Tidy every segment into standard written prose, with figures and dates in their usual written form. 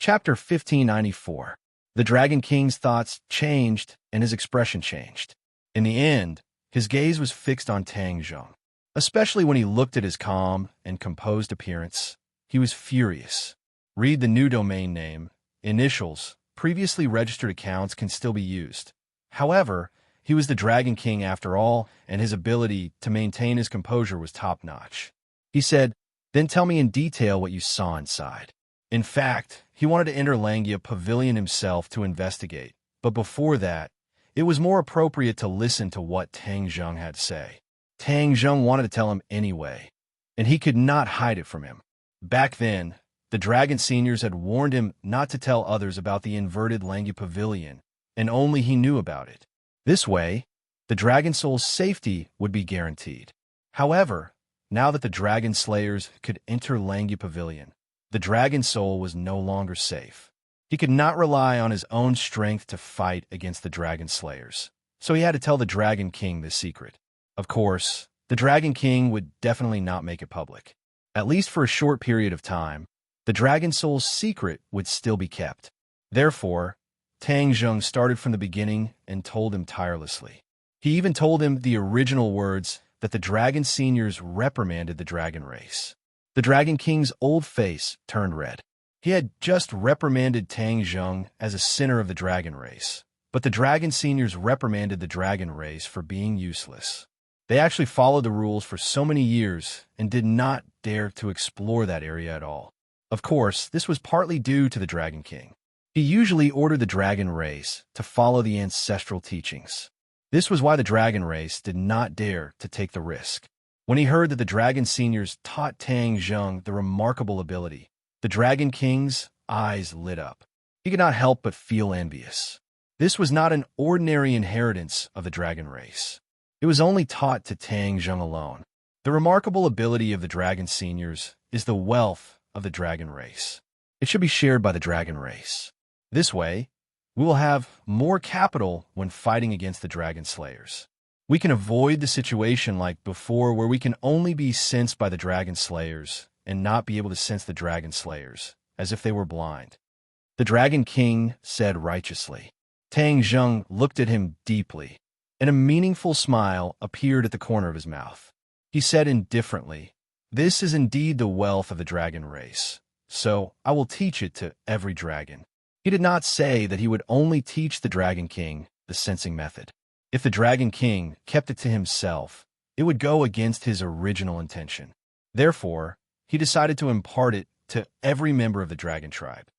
Chapter 1594. The Dragon King's thoughts changed, and his expression changed. In the end, his gaze was fixed on Tang Zheng. Especially when he looked at his calm and composed appearance, he was furious. Read the new domain name. Initials. Previously registered accounts can still be used. However, he was the Dragon King after all, and his ability to maintain his composure was top-notch. He said, "Then tell me in detail what you saw inside." In fact, he wanted to enter Langia Pavilion himself to investigate, but before that, it was more appropriate to listen to what Tang Zheng had to say. Tang Zheng wanted to tell him anyway, and he could not hide it from him. Back then, the Dragon Seniors had warned him not to tell others about the inverted Langia Pavilion, and only he knew about it. This way, the Dragon Soul's safety would be guaranteed. However, now that the Dragon Slayers could enter Langia Pavilion, the Dragon Soul was no longer safe. He could not rely on his own strength to fight against the Dragon Slayers, so he had to tell the Dragon King this secret. Of course, the Dragon King would definitely not make it public. At least for a short period of time, the Dragon Soul's secret would still be kept. Therefore, Tang Zheng started from the beginning and told him tirelessly. He even told him the original words that the Dragon Seniors reprimanded the Dragon race. The Dragon King's old face turned red. He had just reprimanded Tang Zheng as a sinner of the Dragon race, but the Dragon Seniors reprimanded the Dragon race for being useless. They actually followed the rules for so many years and did not dare to explore that area at all. Of course, this was partly due to the Dragon King. He usually ordered the Dragon race to follow the ancestral teachings. This was why the Dragon race did not dare to take the risk. When he heard that the Dragon Seniors taught Tang Zheng the remarkable ability, the Dragon King's eyes lit up. He could not help but feel envious. This was not an ordinary inheritance of the Dragon race. It was only taught to Tang Zheng alone. The remarkable ability of the Dragon Seniors is the wealth of the Dragon race. It should be shared by the Dragon race. This way, we will have more capital when fighting against the Dragon Slayers. We can avoid the situation like before where we can only be sensed by the Dragon Slayers and not be able to sense the Dragon Slayers, as if they were blind. The Dragon King said righteously. Tang Zheng looked at him deeply, and a meaningful smile appeared at the corner of his mouth. He said indifferently, "This is indeed the wealth of the Dragon race, so I will teach it to every dragon." He did not say that he would only teach the Dragon King the sensing method. If the Dragon King kept it to himself, it would go against his original intention. Therefore, he decided to impart it to every member of the Dragon tribe.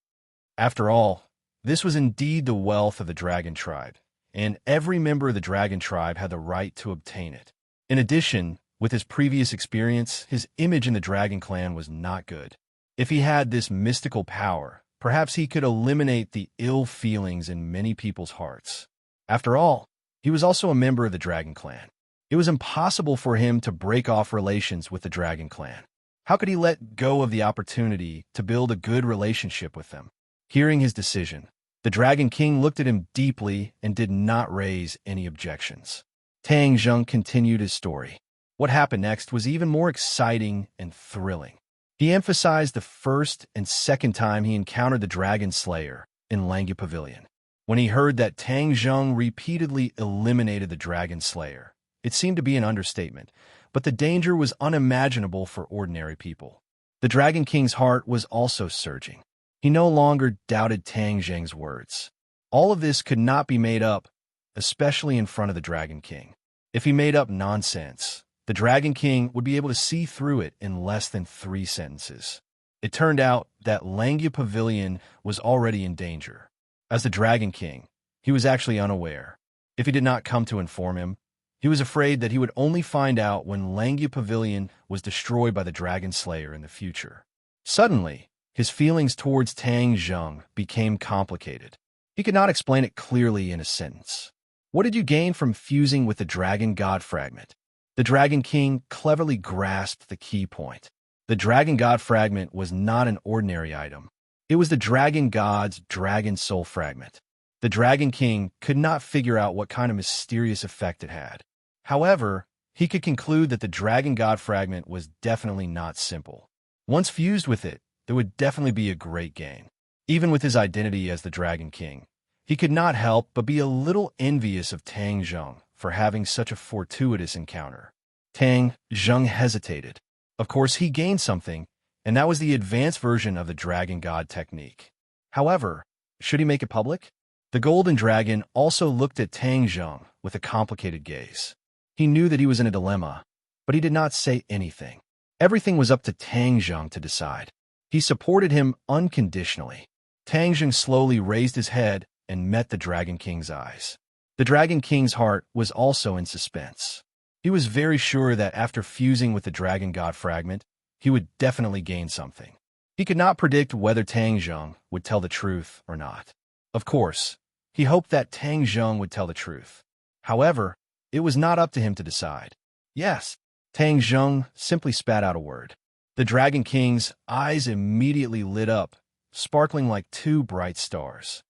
After all, this was indeed the wealth of the Dragon tribe, and every member of the Dragon tribe had the right to obtain it. In addition, with his previous experience, his image in the Dragon clan was not good. If he had this mystical power, perhaps he could eliminate the ill feelings in many people's hearts. After all, he was also a member of the Dragon clan. It was impossible for him to break off relations with the Dragon clan. How could he let go of the opportunity to build a good relationship with them? Hearing his decision, the Dragon King looked at him deeply and did not raise any objections. Tang Zheng continued his story. What happened next was even more exciting and thrilling. He emphasized the first and second time he encountered the Dragon Slayer in Langia Pavilion. When he heard that Tang Zheng repeatedly eliminated the Dragon Slayer, it seemed to be an understatement, but the danger was unimaginable for ordinary people. The Dragon King's heart was also surging. He no longer doubted Tang Zheng's words. All of this could not be made up, especially in front of the Dragon King. If he made up nonsense, the Dragon King would be able to see through it in less than 3 sentences. It turned out that Langia Pavilion was already in danger. As the Dragon King, he was actually unaware. If he did not come to inform him, he was afraid that he would only find out when Langia Pavilion was destroyed by the Dragon Slayer in the future. Suddenly, his feelings towards Tang Zheng became complicated. He could not explain it clearly in a sentence. What did you gain from fusing with the Dragon God Fragment? The Dragon King cleverly grasped the key point. The Dragon God Fragment was not an ordinary item. It was the Dragon God's Dragon Soul Fragment. The Dragon King could not figure out what kind of mysterious effect it had. However, he could conclude that the Dragon God Fragment was definitely not simple. Once fused with it, there would definitely be a great gain. Even with his identity as the Dragon King, he could not help but be a little envious of Tang Zheng for having such a fortuitous encounter. Tang Zheng hesitated. Of course, he gained something, and that was the advanced version of the Dragon God technique. However, should he make it public? The Golden Dragon also looked at Tang Zheng with a complicated gaze. He knew that he was in a dilemma, but he did not say anything. Everything was up to Tang Zheng to decide. He supported him unconditionally. Tang Zheng slowly raised his head and met the Dragon King's eyes. The Dragon King's heart was also in suspense. He was very sure that after fusing with the Dragon God fragment, he would definitely gain something. He could not predict whether Tang Zheng would tell the truth or not. Of course, he hoped that Tang Zheng would tell the truth. However, it was not up to him to decide. Yes, Tang Zheng simply spat out a word. The Dragon King's eyes immediately lit up, sparkling like two bright stars.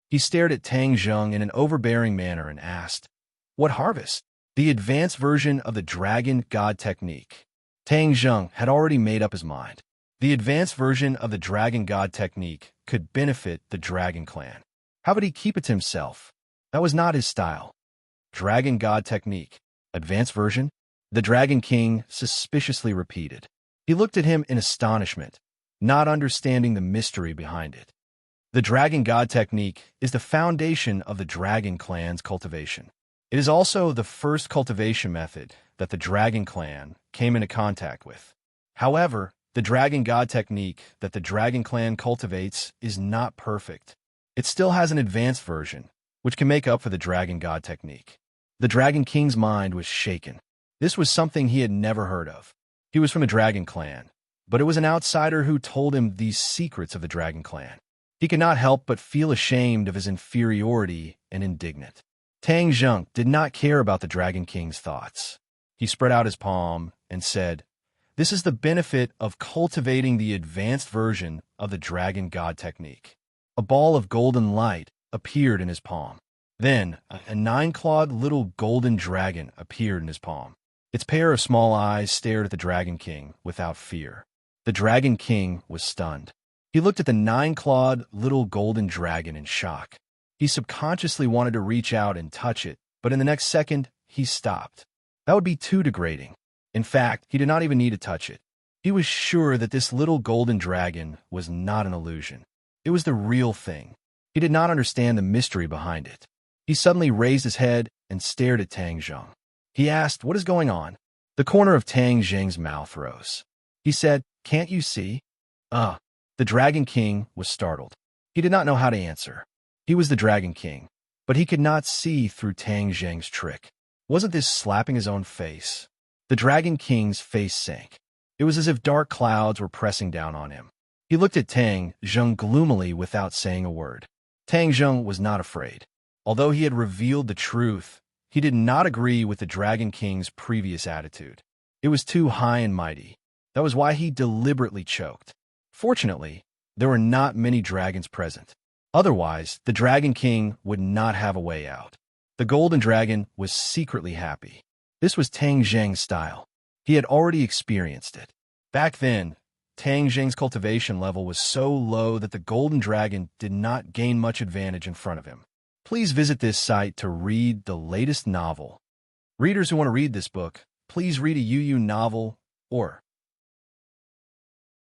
He stared at Tang Zheng in an overbearing manner and asked, "What harvest?" The advanced version of the Dragon God technique. Tang Zheng had already made up his mind. The advanced version of the Dragon God technique could benefit the Dragon Clan. How would he keep it to himself? That was not his style. Dragon God technique. Advanced version? The Dragon King suspiciously repeated. He looked at him in astonishment, not understanding the mystery behind it. The Dragon God technique is the foundation of the Dragon Clan's cultivation. It is also the first cultivation method that the Dragon Clan came into contact with. However, the Dragon God technique that the Dragon Clan cultivates is not perfect. It still has an advanced version, which can make up for the Dragon God technique. The Dragon King's mind was shaken. This was something he had never heard of. He was from the Dragon Clan, but it was an outsider who told him these secrets of the Dragon Clan. He could not help but feel ashamed of his inferiority and indignant. Tang Zheng did not care about the Dragon King's thoughts. He spread out his palm and said, "This is the benefit of cultivating the advanced version of the Dragon God technique." A ball of golden light appeared in his palm. Then, a nine-clawed little golden dragon appeared in his palm. Its pair of small eyes stared at the Dragon King without fear. The Dragon King was stunned. He looked at the nine-clawed little golden dragon in shock. He subconsciously wanted to reach out and touch it, but in the next second, he stopped. That would be too degrading. In fact, he did not even need to touch it. He was sure that this little golden dragon was not an illusion. It was the real thing. He did not understand the mystery behind it. He suddenly raised his head and stared at Tang Zheng. He asked, "What is going on?" The corner of Tang Zheng's mouth rose. He said, "Can't you see?" The Dragon King was startled. He did not know how to answer. He was the Dragon King, but he could not see through Tang Zheng's trick. Wasn't this slapping his own face? The Dragon King's face sank. It was as if dark clouds were pressing down on him. He looked at Tang Zheng gloomily without saying a word. Tang Zheng was not afraid. Although he had revealed the truth, he did not agree with the Dragon King's previous attitude. It was too high and mighty. That was why he deliberately choked. Fortunately, there were not many dragons present. Otherwise, the Dragon King would not have a way out. The Golden Dragon was secretly happy. This was Tang Zheng's style. He had already experienced it. Back then, Tang Zheng's cultivation level was so low that the Golden Dragon did not gain much advantage in front of him. Please visit this site to read the latest novel. Readers who want to read this book, please read a UU novel or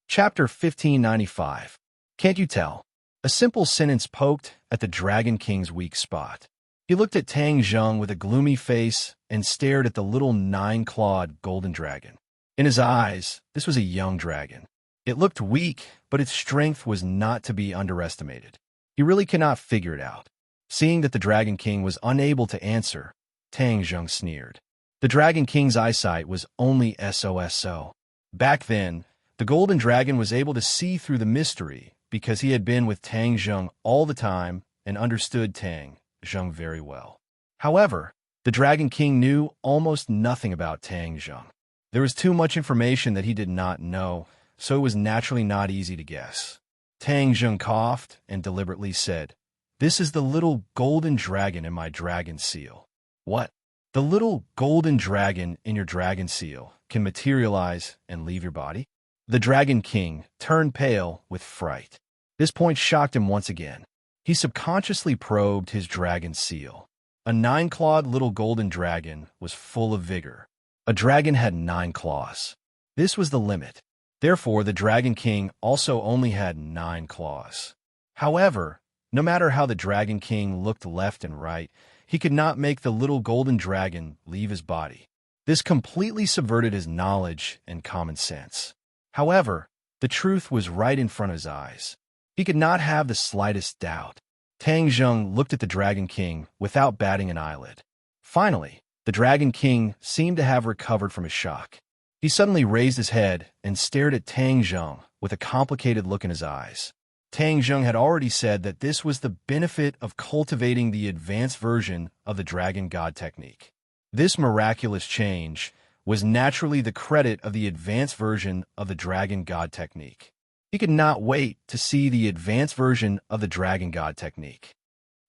Chapter 1595. Can't you tell? A simple sentence poked at the Dragon King's weak spot. He looked at Tang Zheng with a gloomy face and stared at the little nine-clawed golden dragon. In his eyes, this was a young dragon. It looked weak, but its strength was not to be underestimated. He really could not figure it out. Seeing that the Dragon King was unable to answer, Tang Zheng sneered. The Dragon King's eyesight was only SOSO. Back then, the Golden Dragon was able to see through the mystery because he had been with Tang Zheng all the time and understood Tang Zheng very well. However, the Dragon King knew almost nothing about Tang Zheng. There was too much information that he did not know, so it was naturally not easy to guess. Tang Zheng coughed and deliberately said, "This is the little golden dragon in my dragon seal." What? The little golden dragon in your dragon seal can materialize and leave your body? The Dragon King turned pale with fright. This point shocked him once again. He subconsciously probed his dragon seal. A 9-clawed little golden dragon was full of vigor. A dragon had 9 claws. This was the limit. Therefore, the Dragon King also only had 9 claws. However, no matter how the Dragon King looked left and right, he could not make the little golden dragon leave his body. This completely subverted his knowledge and common sense. However, the truth was right in front of his eyes. He could not have the slightest doubt. Tang Zheng looked at the Dragon King without batting an eyelid. Finally, the Dragon King seemed to have recovered from his shock. He suddenly raised his head and stared at Tang Zheng with a complicated look in his eyes. Tang Zheng had already said that this was the benefit of cultivating the advanced version of the Dragon God technique. This miraculous change was naturally the credit of the advanced version of the Dragon God technique. He could not wait to see the advanced version of the Dragon God technique.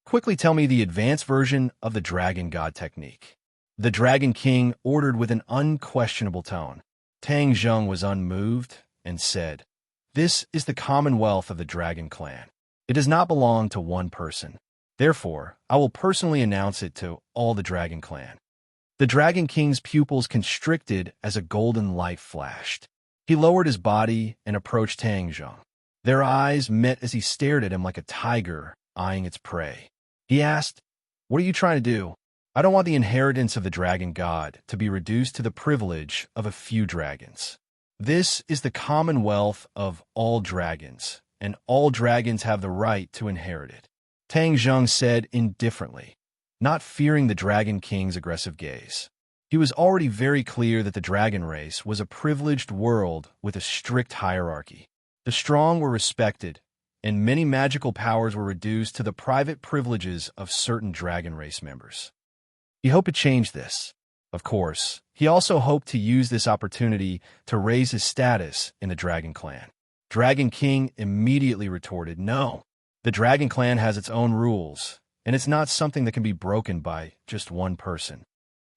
Quickly tell me the advanced version of the Dragon God technique. The Dragon King ordered with an unquestionable tone. Tang Zheng was unmoved and said, "This is the commonwealth of the Dragon Clan. It does not belong to one person. Therefore, I will personally announce it to all the Dragon Clan." The Dragon King's pupils constricted as a golden light flashed. He lowered his body and approached Tang Zheng. Their eyes met as he stared at him like a tiger eyeing its prey. He asked, "What are you trying to do?" "I don't want the inheritance of the Dragon God to be reduced to the privilege of a few dragons. This is the commonwealth of all dragons, and all dragons have the right to inherit it," Tang Zheng said indifferently, not fearing the Dragon King's aggressive gaze. He was already very clear that the dragon race was a privileged world with a strict hierarchy. The strong were respected, and many magical powers were reduced to the private privileges of certain dragon race members. He hoped to change this. Of course, he also hoped to use this opportunity to raise his status in the Dragon Clan. Dragon King immediately retorted, "No, the Dragon Clan has its own rules, and it's not something that can be broken by just one person.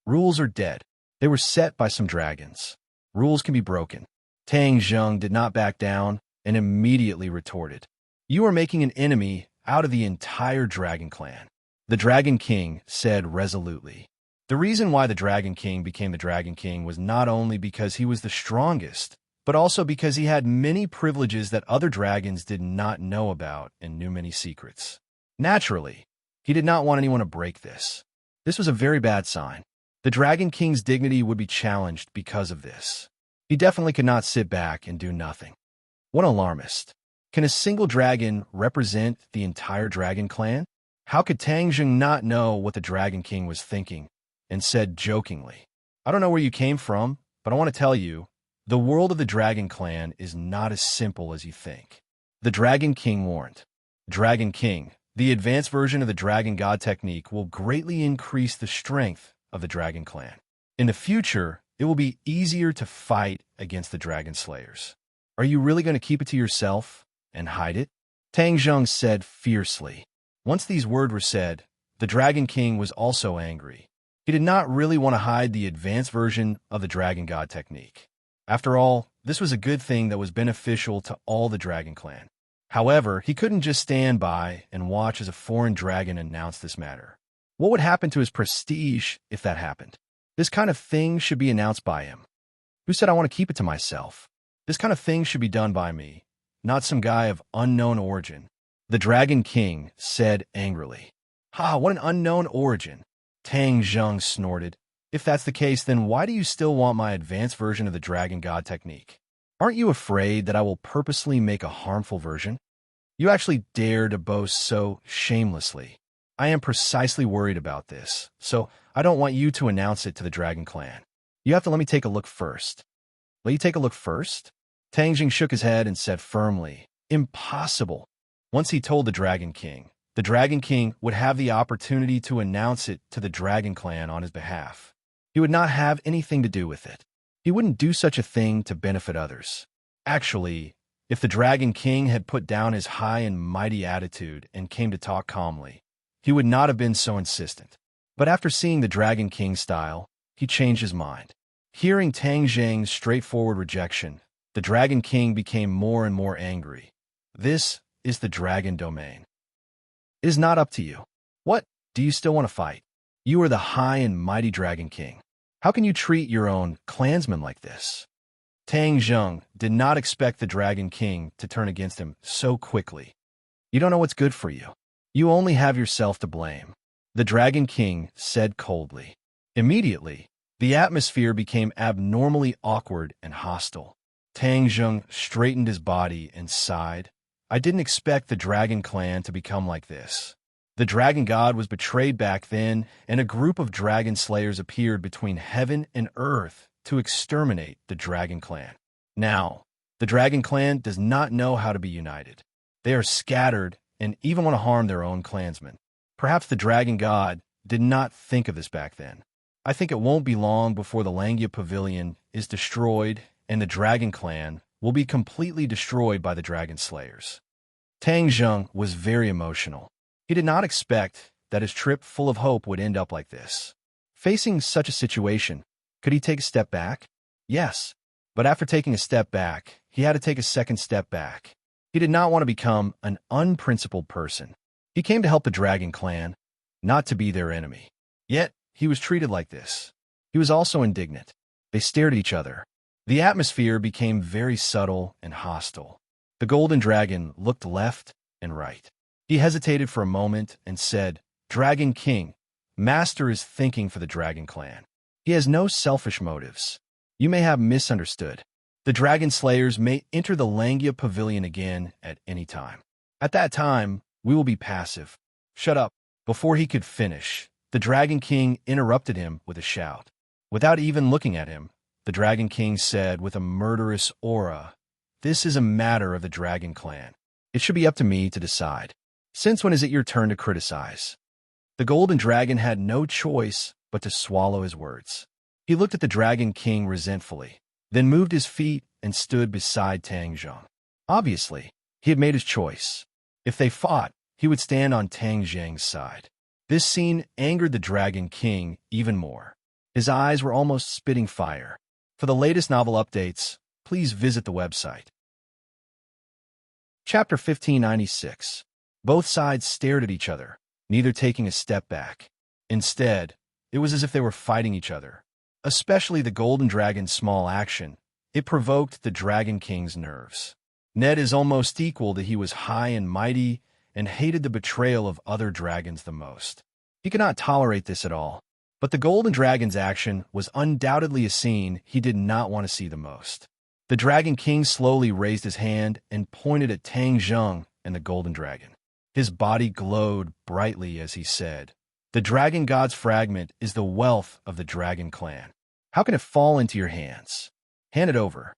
Rules are dead. They were set by some dragons. Rules can be broken." Tang Zheng did not back down and immediately retorted, "You are making an enemy out of the entire Dragon Clan." The Dragon King said resolutely. The reason why the Dragon King became the Dragon King was not only because he was the strongest, but also because he had many privileges that other dragons did not know about and knew many secrets. Naturally, he did not want anyone to break this. This was a very bad sign. The Dragon King's dignity would be challenged because of this. He definitely could not sit back and do nothing. What an alarmist. Can a single dragon represent the entire Dragon Clan? How could Tang Zheng not know what the Dragon King was thinking, and said jokingly, "I don't know where you came from, but I want to tell you, the world of the Dragon Clan is not as simple as you think." The Dragon King warned, "Dragon King, the advanced version of the Dragon God technique will greatly increase the strength of the Dragon Clan. In the future, it will be easier to fight against the Dragon Slayers. Are you really going to keep it to yourself and hide it?" Tang Zheng said fiercely. Once these words were said, the Dragon King was also angry. He did not really want to hide the advanced version of the Dragon God technique. After all, this was a good thing that was beneficial to all the Dragon Clan. However, he couldn't just stand by and watch as a foreign dragon announced this matter. What would happen to his prestige if that happened? This kind of thing should be announced by him. Who said I want to keep it to myself? This kind of thing should be done by me, not some guy of unknown origin. The Dragon King said angrily. "Ha, what an unknown origin," Tang Zheng snorted. "If that's the case, then why do you still want my advanced version of the Dragon God technique? Aren't you afraid that I will purposely make a harmful version? You actually dare to boast so shamelessly. I am precisely worried about this, so I don't want you to announce it to the Dragon Clan. You have to let me take a look first." "Let you take a look first?" Tang Zheng shook his head and said firmly, "Impossible." Once he told the Dragon King would have the opportunity to announce it to the Dragon Clan on his behalf. He would not have anything to do with it. He wouldn't do such a thing to benefit others. Actually, if the Dragon King had put down his high and mighty attitude and came to talk calmly, he would not have been so insistent. But after seeing the Dragon King's style, he changed his mind. Hearing Tang Zheng's straightforward rejection, the Dragon King became more and more angry. This is the dragon domain. It is not up to you. What? Do you still want to fight? You are the high and mighty Dragon King. How can you treat your own clansmen like this? Tang Zheng did not expect the Dragon King to turn against him so quickly. You don't know what's good for you. You only have yourself to blame, the Dragon King said coldly. Immediately, the atmosphere became abnormally awkward and hostile. Tang Zheng straightened his body and sighed. I didn't expect the Dragon Clan to become like this. The Dragon God was betrayed back then, and a group of dragon slayers appeared between heaven and earth to exterminate the Dragon Clan. Now, the Dragon Clan does not know how to be united. They are scattered and even want to harm their own clansmen. Perhaps the Dragon God did not think of this back then. I think it won't be long before the Langia Pavilion is destroyed and the Dragon Clan will be completely destroyed by the Dragon Slayers. Tang Zheng was very emotional. He did not expect that his trip full of hope would end up like this. Facing such a situation, could he take a step back? Yes, but after taking a step back, he had to take a second step back. He did not want to become an unprincipled person. He came to help the Dragon Clan, not to be their enemy. Yet, he was treated like this. He was also indignant. They stared at each other. The atmosphere became very subtle and hostile. The Golden Dragon looked left and right. He hesitated for a moment and said, Dragon King, Master is thinking for the Dragon Clan. He has no selfish motives. You may have misunderstood. The Dragon Slayers may enter the Langia Pavilion again at any time. At that time, we will be passive. Shut up. Before he could finish, the Dragon King interrupted him with a shout. Without even looking at him, the Dragon King said with a murderous aura, This is a matter of the Dragon Clan. It should be up to me to decide. Since when is it your turn to criticize? The Golden Dragon had no choice but to swallow his words. He looked at the Dragon King resentfully, then moved his feet and stood beside Tang Zheng. Obviously, he had made his choice. If they fought, he would stand on Tang Zheng's side. This scene angered the Dragon King even more. His eyes were almost spitting fire. For the latest novel updates, please visit the website. Chapter 1596. Both sides stared at each other, neither taking a step back. Instead, it was as if they were fighting each other. Especially the Golden Dragon's small action, it provoked the Dragon King's nerves. Ned is almost equal that he was high and mighty and hated the betrayal of other dragons the most. He could not tolerate this at all. But the Golden Dragon's action was undoubtedly a scene he did not want to see the most. The Dragon King slowly raised his hand and pointed at Tang Zheng and the Golden Dragon. His body glowed brightly as he said, The Dragon God's fragment is the wealth of the Dragon Clan. How can it fall into your hands? Hand it over.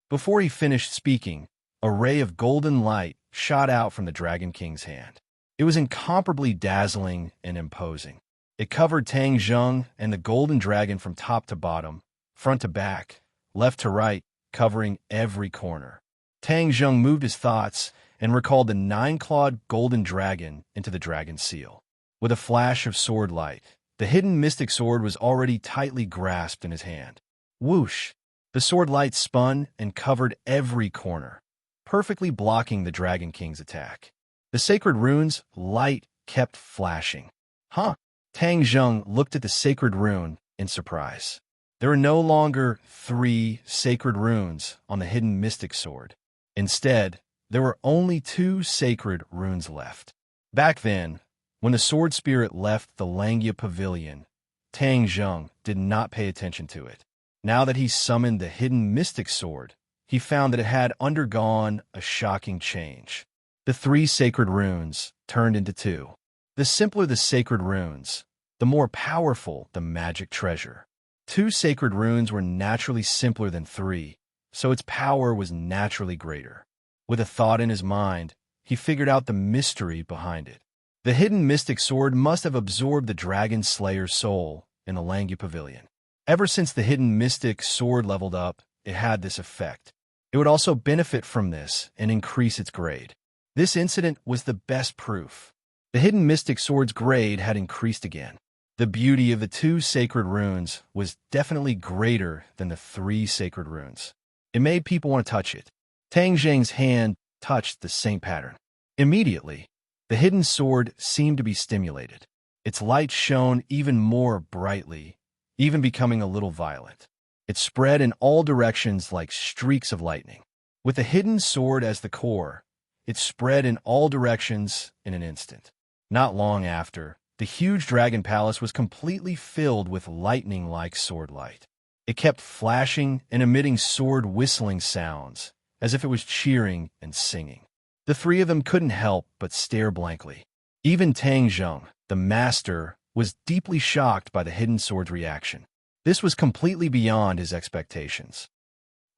Before he finished speaking, a ray of golden light shot out from the Dragon King's hand. It was incomparably dazzling and imposing. It covered Tang Zheng and the Golden Dragon from top to bottom, front to back, left to right, covering every corner. Tang Zheng moved his thoughts and recalled the nine-clawed Golden Dragon into the Dragon Seal. With a flash of sword light, the hidden mystic sword was already tightly grasped in his hand. Whoosh! The sword light spun and covered every corner, perfectly blocking the Dragon King's attack. The sacred rune's light kept flashing. Huh? Tang Zheng looked at the sacred rune in surprise. There were no longer 3 sacred runes on the hidden mystic sword. Instead, there were only 2 sacred runes left. Back then, when the sword spirit left the Langia Pavilion, Tang Zheng did not pay attention to it. Now that he summoned the hidden mystic sword, he found that it had undergone a shocking change. The 3 sacred runes turned into 2. The simpler the sacred runes, the more powerful the magic treasure. 2 sacred runes were naturally simpler than 3, so its power was naturally greater. With a thought in his mind, he figured out the mystery behind it. The hidden mystic sword must have absorbed the Dragon Slayer's soul in the Langia Pavilion. Ever since the hidden mystic sword leveled up, it had this effect. It would also benefit from this and increase its grade. This incident was the best proof. The hidden mystic sword's grade had increased again. The beauty of the 2 sacred runes was definitely greater than the 3 sacred runes. It made people want to touch it. Tang Zheng's hand touched the same pattern. Immediately, the hidden sword seemed to be stimulated. Its light shone even more brightly, even becoming a little violent. It spread in all directions like streaks of lightning. With the hidden sword as the core, it spread in all directions in an instant. Not long after, the huge dragon palace was completely filled with lightning-like sword light. It kept flashing and emitting sword whistling sounds, as if it was cheering and singing. The three of them couldn't help but stare blankly. Even Tang Zheng, the master, was deeply shocked by the hidden sword's reaction. This was completely beyond his expectations.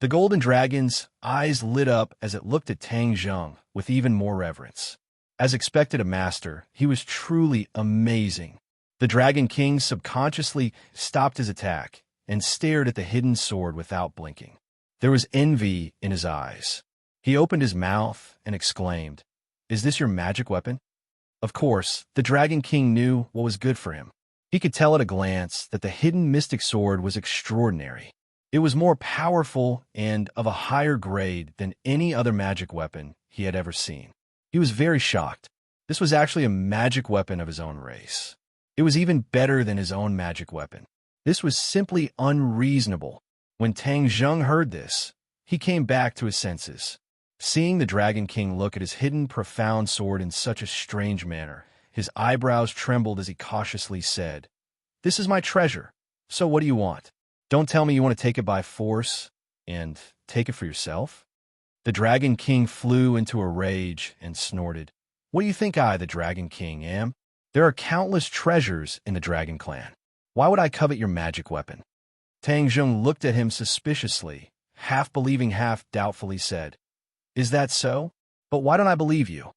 The golden dragon's eyes lit up as it looked at Tang Zheng with even more reverence. As expected a master, he was truly amazing. The Dragon King subconsciously stopped his attack and stared at the hidden sword without blinking. There was envy in his eyes. He opened his mouth and exclaimed, "Is this your magic weapon?" Of course, the Dragon King knew what was good for him. He could tell at a glance that the hidden mystic sword was extraordinary. It was more powerful and of a higher grade than any other magic weapon he had ever seen. He was very shocked. This was actually a magic weapon of his own race. It was even better than his own magic weapon. This was simply unreasonable. When Tang Zheng heard this, he came back to his senses. Seeing the Dragon King look at his hidden profound sword in such a strange manner, his eyebrows trembled as he cautiously said, "This is my treasure, so what do you want? Don't tell me you want to take it by force and take it for yourself?" The Dragon King flew into a rage and snorted, "What do you think I, the Dragon King, am? There are countless treasures in the Dragon Clan. Why would I covet your magic weapon?" Tang Zheng looked at him suspiciously, half believing, half doubtfully said, "Is that so? But why don't I believe you?"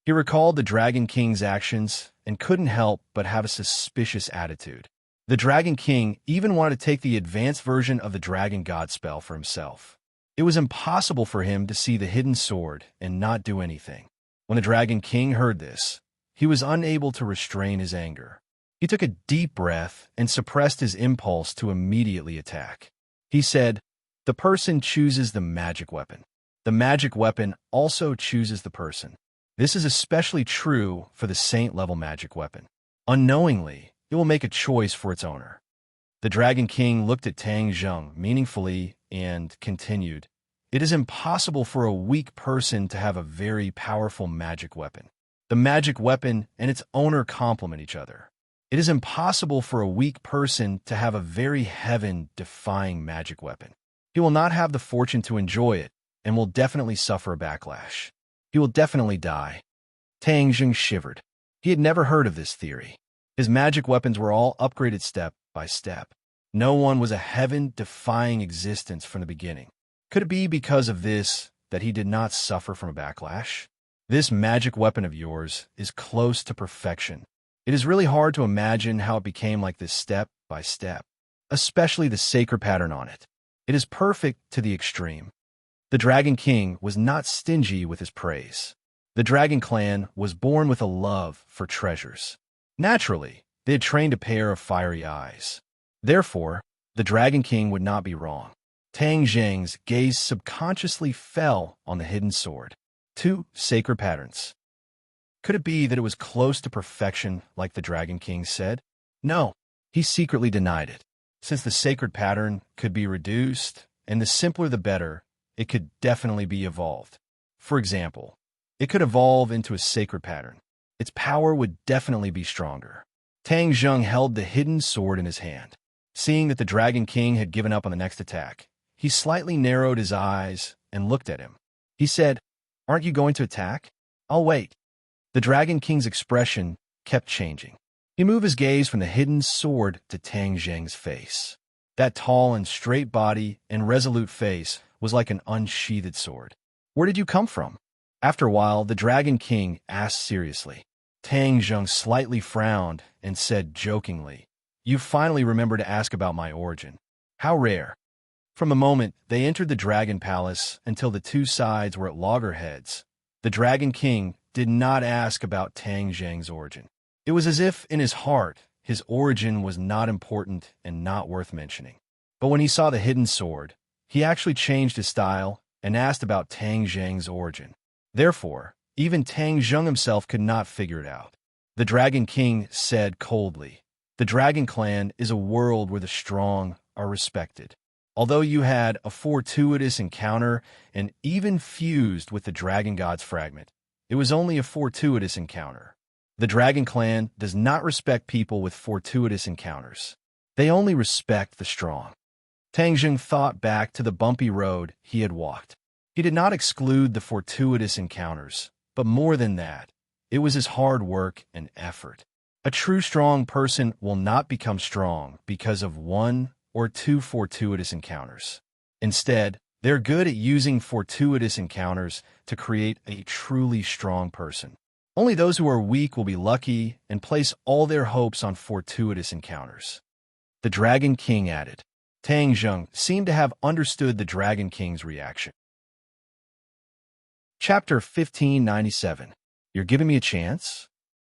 He recalled the Dragon King's actions and couldn't help but have a suspicious attitude. The Dragon King even wanted to take the advanced version of the Dragon God spell for himself. It was impossible for him to see the hidden sword and not do anything. When the Dragon King heard this, he was unable to restrain his anger. He took a deep breath and suppressed his impulse to immediately attack. He said, "The person chooses the magic weapon. The magic weapon also chooses the person. This is especially true for the saint-level magic weapon. Unknowingly, it will make a choice for its owner." The Dragon King looked at Tang Zheng meaningfully and continued, "It is impossible for a weak person to have a very powerful magic weapon. The magic weapon and its owner complement each other. It is impossible for a weak person to have a very heaven-defying magic weapon. He will not have the fortune to enjoy it and will definitely suffer a backlash. He will definitely die." Tang Zheng shivered. He had never heard of this theory. His magic weapons were all upgraded step by step. No one was a heaven-defying existence from the beginning. Could it be because of this that he did not suffer from a backlash? This magic weapon of yours is close to perfection. It is really hard to imagine how it became like this step by step, especially the sacred pattern on it. It is perfect to the extreme. The Dragon King was not stingy with his praise. The Dragon Clan was born with a love for treasures. Naturally, they had trained a pair of fiery eyes. Therefore, the Dragon King would not be wrong. Tang Zheng's gaze subconsciously fell on the hidden sword. 2 sacred patterns. Could it be that it was close to perfection, like the Dragon King said? No, he secretly denied it. Since the sacred pattern could be reduced, and the simpler the better, it could definitely be evolved. For example, it could evolve into a sacred pattern. Its power would definitely be stronger. Tang Zheng held the hidden sword in his hand. Seeing that the Dragon King had given up on the next attack, he slightly narrowed his eyes and looked at him. He said, "Aren't you going to attack? I'll wait." The Dragon King's expression kept changing. He moved his gaze from the hidden sword to Tang Zheng's face. That tall and straight body and resolute face was like an unsheathed sword. "Where did you come from?" After a while, the Dragon King asked seriously. Tang Zheng slightly frowned and said jokingly, "You finally remember to ask about my origin. How rare." From the moment they entered the Dragon Palace until the two sides were at loggerheads, the Dragon King did not ask about Tang Zheng's origin. It was as if in his heart his origin was not important and not worth mentioning. But when he saw the hidden sword, he actually changed his style and asked about Tang Zheng's origin. Therefore, Even Tang Zheng himself could not figure it out. The Dragon King said coldly, "The Dragon Clan is a world where the strong are respected. Although you had a fortuitous encounter and even fused with the Dragon God's fragment, it was only a fortuitous encounter. The Dragon Clan does not respect people with fortuitous encounters. They only respect the strong." Tang Zheng thought back to the bumpy road he had walked. He did not exclude the fortuitous encounters, but more than that, it was his hard work and effort. A true strong person will not become strong because of one or two fortuitous encounters. Instead, they're good at using fortuitous encounters to create a truly strong person. Only those who are weak will be lucky and place all their hopes on fortuitous encounters. The Dragon King added. Tang Zheng seemed to have understood the Dragon King's reaction. Chapter 1597. You're giving me a chance?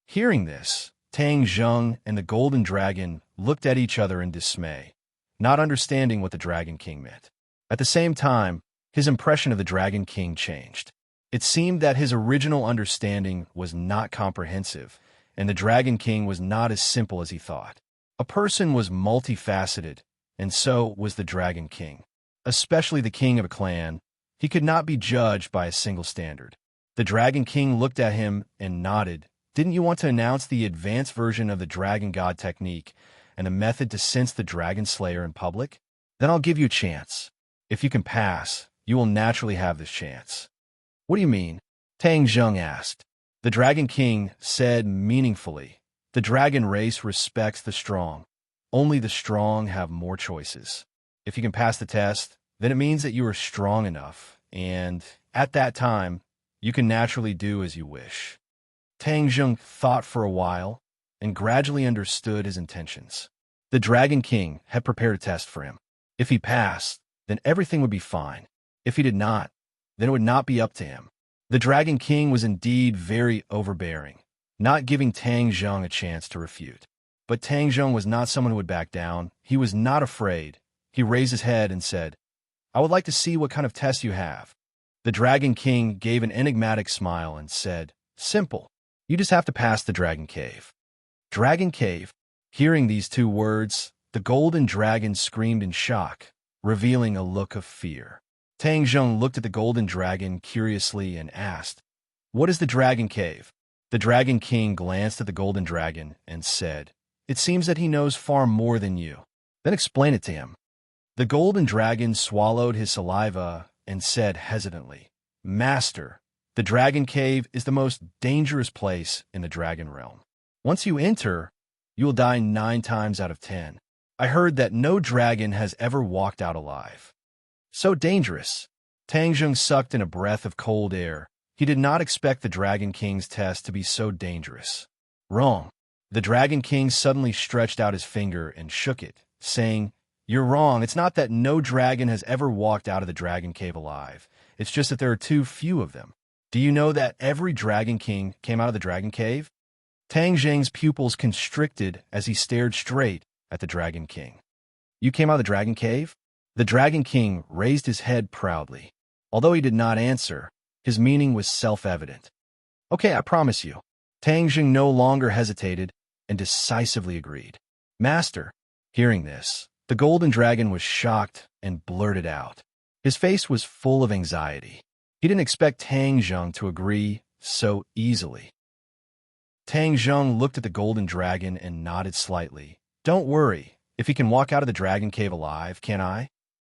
Hearing this, Tang Zheng and the Golden Dragon looked at each other in dismay, not understanding what the Dragon King meant. At the same time, his impression of the Dragon King changed. It seemed that his original understanding was not comprehensive, and the Dragon King was not as simple as he thought. A person was multifaceted, and so was the Dragon King. Especially the king of a clan, he could not be judged by a single standard. The Dragon King looked at him and nodded. Didn't you want to announce the advanced version of the Dragon God technique and a method to sense the Dragon Slayer in public? Then I'll give you a chance. If you can pass, you will naturally have this chance. What do you mean? Tang Zheng asked. The Dragon King said meaningfully, the dragon race respects the strong. Only the strong have more choices. If you can pass the test, then it means that you are strong enough, and at that time, you can naturally do as you wish. Tang Zheng thought for a while and gradually understood his intentions. The Dragon King had prepared a test for him. If he passed, then everything would be fine. If he did not, then it would not be up to him. The Dragon King was indeed very overbearing, not giving Tang Zheng a chance to refute. But Tang Zheng was not someone who would back down. He was not afraid. He raised his head and said, "I would like to see what kind of test you have." The Dragon King gave an enigmatic smile and said, "Simple. You just have to pass the Dragon Cave." Dragon Cave. Hearing these two words, the Golden Dragon screamed in shock, revealing a look of fear. Tang Zheng looked at the Golden Dragon curiously and asked, "What is the Dragon Cave?" The Dragon King glanced at the Golden Dragon and said, "It seems that he knows far more than you. Then explain it to him." The Golden Dragon swallowed his saliva and said hesitantly, "Master, the Dragon Cave is the most dangerous place in the Dragon Realm. Once you enter, you will die 9 times out of 10. I heard that no dragon has ever walked out alive." So dangerous. Tang Zheng sucked in a breath of cold air. He did not expect the Dragon King's test to be so dangerous. Wrong. The Dragon King suddenly stretched out his finger and shook it, saying, "You're wrong. It's not that no dragon has ever walked out of the Dragon Cave alive. It's just that there are too few of them. Do you know that every Dragon King came out of the Dragon Cave?" Tang Zheng's pupils constricted as he stared straight at the Dragon King. "You came out of the Dragon Cave?" The Dragon King raised his head proudly. Although he did not answer, his meaning was self-evident. "Okay, I promise you." Tang Zheng no longer hesitated and decisively agreed. "Master." Hearing this, the Golden Dragon was shocked and blurted out. His face was full of anxiety. He didn't expect Tang Zheng to agree so easily. Tang Zheng looked at the Golden Dragon and nodded slightly. "Don't worry. If he can walk out of the Dragon Cave alive, can I?"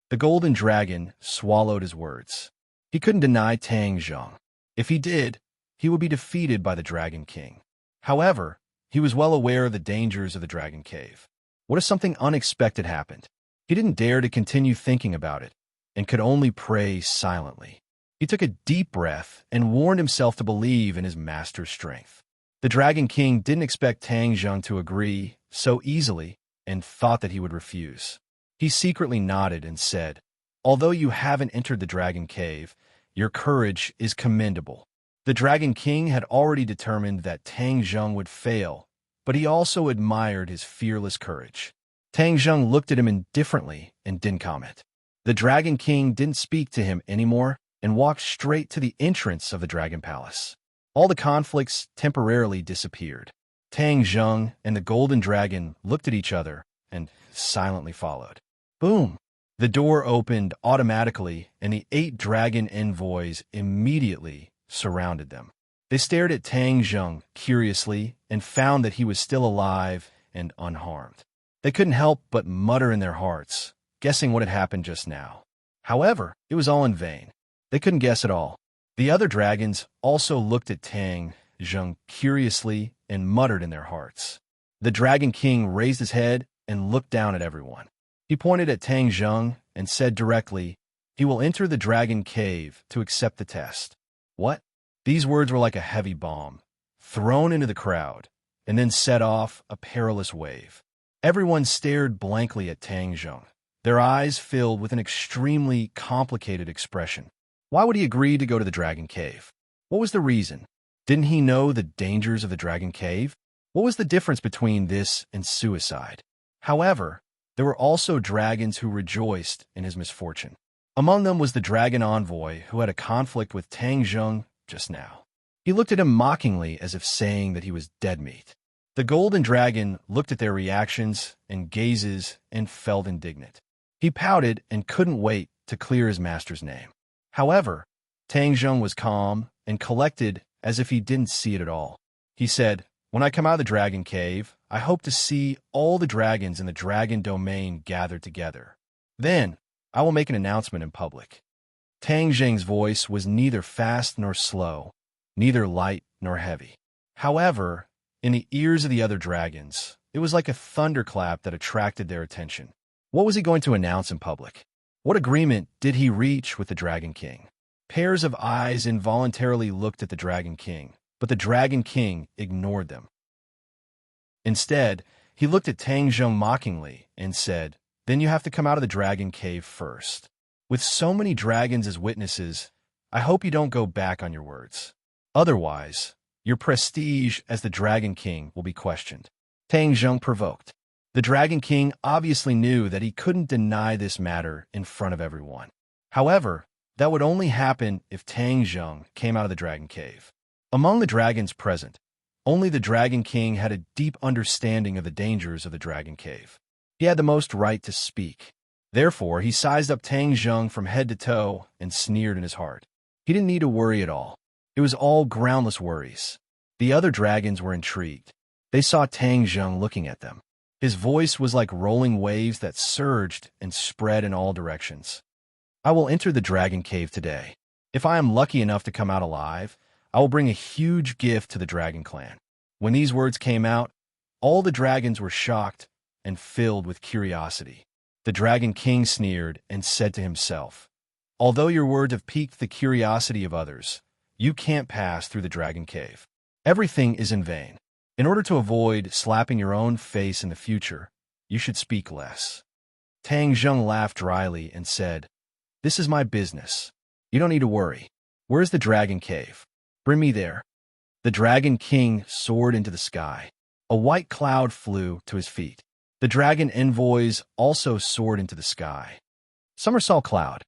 The Golden Dragon swallowed his words. He couldn't deny Tang Zheng. If he did, he would be defeated by the Dragon King. However, he was well aware of the dangers of the Dragon Cave. What if something unexpected happened? He didn't dare to continue thinking about it, and could only pray silently. He took a deep breath and warned himself to believe in his master's strength. The Dragon King didn't expect Tang Zheng to agree so easily and thought that he would refuse. He secretly nodded and said, "Although you haven't entered the Dragon Cave, your courage is commendable." The Dragon King had already determined that Tang Zheng would fail, but he also admired his fearless courage. Tang Zheng looked at him indifferently and didn't comment. The Dragon King didn't speak to him anymore and walked straight to the entrance of the Dragon Palace. All the conflicts temporarily disappeared. Tang Zheng and the Golden Dragon looked at each other and silently followed. Boom! The door opened automatically, and the 8 dragon envoys immediately surrounded them. They stared at Tang Zheng curiously and found that he was still alive and unharmed. They couldn't help but mutter in their hearts, guessing what had happened just now. However, it was all in vain. They couldn't guess at all. The other dragons also looked at Tang Zheng curiously and muttered in their hearts. The Dragon King raised his head and looked down at everyone. He pointed at Tang Zheng and said directly, "He will enter the Dragon Cave to accept the test." What? These words were like a heavy bomb, thrown into the crowd, and then set off a perilous wave. Everyone stared blankly at Tang Zheng, their eyes filled with an extremely complicated expression. Why would he agree to go to the Dragon Cave? What was the reason? Didn't he know the dangers of the Dragon Cave? What was the difference between this and suicide? However, there were also dragons who rejoiced in his misfortune. Among them was the dragon envoy who had a conflict with Tang Zheng just now. He looked at him mockingly as if saying that he was dead meat. The Golden Dragon looked at their reactions and gazes and felt indignant. He pouted and couldn't wait to clear his master's name. However, Tang Zheng was calm and collected as if he didn't see it at all. He said, "When I come out of the Dragon Cave, I hope to see all the dragons in the Dragon Domain gathered together. Then, I will make an announcement in public." Tang Zheng's voice was neither fast nor slow, neither light nor heavy. However, in the ears of the other dragons, it was like a thunderclap that attracted their attention. What was he going to announce in public? What agreement did he reach with the Dragon King? Pairs of eyes involuntarily looked at the Dragon King, but the Dragon King ignored them. Instead, he looked at Tang Zheng mockingly and said, "Then you have to come out of the Dragon Cave first. With so many dragons as witnesses, I hope you don't go back on your words. Otherwise, your prestige as the Dragon King will be questioned." Tang Zheng provoked. The Dragon King obviously knew that he couldn't deny this matter in front of everyone. However, that would only happen if Tang Zheng came out of the Dragon Cave. Among the dragons present, only the Dragon King had a deep understanding of the dangers of the Dragon Cave. He had the most right to speak. Therefore, he sized up Tang Zheng from head to toe and sneered in his heart. He didn't need to worry at all. It was all groundless worries. The other dragons were intrigued. They saw Tang Zheng looking at them. His voice was like rolling waves that surged and spread in all directions. "I will enter the Dragon Cave today. If I am lucky enough to come out alive, I will bring a huge gift to the Dragon Clan." When these words came out, all the dragons were shocked and filled with curiosity. The Dragon King sneered and said to himself, "Although your words have piqued the curiosity of others, you can't pass through the Dragon Cave. Everything is in vain. In order to avoid slapping your own face in the future, you should speak less." Tang Zheng laughed dryly and said, "This is my business. You don't need to worry. Where's the Dragon Cave? Bring me there." The Dragon King soared into the sky. A white cloud flew to his feet. The dragon envoys also soared into the sky. Somersault Cloud.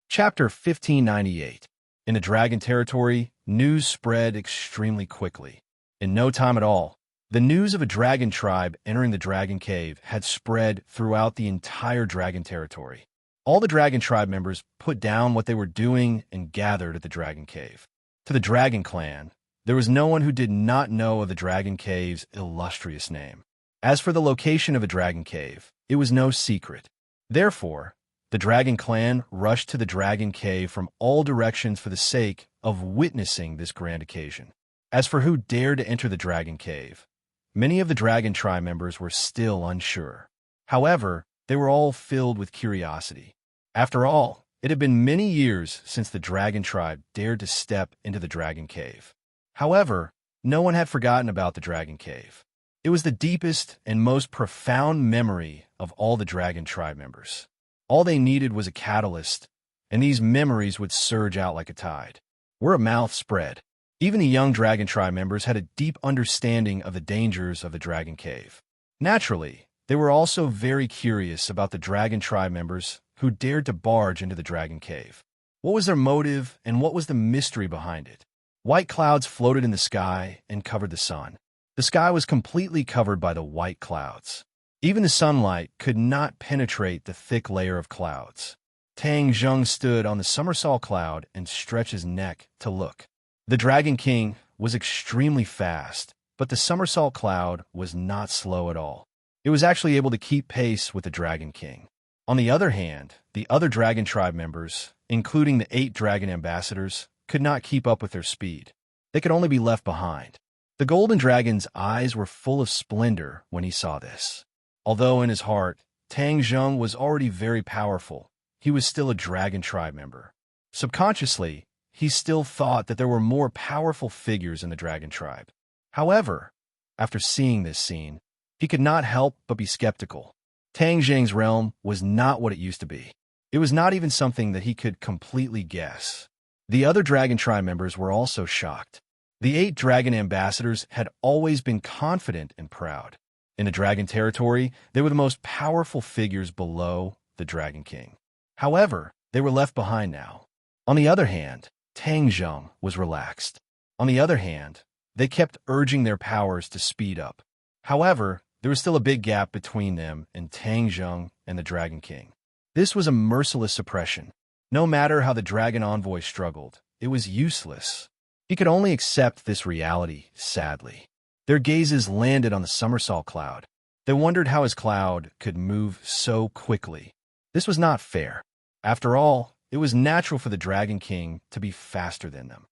Chapter 1598. In the Dragon Territory, news spread extremely quickly. In no time at all, the news of a dragon tribe entering the Dragon Cave had spread throughout the entire Dragon Territory. All the Dragon Tribe members put down what they were doing and gathered at the Dragon Cave. To the Dragon Clan, there was no one who did not know of the Dragon Cave's illustrious name. As for the location of a Dragon Cave, it was no secret. Therefore, the Dragon Clan rushed to the Dragon Cave from all directions for the sake of witnessing this grand occasion. As for who dared to enter the Dragon Cave, many of the Dragon Tribe members were still unsure. However, they were all filled with curiosity. After all, it had been many years since the Dragon Tribe dared to step into the Dragon Cave. However, no one had forgotten about the Dragon Cave. It was the deepest and most profound memory of all the Dragon Tribe members. All they needed was a catalyst, and these memories would surge out like a tide. Word of mouth spread. Even the young Dragon Tribe members had a deep understanding of the dangers of the Dragon Cave. Naturally, they were also very curious about the Dragon Tribe members who dared to barge into the Dragon Cave. What was their motive, and what was the mystery behind it? White clouds floated in the sky and covered the sun. The sky was completely covered by the white clouds. Even the sunlight could not penetrate the thick layer of clouds. Tang Zheng stood on the somersault cloud and stretched his neck to look. The Dragon King was extremely fast, but the somersault cloud was not slow at all. It was actually able to keep pace with the Dragon King. On the other hand, the other Dragon Tribe members, including the 8 Dragon Ambassadors, could not keep up with their speed. They could only be left behind. The Golden Dragon's eyes were full of splendor when he saw this. Although in his heart, Tang Zheng was already very powerful, he was still a Dragon Tribe member. Subconsciously, he still thought that there were more powerful figures in the Dragon Tribe. However, after seeing this scene, he could not help but be skeptical. Tang Zheng's realm was not what it used to be. It was not even something that he could completely guess. The other Dragon Tribe members were also shocked. The 8 Dragon Ambassadors had always been confident and proud. In the Dragon territory, they were the most powerful figures below the Dragon King. However, they were left behind now. On the other hand, Tang Zheng was relaxed. On the other hand, they kept urging their powers to speed up. However, there was still a big gap between them and Tang Zheng and the Dragon King. This was a merciless suppression. No matter how the Dragon Envoy struggled, it was useless. He could only accept this reality, sadly. Their gazes landed on the somersault cloud. They wondered how his cloud could move so quickly. This was not fair. After all, it was natural for the Dragon King to be faster than them.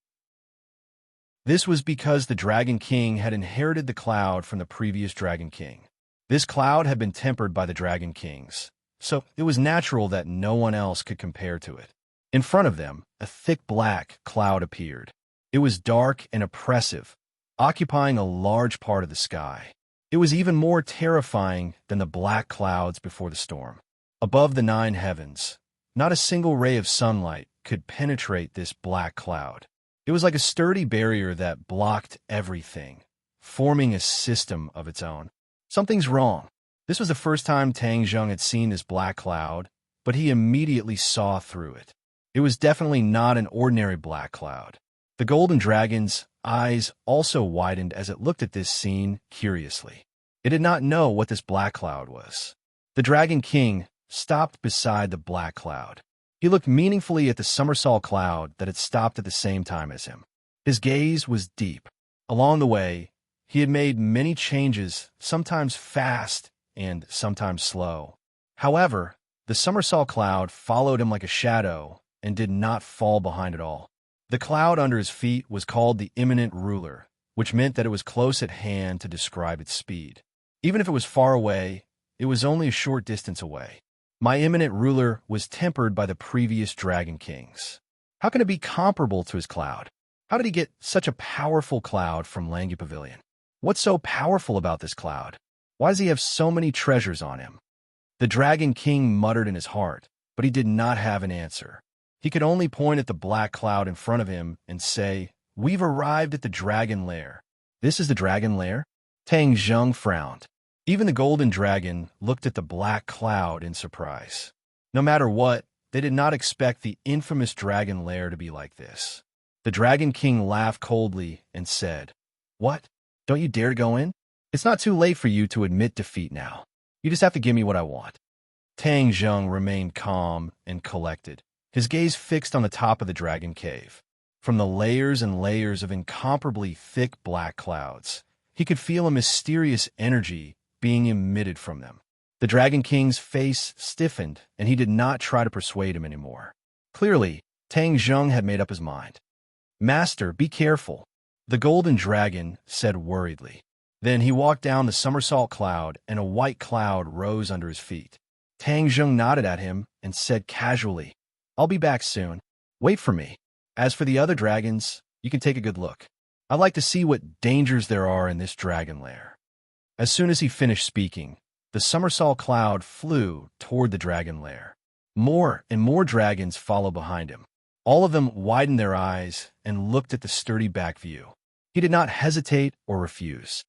This was because the Dragon King had inherited the cloud from the previous Dragon King. This cloud had been tempered by the Dragon Kings, so it was natural that no one else could compare to it. In front of them, a thick black cloud appeared. It was dark and oppressive, occupying a large part of the sky. It was even more terrifying than the black clouds before the storm. Above the 9 heavens, not a single ray of sunlight could penetrate this black cloud. It was like a sturdy barrier that blocked everything, forming a system of its own. Something's wrong. This was the first time Tang Zheng had seen this black cloud, but he immediately saw through it. It was definitely not an ordinary black cloud. The Golden Dragon's eyes also widened as it looked at this scene curiously. It did not know what this black cloud was. The Dragon King stopped beside the black cloud. He looked meaningfully at the somersault cloud that had stopped at the same time as him. His gaze was deep. Along the way, he had made many changes, sometimes fast and sometimes slow. However, the somersault cloud followed him like a shadow and did not fall behind at all. The cloud under his feet was called the imminent ruler, which meant that it was close at hand to describe its speed. Even if it was far away, it was only a short distance away. My imminent ruler was tempered by the previous Dragon Kings. How can it be comparable to his cloud? How did he get such a powerful cloud from Langu Pavilion? What's so powerful about this cloud? Why does he have so many treasures on him? The Dragon King muttered in his heart, but he did not have an answer. He could only point at the black cloud in front of him and say, "We've arrived at the Dragon Lair." This is the Dragon Lair? Tang Zheng frowned. Even the Golden Dragon looked at the black cloud in surprise. No matter what, they did not expect the infamous Dragon Lair to be like this. The Dragon King laughed coldly and said, "What? Don't you dare go in? It's not too late for you to admit defeat now. You just have to give me what I want." Tang Zheng remained calm and collected, his gaze fixed on the top of the Dragon Cave. From the layers and layers of incomparably thick black clouds, he could feel a mysterious energy being emitted from them. The Dragon King's face stiffened, and he did not try to persuade him anymore. Clearly, Tang Zheng had made up his mind. "Master, be careful," the Golden Dragon said worriedly. Then he walked down the somersault cloud, and a white cloud rose under his feet. Tang Zheng nodded at him and said casually, "I'll be back soon. Wait for me. As for the other dragons, you can take a good look. I'd like to see what dangers there are in this dragon lair." As soon as he finished speaking, the somersault cloud flew toward the dragon lair. More and more dragons followed behind him. All of them widened their eyes and looked at the sturdy back view. He did not hesitate or refuse.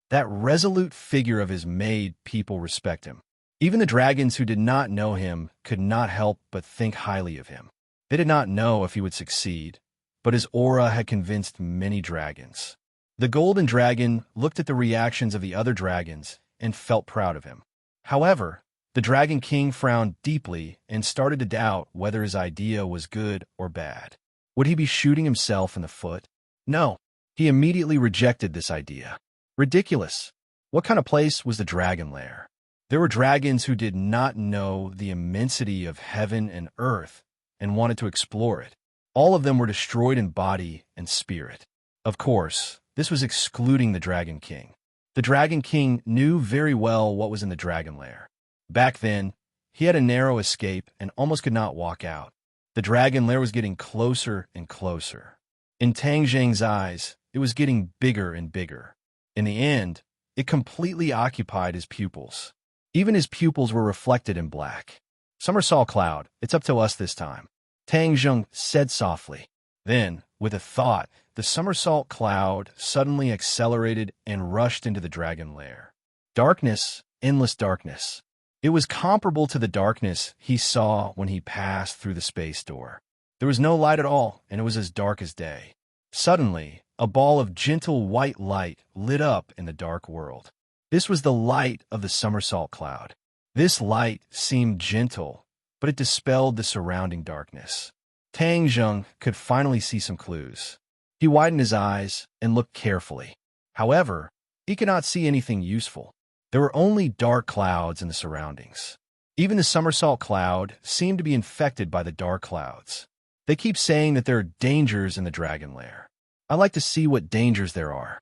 That resolute figure of his made people respect him. Even the dragons who did not know him could not help but think highly of him. They did not know if he would succeed, but his aura had convinced many dragons. The golden dragon looked at the reactions of the other dragons and felt proud of him. However, the Dragon King frowned deeply and started to doubt whether his idea was good or bad. Would he be shooting himself in the foot? No. He immediately rejected this idea. Ridiculous. What kind of place was the dragon lair? There were dragons who did not know the immensity of heaven and earth and wanted to explore it. All of them were destroyed in body and spirit. Of course, this was excluding the Dragon King. The Dragon King knew very well what was in the dragon lair. Back then, he had a narrow escape and almost could not walk out. The dragon lair was getting closer and closer. In Tang Zhang's eyes, it was getting bigger and bigger. In the end, it completely occupied his pupils. Even his pupils were reflected in black. Somersault Cloud, it's up to us this time, Tang Zheng said softly. Then, with a thought, the somersault cloud suddenly accelerated and rushed into the dragon lair. Darkness, endless darkness. It was comparable to the darkness he saw when he passed through the space door. There was no light at all, and it was as dark as day. Suddenly, a ball of gentle white light lit up in the dark world. This was the light of the somersault cloud. This light seemed gentle, but it dispelled the surrounding darkness. Tang Zheng could finally see some clues. He widened his eyes and looked carefully. However, he could not see anything useful. There were only dark clouds in the surroundings. Even the somersault cloud seemed to be infected by the dark clouds. They keep saying that there are dangers in the dragon lair. I'd like to see what dangers there are.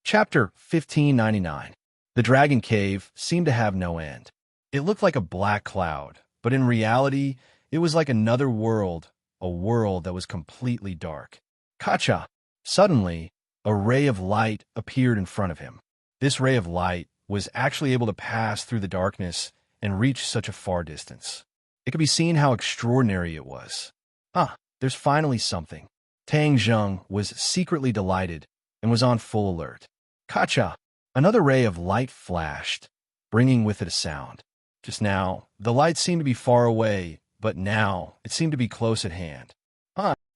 Chapter 1599. The Dragon Cave seemed to have no end. It looked like a black cloud, but in reality, it was like another world, a world that was completely dark. Kacha! Suddenly, a ray of light appeared in front of him. This ray of light was actually able to pass through the darkness and reach such a far distance. It could be seen how extraordinary it was. There's finally something. Tang Zheng was secretly delighted and was on full alert. Kacha! Another ray of light flashed, bringing with it a sound. Just now, the light seemed to be far away, but now it seemed to be close at hand.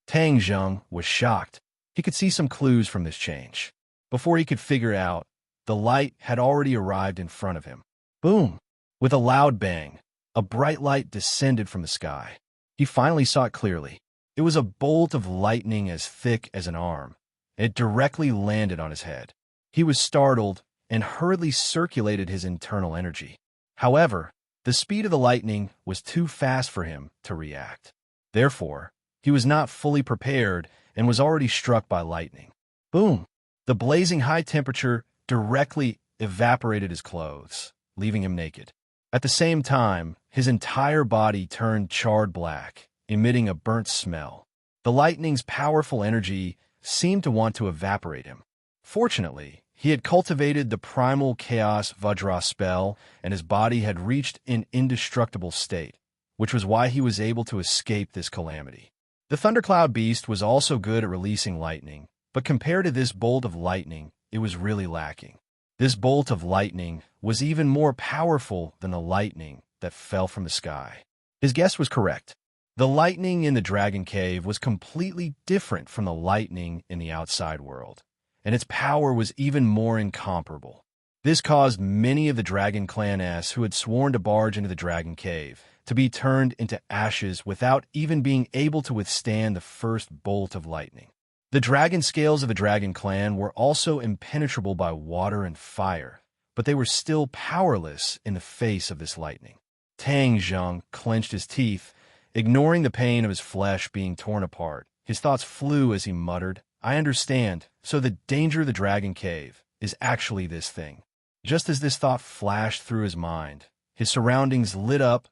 Tang Zheng was shocked. He could see some clues from this change. Before he could figure out, the light had already arrived in front of him. Boom! With a loud bang, a bright light descended from the sky. He finally saw it clearly. It was a bolt of lightning as thick as an arm. It directly landed on his head. He was startled and hurriedly circulated his internal energy. However, the speed of the lightning was too fast for him to react. Therefore, he was not fully prepared and was already struck by lightning. Boom! The blazing high temperature directly evaporated his clothes, leaving him naked. At the same time, his entire body turned charred black, emitting a burnt smell. The lightning's powerful energy seemed to want to evaporate him. Fortunately, he had cultivated the primal chaos Vajra spell, and his body had reached an indestructible state, which was why he was able to escape this calamity. The thundercloud beast was also good at releasing lightning, but compared to this bolt of lightning, it was really lacking. This bolt of lightning was even more powerful than the lightning that fell from the sky. His guess was correct. The lightning in the Dragon Cave was completely different from the lightning in the outside world, and its power was even more incomparable. This caused many of the Dragon Clan-s who had sworn to barge into the Dragon Cave to be turned into ashes without even being able to withstand the first bolt of lightning. The dragon scales of the Dragon Clan were also impenetrable by water and fire, but they were still powerless in the face of this lightning. Tang Zheng clenched his teeth, ignoring the pain of his flesh being torn apart. His thoughts flew as he muttered, "I understand, so the danger of the Dragon Cave is actually this thing." Just as this thought flashed through his mind, his surroundings lit up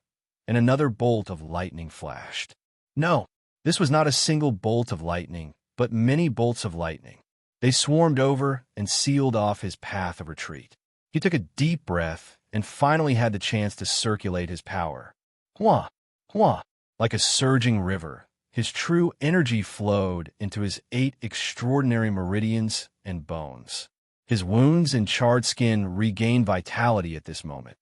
and another bolt of lightning flashed. No, this was not a single bolt of lightning, but many bolts of lightning. They swarmed over and sealed off his path of retreat. He took a deep breath and finally had the chance to circulate his power. Hua! Hua! Like a surging river, his true energy flowed into his 8 extraordinary meridians and bones. His wounds and charred skin regained vitality at this moment.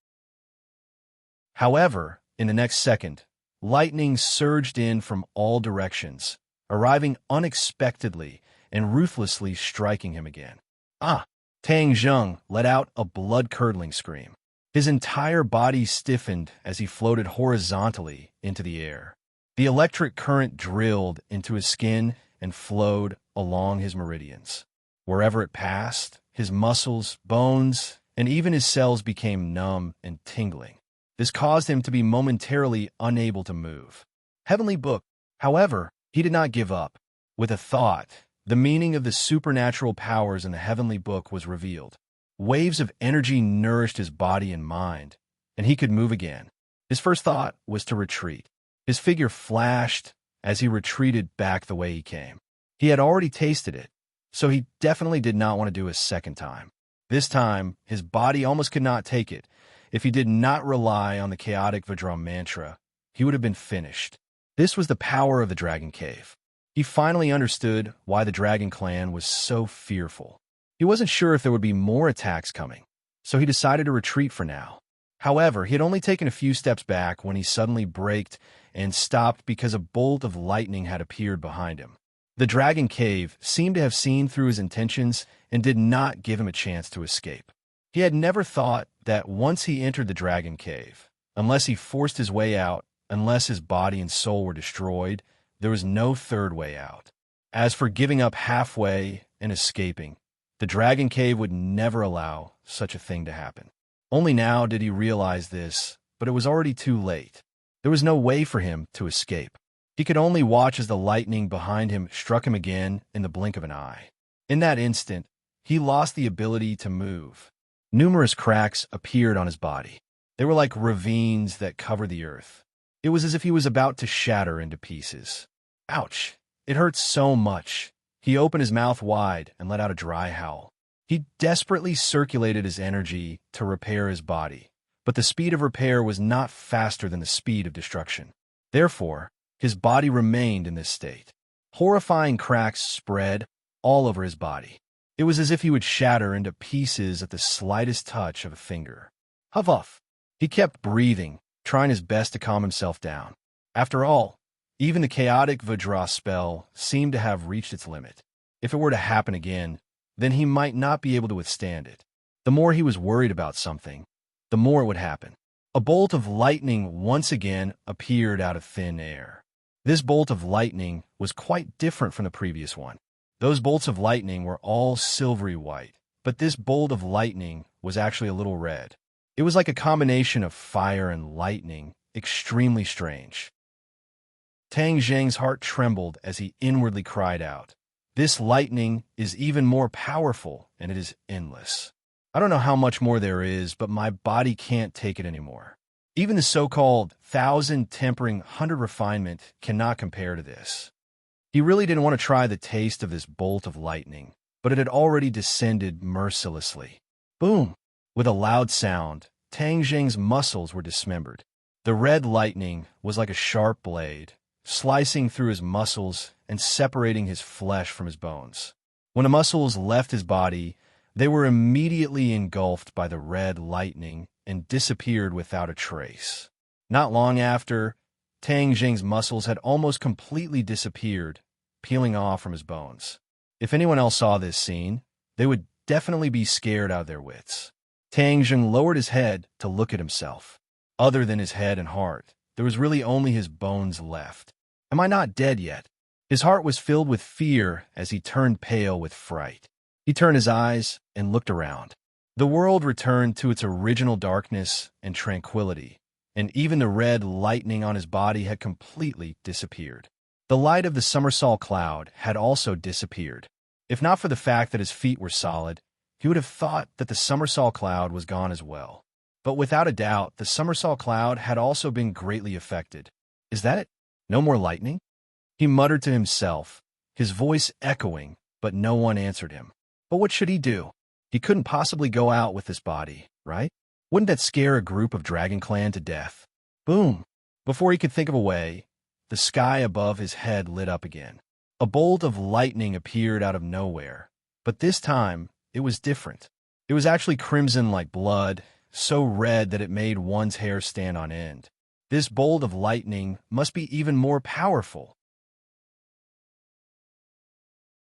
However, in the next second, lightning surged in from all directions, arriving unexpectedly and ruthlessly striking him again. Ah! Tang Zheng let out a blood-curdling scream. His entire body stiffened as he floated horizontally into the air. The electric current drilled into his skin and flowed along his meridians. Wherever it passed, his muscles, bones, and even his cells became numb and tingling. This caused him to be momentarily unable to move. Heavenly Book, however, he did not give up. With a thought, the meaning of the supernatural powers in the Heavenly Book was revealed. Waves of energy nourished his body and mind, and he could move again. His first thought was to retreat. His figure flashed as he retreated back the way he came. He had already tasted it, so he definitely did not want to do a second time. This time, his body almost could not take it. If he did not rely on the chaotic Vajra mantra, he would have been finished. This was the power of the Dragon Cave. He finally understood why the Dragon Clan was so fearful. He wasn't sure if there would be more attacks coming, so he decided to retreat for now. However, he had only taken a few steps back when he suddenly braked and stopped because a bolt of lightning had appeared behind him. The Dragon Cave seemed to have seen through his intentions and did not give him a chance to escape. He had never thought that once he entered the Dragon Cave, unless he forced his way out, unless his body and soul were destroyed, there was no third way out. As for giving up halfway and escaping, the Dragon Cave would never allow such a thing to happen. Only now did he realize this, but it was already too late. There was no way for him to escape. He could only watch as the lightning behind him struck him again in the blink of an eye. In that instant, he lost the ability to move. Numerous cracks appeared on his body. They were like ravines that covered the earth. It was as if he was about to shatter into pieces. Ouch! It hurt so much. He opened his mouth wide and let out a dry howl. He desperately circulated his energy to repair his body, but the speed of repair was not faster than the speed of destruction. Therefore, his body remained in this state. Horrifying cracks spread all over his body. It was as if he would shatter into pieces at the slightest touch of a finger. Huff! He kept breathing, trying his best to calm himself down. After all, even the chaotic Vajra spell seemed to have reached its limit. If it were to happen again, then he might not be able to withstand it. The more he was worried about something, the more it would happen. A bolt of lightning once again appeared out of thin air. This bolt of lightning was quite different from the previous one. Those bolts of lightning were all silvery white, but this bolt of lightning was actually a little red. It was like a combination of fire and lightning, extremely strange. Tang Zheng's heart trembled as he inwardly cried out, "This lightning is even more powerful, and it is endless. I don't know how much more there is, but my body can't take it anymore. Even the so-called 1,000 tempering 100 refinement cannot compare to this." He really didn't want to try the taste of this bolt of lightning, but it had already descended mercilessly. Boom! With a loud sound, Tang Zheng's muscles were dismembered. The red lightning was like a sharp blade, slicing through his muscles and separating his flesh from his bones. When the muscles left his body, they were immediately engulfed by the red lightning and disappeared without a trace. Not long after, Tang Zheng's muscles had almost completely disappeared, peeling off from his bones. If anyone else saw this scene, they would definitely be scared out of their wits. Tang Zheng lowered his head to look at himself. Other than his head and heart, there was really only his bones left. Am I not dead yet? His heart was filled with fear as he turned pale with fright. He turned his eyes and looked around. The world returned to its original darkness and tranquility, and even the red lightning on his body had completely disappeared. The light of the Summersol cloud had also disappeared. If not for the fact that his feet were solid, he would have thought that the Summersol cloud was gone as well. But without a doubt, the Summersol cloud had also been greatly affected. Is that it? No more lightning? He muttered to himself, his voice echoing, but no one answered him. But what should he do? He couldn't possibly go out with this body, right? Wouldn't that scare a group of Dragon Clan to death? Boom! Before he could think of a way, the sky above his head lit up again. A bolt of lightning appeared out of nowhere, but this time it was different. It was actually crimson like blood, so red that it made one's hair stand on end. This bolt of lightning must be even more powerful.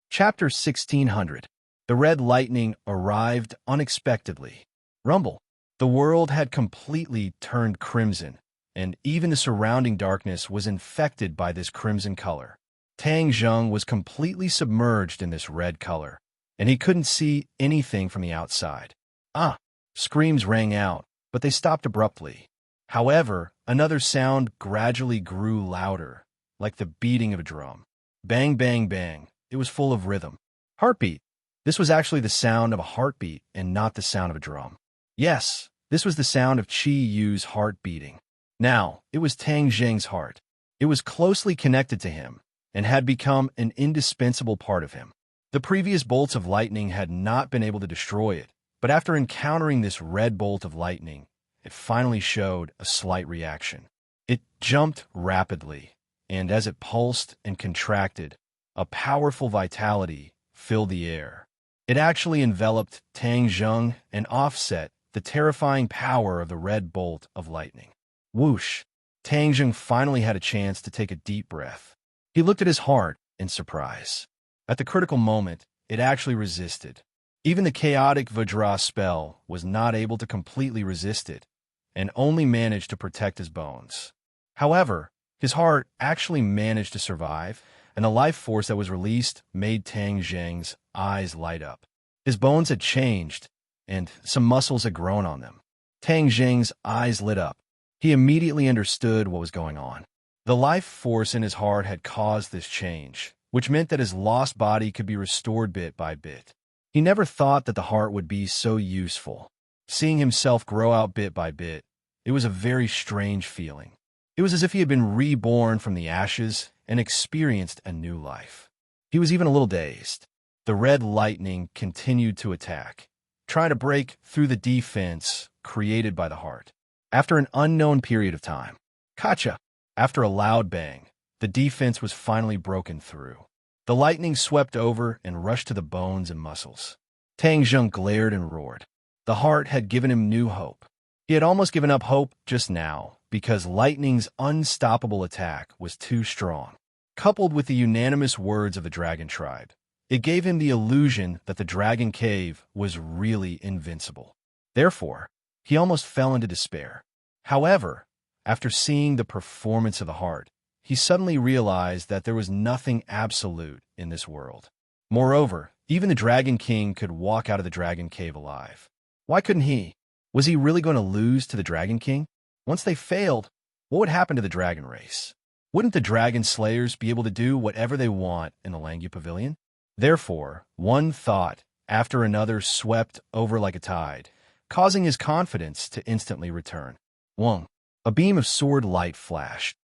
Chapter 1600. The red lightning arrived unexpectedly. Rumble. The world had completely turned crimson, and even the surrounding darkness was infected by this crimson color. Tang Zheng was completely submerged in this red color, and he couldn't see anything from the outside. Ah! Screams rang out, but they stopped abruptly. However, another sound gradually grew louder, like the beating of a drum. Bang, bang, bang. It was full of rhythm. Heartbeat. This was actually the sound of a heartbeat and not the sound of a drum. Yes, this was the sound of Qi Yu's heart beating. Now, it was Tang Zheng's heart. It was closely connected to him and had become an indispensable part of him. The previous bolts of lightning had not been able to destroy it, but after encountering this red bolt of lightning, it finally showed a slight reaction. It jumped rapidly, and as it pulsed and contracted, a powerful vitality filled the air. It actually enveloped Tang Zheng and offset the terrifying power of the red bolt of lightning. Whoosh! Tang Zheng finally had a chance to take a deep breath. He looked at his heart in surprise. At the critical moment, it actually resisted. Even the chaotic Vajra spell was not able to completely resist it, and only managed to protect his bones. However, his heart actually managed to survive, and the life force that was released made Tang Zheng's eyes light up. His bones had changed, and some muscles had grown on them. Tang Zheng's eyes lit up. He immediately understood what was going on. The life force in his heart had caused this change, which meant that his lost body could be restored bit by bit. He never thought that the heart would be so useful. Seeing himself grow out bit by bit, it was a very strange feeling. It was as if he had been reborn from the ashes and experienced a new life. He was even a little dazed. The red lightning continued to attack, trying to break through the defense created by the heart. After an unknown period of time, Kacha! After a loud bang, the defense was finally broken through. The lightning swept over and rushed to the bones and muscles. Tang Zheng glared and roared. The heart had given him new hope. He had almost given up hope just now, because lightning's unstoppable attack was too strong. Coupled with the unanimous words of the dragon tribe, it gave him the illusion that the dragon cave was really invincible. Therefore, he almost fell into despair. However, after seeing the performance of the heart, he suddenly realized that there was nothing absolute in this world. Moreover, even the Dragon King could walk out of the dragon cave alive. Why couldn't he? Was he really going to lose to the Dragon King? Once they failed, what would happen to the dragon race? Wouldn't the dragon slayers be able to do whatever they want in the Langyu Pavilion? Therefore, one thought after another swept over like a tide, causing his confidence to instantly return. Wong. A beam of sword light flashed.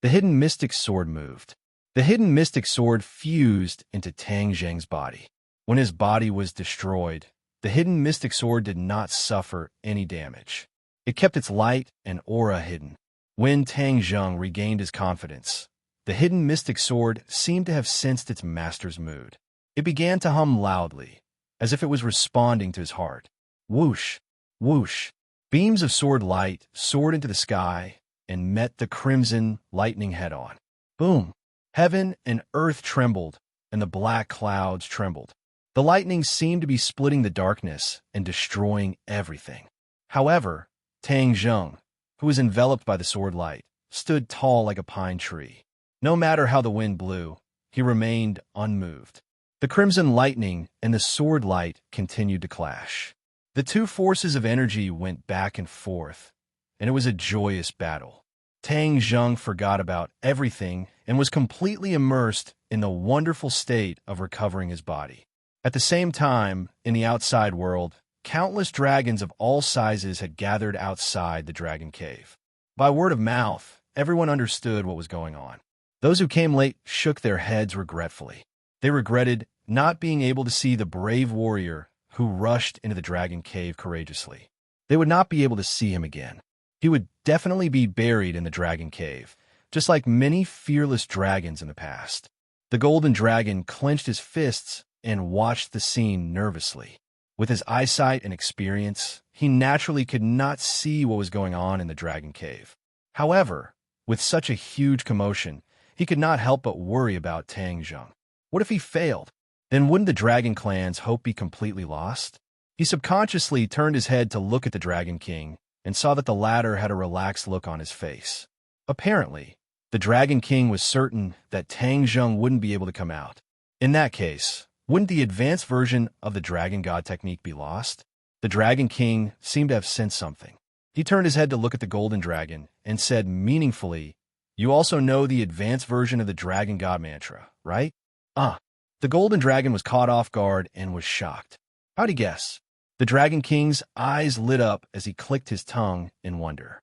The hidden mystic sword moved. The hidden mystic sword fused into Tang Zheng's body. When his body was destroyed, the hidden mystic sword did not suffer any damage. It kept its light and aura hidden. When Tang Zheng regained his confidence, the hidden mystic sword seemed to have sensed its master's mood. It began to hum loudly, as if it was responding to his heart. Whoosh! Whoosh! Beams of sword light soared into the sky and met the crimson lightning head-on. Boom! Heaven and earth trembled, and the black clouds trembled. The lightning seemed to be splitting the darkness and destroying everything. However, Tang Zheng, who was enveloped by the sword light, stood tall like a pine tree. No matter how the wind blew, he remained unmoved. The crimson lightning and the sword light continued to clash. The two forces of energy went back and forth, and it was a joyous battle. Tang Zheng forgot about everything and was completely immersed in the wonderful state of recovering his body. At the same time, in the outside world, countless dragons of all sizes had gathered outside the dragon cave. By word of mouth, everyone understood what was going on. Those who came late shook their heads regretfully. They regretted not being able to see the brave warrior who rushed into the dragon cave courageously. They would not be able to see him again. He would definitely be buried in the dragon cave, just like many fearless dragons in the past. The golden dragon clenched his fists and watched the scene nervously. With his eyesight and experience, he naturally could not see what was going on in the dragon cave. However, with such a huge commotion, he could not help but worry about Tang Zheng. What if he failed? Then wouldn't the Dragon Clan's hope be completely lost? He subconsciously turned his head to look at the Dragon King and saw that the latter had a relaxed look on his face. Apparently, the Dragon King was certain that Tang Zheng wouldn't be able to come out. In that case, wouldn't the advanced version of the Dragon God technique be lost? The Dragon King seemed to have sensed something. He turned his head to look at the Golden Dragon and said meaningfully, "You also know the advanced version of the Dragon God mantra, right?" The Golden Dragon was caught off guard and was shocked. How'd he guess? The Dragon King's eyes lit up as he clicked his tongue in wonder.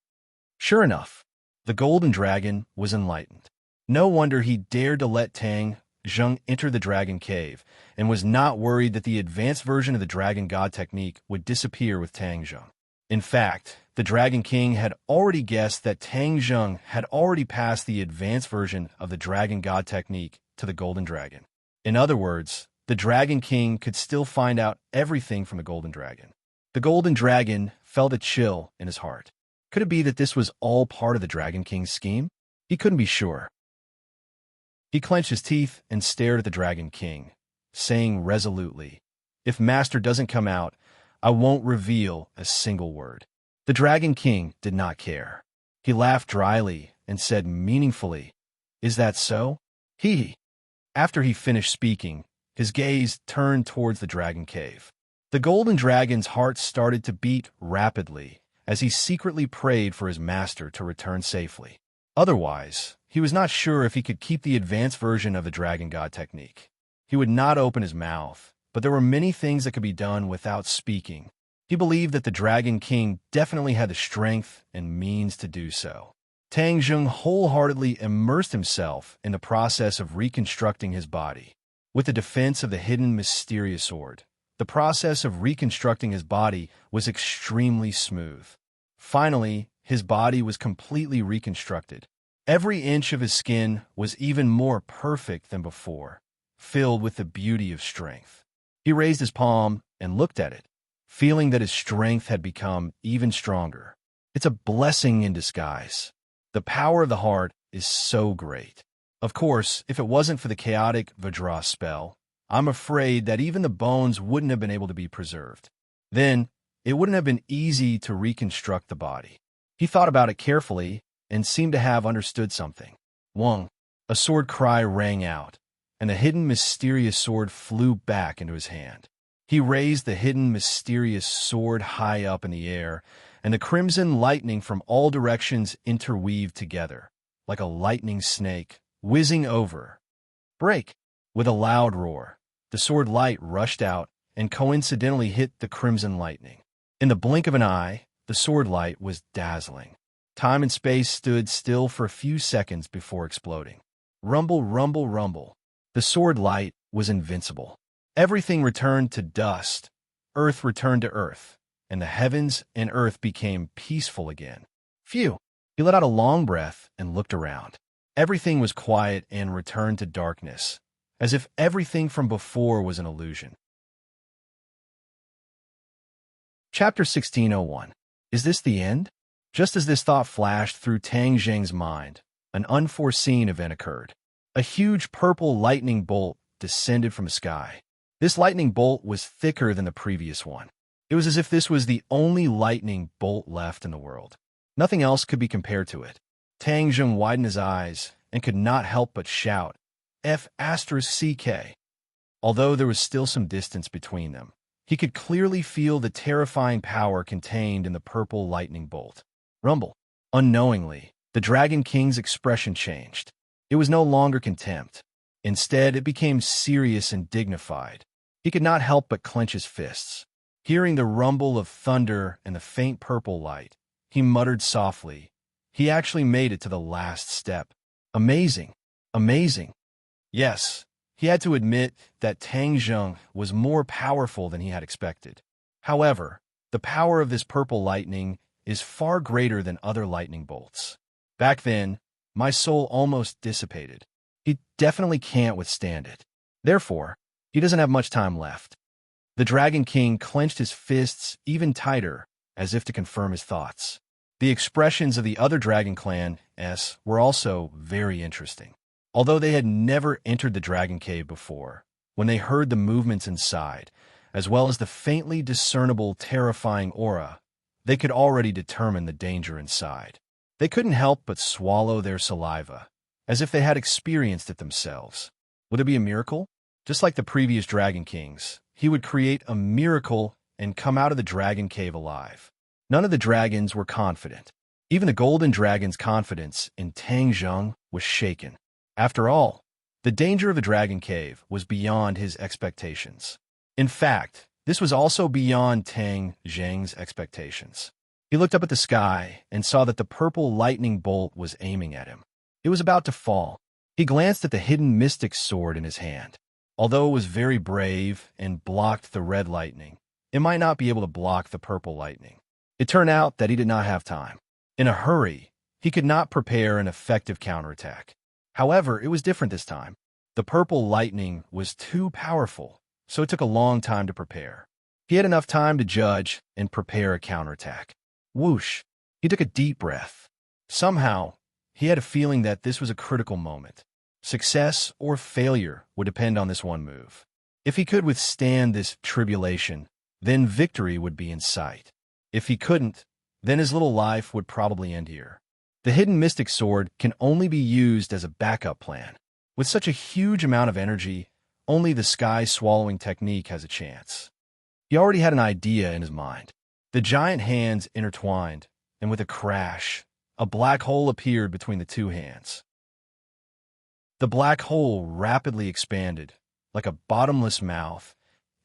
Sure enough, the Golden Dragon was enlightened. No wonder he dared to let Tang Zheng enter the Dragon Cave and was not worried that the advanced version of the Dragon God technique would disappear with Tang Zheng. In fact, the Dragon King had already guessed that Tang Zheng had already passed the advanced version of the Dragon God technique to the Golden Dragon. In other words, the Dragon King could still find out everything from the Golden Dragon. The Golden Dragon felt a chill in his heart. Could it be that this was all part of the Dragon King's scheme? He couldn't be sure. He clenched his teeth and stared at the Dragon King, saying resolutely, "If Master doesn't come out, I won't reveal a single word." The Dragon King did not care. He laughed dryly and said meaningfully, "Is that so?" After he finished speaking, his gaze turned towards the Dragon Cave. The Golden Dragon's heart started to beat rapidly as he secretly prayed for his master to return safely. Otherwise, he was not sure if he could keep the advanced version of the Dragon God technique. He would not open his mouth, but there were many things that could be done without speaking. He believed that the Dragon King definitely had the strength and means to do so. Tang Zheng wholeheartedly immersed himself in the process of reconstructing his body. With the defense of the hidden mysterious sword, the process of reconstructing his body was extremely smooth. Finally, his body was completely reconstructed. Every inch of his skin was even more perfect than before, filled with the beauty of strength. He raised his palm and looked at it, feeling that his strength had become even stronger. It's a blessing in disguise. The power of the heart is so great. Of course, if it wasn't for the chaotic Vajra spell, I'm afraid that even the bones wouldn't have been able to be preserved. Then, it wouldn't have been easy to reconstruct the body. He thought about it carefully and seemed to have understood something. Wong, a sword cry rang out, and the hidden mysterious sword flew back into his hand. He raised the hidden mysterious sword high up in the air, and the crimson lightning from all directions interweaved together, like a lightning snake, whizzing over. Break! With a loud roar, the sword light rushed out and coincidentally hit the crimson lightning. In the blink of an eye, the sword light was dazzling. Time and space stood still for a few seconds before exploding. Rumble, rumble, rumble. The sword light was invincible. Everything returned to dust, earth returned to earth, and the heavens and earth became peaceful again. Phew! He let out a long breath and looked around. Everything was quiet and returned to darkness, as if everything from before was an illusion. Chapter 1601. Is this the end? Just as this thought flashed through Tang Zheng's mind, an unforeseen event occurred. A huge purple lightning bolt descended from the sky. This lightning bolt was thicker than the previous one. It was as if this was the only lightning bolt left in the world. Nothing else could be compared to it. Tang Zheng widened his eyes and could not help but shout, F***CK. Although there was still some distance between them, he could clearly feel the terrifying power contained in the purple lightning bolt. Rumble. Unknowingly, the Dragon King's expression changed. It was no longer contempt. Instead, it became serious and dignified. He could not help but clench his fists. Hearing the rumble of thunder and the faint purple light, he muttered softly, "He actually made it to the last step. Amazing, amazing." Yes, he had to admit that Tang Zheng was more powerful than he had expected. However, the power of this purple lightning is far greater than other lightning bolts. Back then, my soul almost dissipated. He definitely can't withstand it. Therefore, he doesn't have much time left. The Dragon King clenched his fists even tighter, as if to confirm his thoughts. The expressions of the other Dragon Clan S were also very interesting. Although they had never entered the Dragon Cave before, when they heard the movements inside, as well as the faintly discernible terrifying aura, they could already determine the danger inside. They couldn't help but swallow their saliva, as if they had experienced it themselves. Would it be a miracle? Just like the previous Dragon Kings, he would create a miracle and come out of the Dragon Cave alive. None of the dragons were confident. Even the Golden Dragon's confidence in Tang Zheng was shaken. After all, the danger of the Dragon Cave was beyond his expectations. In fact, this was also beyond Tang Zheng's expectations. He looked up at the sky and saw that the purple lightning bolt was aiming at him. It was about to fall. He glanced at the hidden mystic sword in his hand. Although it was very brave and blocked the red lightning, it might not be able to block the purple lightning. It turned out that he did not have time. In a hurry, he could not prepare an effective counterattack. However, it was different this time. The purple lightning was too powerful, so it took a long time to prepare. He had enough time to judge and prepare a counterattack. Whoosh! He took a deep breath. Somehow, he had a feeling that this was a critical moment. Success or failure would depend on this one move. If he could withstand this tribulation, then victory would be in sight. If he couldn't, then his little life would probably end here. The hidden mystic sword can only be used as a backup plan. With such a huge amount of energy, only the sky-swallowing technique has a chance. He already had an idea in his mind. The giant hands intertwined, and with a crash, a black hole appeared between the two hands. The black hole rapidly expanded, like a bottomless mouth,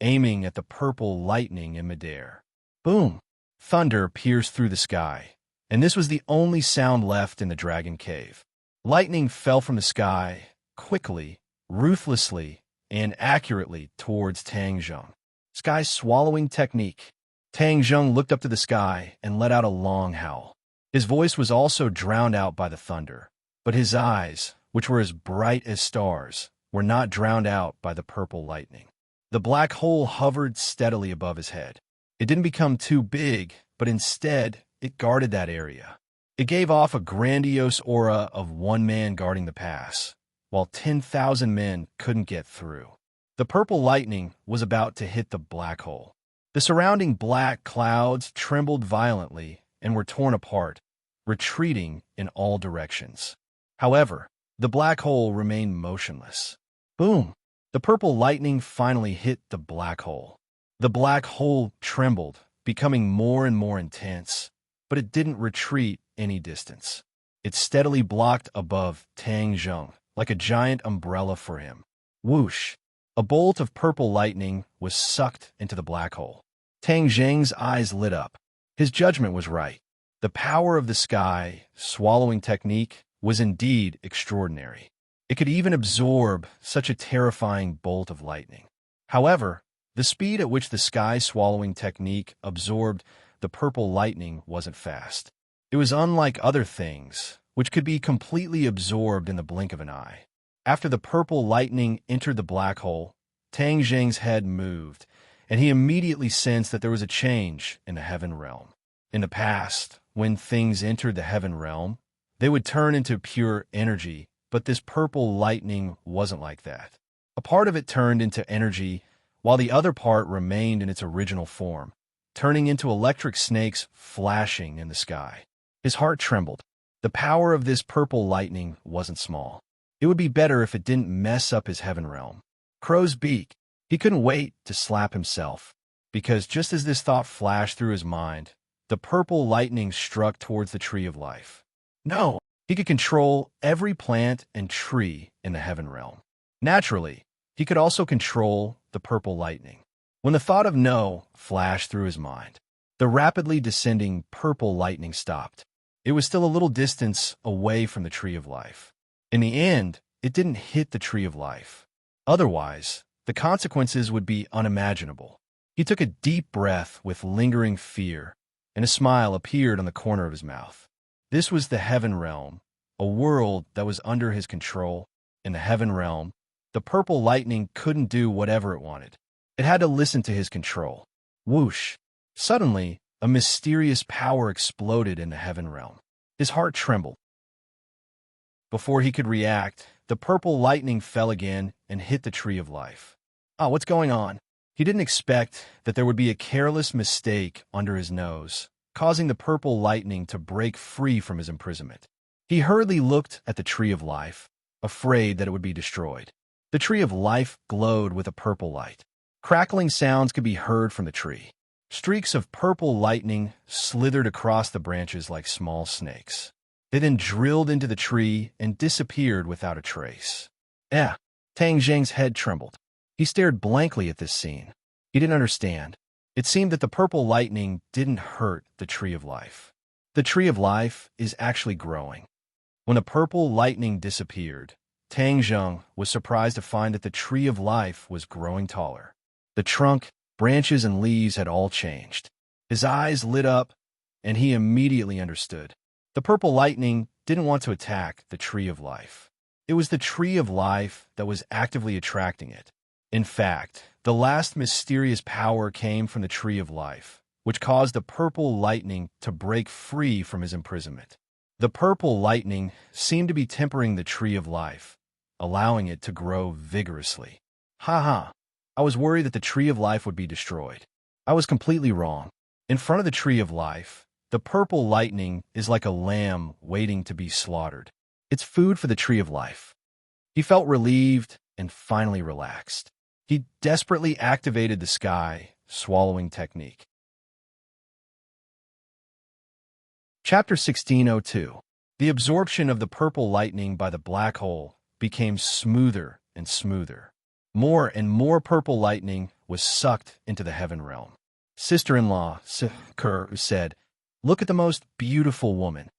aiming at the purple lightning in midair. Boom! Thunder pierced through the sky, and this was the only sound left in the Dragon Cave. Lightning fell from the sky, quickly, ruthlessly, and accurately towards Tang Zheng. Sky-swallowing technique. Tang Zheng looked up to the sky and let out a long howl. His voice was also drowned out by the thunder, but his eyes, which were as bright as stars, were not drowned out by the purple lightning. The black hole hovered steadily above his head. It didn't become too big, but instead, it guarded that area. It gave off a grandiose aura of one man guarding the pass, while 10,000 men couldn't get through. The purple lightning was about to hit the black hole. The surrounding black clouds trembled violently and were torn apart, retreating in all directions. However, the black hole remained motionless. Boom! The purple lightning finally hit the black hole. The black hole trembled, becoming more and more intense, but it didn't retreat any distance. It steadily blocked above Tang Zheng, like a giant umbrella for him. Whoosh! A bolt of purple lightning was sucked into the black hole. Tang Zheng's eyes lit up. His judgment was right. The power of the sky-swallowing technique was indeed extraordinary. It could even absorb such a terrifying bolt of lightning. However, the speed at which the sky-swallowing technique absorbed the purple lightning wasn't fast. It was unlike other things, which could be completely absorbed in the blink of an eye. After the purple lightning entered the black hole, Tang Zheng's head moved, and he immediately sensed that there was a change in the heaven realm. In the past, when things entered the heaven realm, they would turn into pure energy, but this purple lightning wasn't like that. A part of it turned into energy, while the other part remained in its original form, turning into electric snakes flashing in the sky. His heart trembled. The power of this purple lightning wasn't small. It would be better if it didn't mess up his heaven realm. Crow's beak. He couldn't wait to slap himself, because just as this thought flashed through his mind, the purple lightning struck towards the tree of life. No! He could control every plant and tree in the heaven realm. Naturally, he could also control the purple lightning. When the thought of no flashed through his mind, the rapidly descending purple lightning stopped. It was still a little distance away from the tree of life. In the end, it didn't hit the tree of life. Otherwise, the consequences would be unimaginable. He took a deep breath with lingering fear, and a smile appeared on the corner of his mouth. This was the heaven realm, a world that was under his control. In the heaven realm, the purple lightning couldn't do whatever it wanted. It had to listen to his control. Whoosh! Suddenly, a mysterious power exploded in the heaven realm. His heart trembled. Before he could react, the purple lightning fell again and hit the tree of life. Ah, what's going on? He didn't expect that there would be a careless mistake under his nose, causing the purple lightning to break free from his imprisonment. He hurriedly looked at the tree of life, afraid that it would be destroyed. The tree of life glowed with a purple light. Crackling sounds could be heard from the tree. Streaks of purple lightning slithered across the branches like small snakes. They then drilled into the tree and disappeared without a trace. Tang Zheng's head trembled. He stared blankly at this scene. He didn't understand. It seemed that the purple lightning didn't hurt the tree of life. The tree of life is actually growing. When the purple lightning disappeared, Tang Zheng was surprised to find that the tree of life was growing taller. The trunk, branches, and leaves had all changed. His eyes lit up, and he immediately understood. The purple lightning didn't want to attack the tree of life. It was the tree of life that was actively attracting it. In fact, the last mysterious power came from the tree of life, which caused the purple lightning to break free from his imprisonment. The purple lightning seemed to be tempering the tree of life, allowing it to grow vigorously. I was worried that the tree of life would be destroyed. I was completely wrong. In front of the tree of life, the purple lightning is like a lamb waiting to be slaughtered. It's food for the tree of life. He felt relieved and finally relaxed. He desperately activated the sky swallowing technique. Chapter 1602. The absorption of the purple lightning by the black hole became smoother and smoother. More and more purple lightning was sucked into the heaven realm. Sister-in-law, Sikur, said, "Look at the most beautiful woman."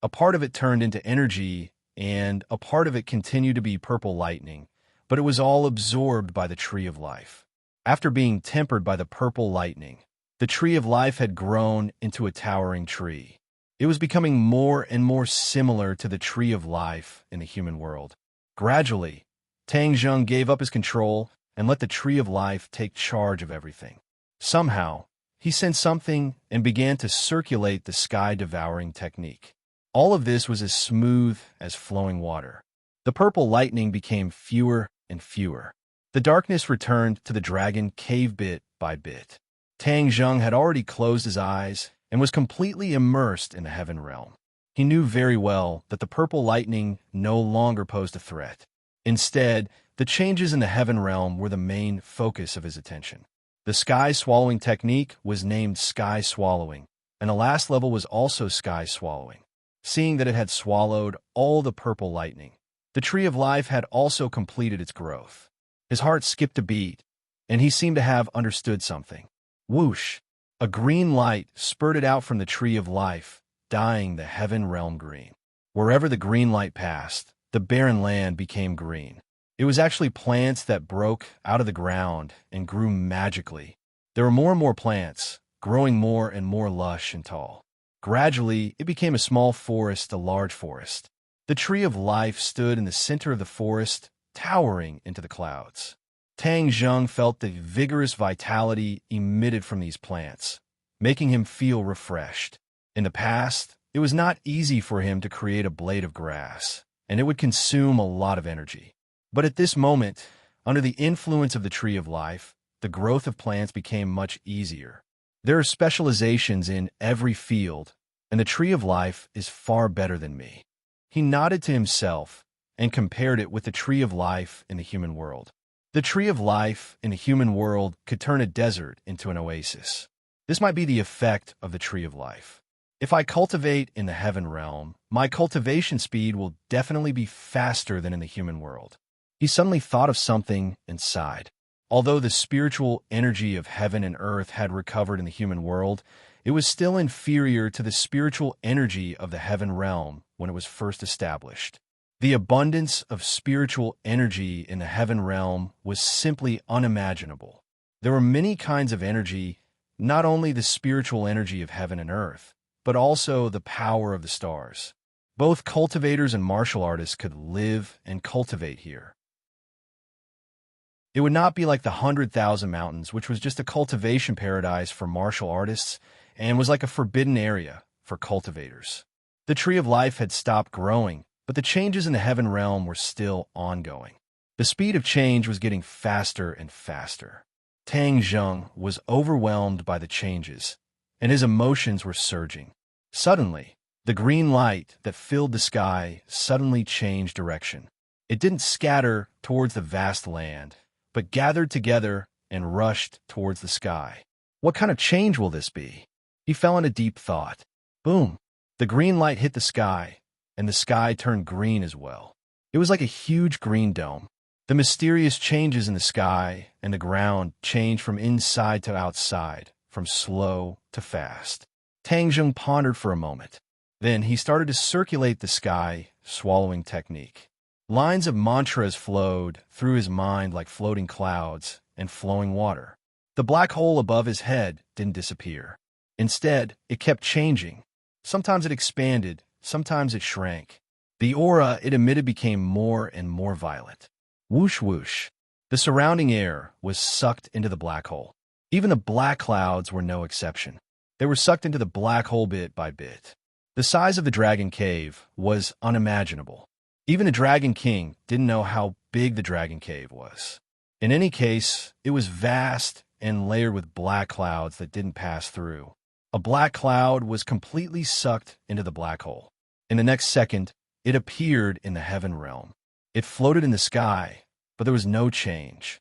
A part of it turned into energy, and a part of it continued to be purple lightning, but it was all absorbed by the tree of life. After being tempered by the purple lightning, the tree of life had grown into a towering tree. It was becoming more and more similar to the tree of life in the human world. Gradually, Tang Zheng gave up his control and let the tree of life take charge of everything. Somehow, he sensed something and began to circulate the sky-devouring technique. All of this was as smooth as flowing water. The purple lightning became fewer and fewer. The darkness returned to the dragon cave bit by bit. Tang Zheng had already closed his eyes and was completely immersed in the heaven realm. He knew very well that the purple lightning no longer posed a threat. Instead, the changes in the heaven realm were the main focus of his attention. The sky swallowing technique was named sky swallowing, and the last level was also sky swallowing. Seeing that it had swallowed all the purple lightning, the tree of life had also completed its growth. His heart skipped a beat, and he seemed to have understood something. Whoosh! A green light spurted out from the tree of life, dyeing the heaven realm green. Wherever the green light passed, the barren land became green. It was actually plants that broke out of the ground and grew magically. There were more and more plants, growing more and more lush and tall. Gradually, it became a small forest, a large forest. The tree of life stood in the center of the forest, towering into the clouds. Tang Zheng felt the vigorous vitality emitted from these plants, making him feel refreshed. In the past, it was not easy for him to create a blade of grass, and it would consume a lot of energy. But at this moment, under the influence of the tree of life, the growth of plants became much easier. There are specializations in every field, and the tree of life is far better than me. He nodded to himself and compared it with the tree of life in the human world. The tree of life in the human world could turn a desert into an oasis. This might be the effect of the tree of life. If I cultivate in the heaven realm, my cultivation speed will definitely be faster than in the human world. He suddenly thought of something and sighed. Although the spiritual energy of heaven and earth had recovered in the human world, it was still inferior to the spiritual energy of the heaven realm when it was first established. The abundance of spiritual energy in the heaven realm was simply unimaginable. There were many kinds of energy, not only the spiritual energy of heaven and earth, but also the power of the stars. Both cultivators and martial artists could live and cultivate here. It would not be like the 100,000 Mountains, which was just a cultivation paradise for martial artists. and was like a forbidden area for cultivators. The tree of life had stopped growing, but the changes in the heaven realm were still ongoing. The speed of change was getting faster and faster. Tang Zheng was overwhelmed by the changes, and his emotions were surging. Suddenly, the green light that filled the sky suddenly changed direction. It didn't scatter towards the vast land, but gathered together and rushed towards the sky. What kind of change will this be? He fell into deep thought. Boom! The green light hit the sky, and the sky turned green as well. It was like a huge green dome. The mysterious changes in the sky and the ground changed from inside to outside, from slow to fast. Tang Zheng pondered for a moment. Then he started to circulate the sky, swallowing technique. Lines of mantras flowed through his mind like floating clouds and flowing water. The black hole above his head didn't disappear. Instead, it kept changing. Sometimes it expanded, sometimes it shrank. The aura it emitted became more and more violet. Whoosh whoosh. The surrounding air was sucked into the black hole. Even the black clouds were no exception. They were sucked into the black hole bit by bit. The size of the Dragon Cave was unimaginable. Even the Dragon King didn't know how big the Dragon Cave was. In any case, it was vast and layered with black clouds that didn't pass through. A black cloud was completely sucked into the black hole. In the next second, it appeared in the heaven realm. It floated in the sky, but there was no change.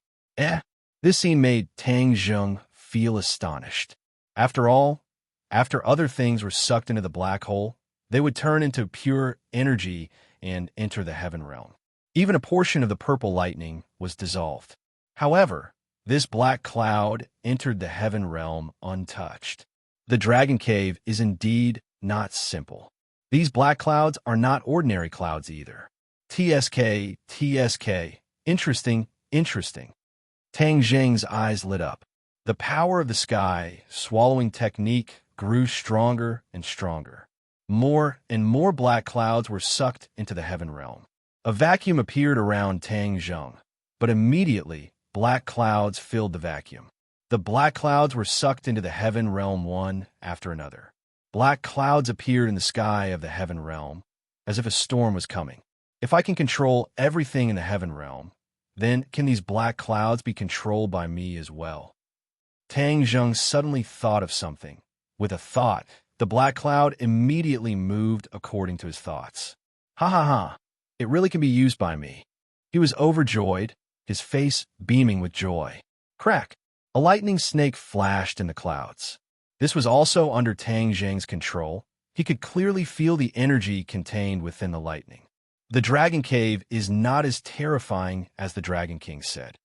This scene made Tang Zheng feel astonished. After all, after other things were sucked into the black hole, they would turn into pure energy and enter the heaven realm. Even a portion of the purple lightning was dissolved. However, this black cloud entered the heaven realm untouched. The Dragon Cave is indeed not simple. These black clouds are not ordinary clouds either. TSK. Interesting. Tang Zheng's eyes lit up. The power of the sky swallowing technique grew stronger and stronger. More and more black clouds were sucked into the heaven realm. A vacuum appeared around Tang Zheng, but immediately black clouds filled the vacuum. The black clouds were sucked into the heaven realm one after another. Black clouds appeared in the sky of the heaven realm, as if a storm was coming. If I can control everything in the heaven realm, then can these black clouds be controlled by me as well? Tang Zheng suddenly thought of something. With a thought, the black cloud immediately moved according to his thoughts. Ha! It really can be used by me. He was overjoyed, his face beaming with joy. Crack! A lightning snake flashed in the clouds. This was also under Tang Zheng's control. He could clearly feel the energy contained within the lightning. The Dragon Cave is not as terrifying as the Dragon King said.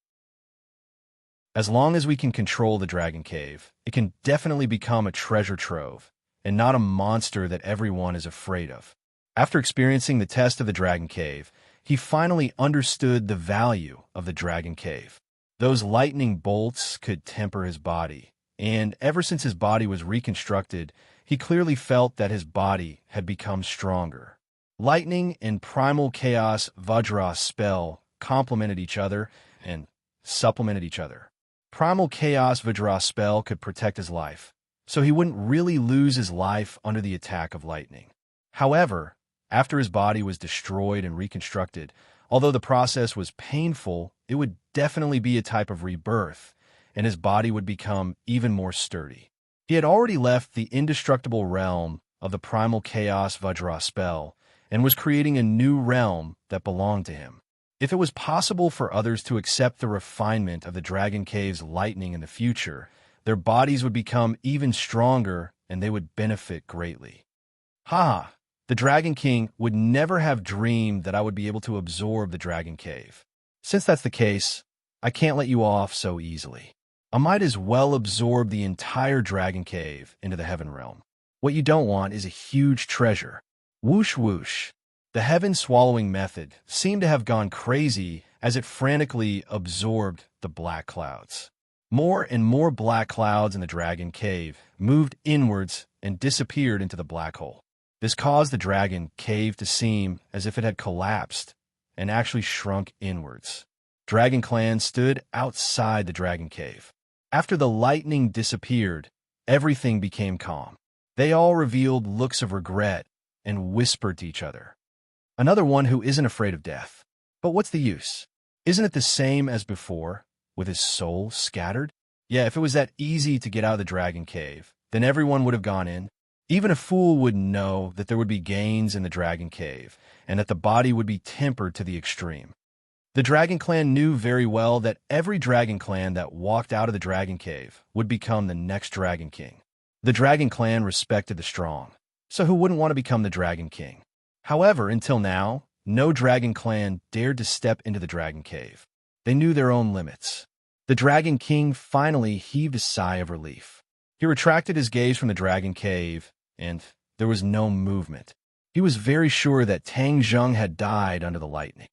As long as we can control the Dragon Cave, it can definitely become a treasure trove, and not a monster that everyone is afraid of. After experiencing the test of the Dragon Cave, he finally understood the value of the Dragon Cave. Those lightning bolts could temper his body, and ever since his body was reconstructed, he clearly felt that his body had become stronger. Lightning and Primal Chaos Vajra spell complemented each other and supplemented each other. Primal Chaos Vajra spell could protect his life, so he wouldn't really lose his life under the attack of lightning. However, after his body was destroyed and reconstructed, although the process was painful, it would definitely be a type of rebirth, and his body would become even more sturdy. He had already left the indestructible realm of the Primal Chaos Vajra spell and was creating a new realm that belonged to him. If it was possible for others to accept the refinement of the Dragon Cave's lightning in the future, their bodies would become even stronger and they would benefit greatly. The Dragon King would never have dreamed that I would be able to absorb the Dragon Cave. Since that's the case, I can't let you off so easily. I might as well absorb the entire Dragon Cave into the heaven realm. What you don't want is a huge treasure. Whoosh whoosh. The heaven-swallowing method seemed to have gone crazy as it frantically absorbed the black clouds. More and more black clouds in the Dragon Cave moved inwards and disappeared into the black hole. This caused the Dragon Cave to seem as if it had collapsed and actually shrunk inwards. Dragon Clan stood outside the Dragon Cave. After the lightning disappeared, everything became calm. They all revealed looks of regret and whispered to each other. Another one who isn't afraid of death. But what's the use? Isn't it the same as before, with his soul scattered? Yeah, if it was that easy to get out of the dragon cave, then everyone would have gone in. Even a fool would know that there would be gains in the dragon cave, and that the body would be tempered to the extreme. The dragon clan knew very well that every dragon clan that walked out of the dragon cave would become the next dragon king. The dragon clan respected the strong, so who wouldn't want to become the dragon king? However, until now, no dragon clan dared to step into the dragon cave. They knew their own limits. The dragon king finally heaved a sigh of relief. He retracted his gaze from the dragon cave, and there was no movement. He was very sure that Tang Zheng had died under the lightning.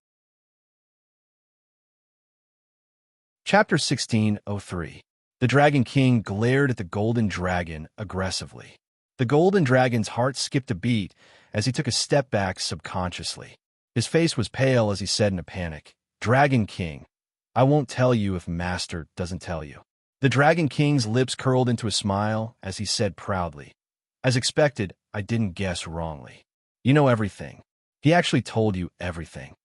Chapter 16:03. The Dragon King glared at the golden dragon aggressively. The golden dragon's heart skipped a beat as he took a step back subconsciously. His face was pale as he said in a panic, "Dragon King, I won't tell you if Master doesn't tell you." The Dragon King's lips curled into a smile as he said proudly, "As expected, I didn't guess wrongly. You know everything. He actually told you everything."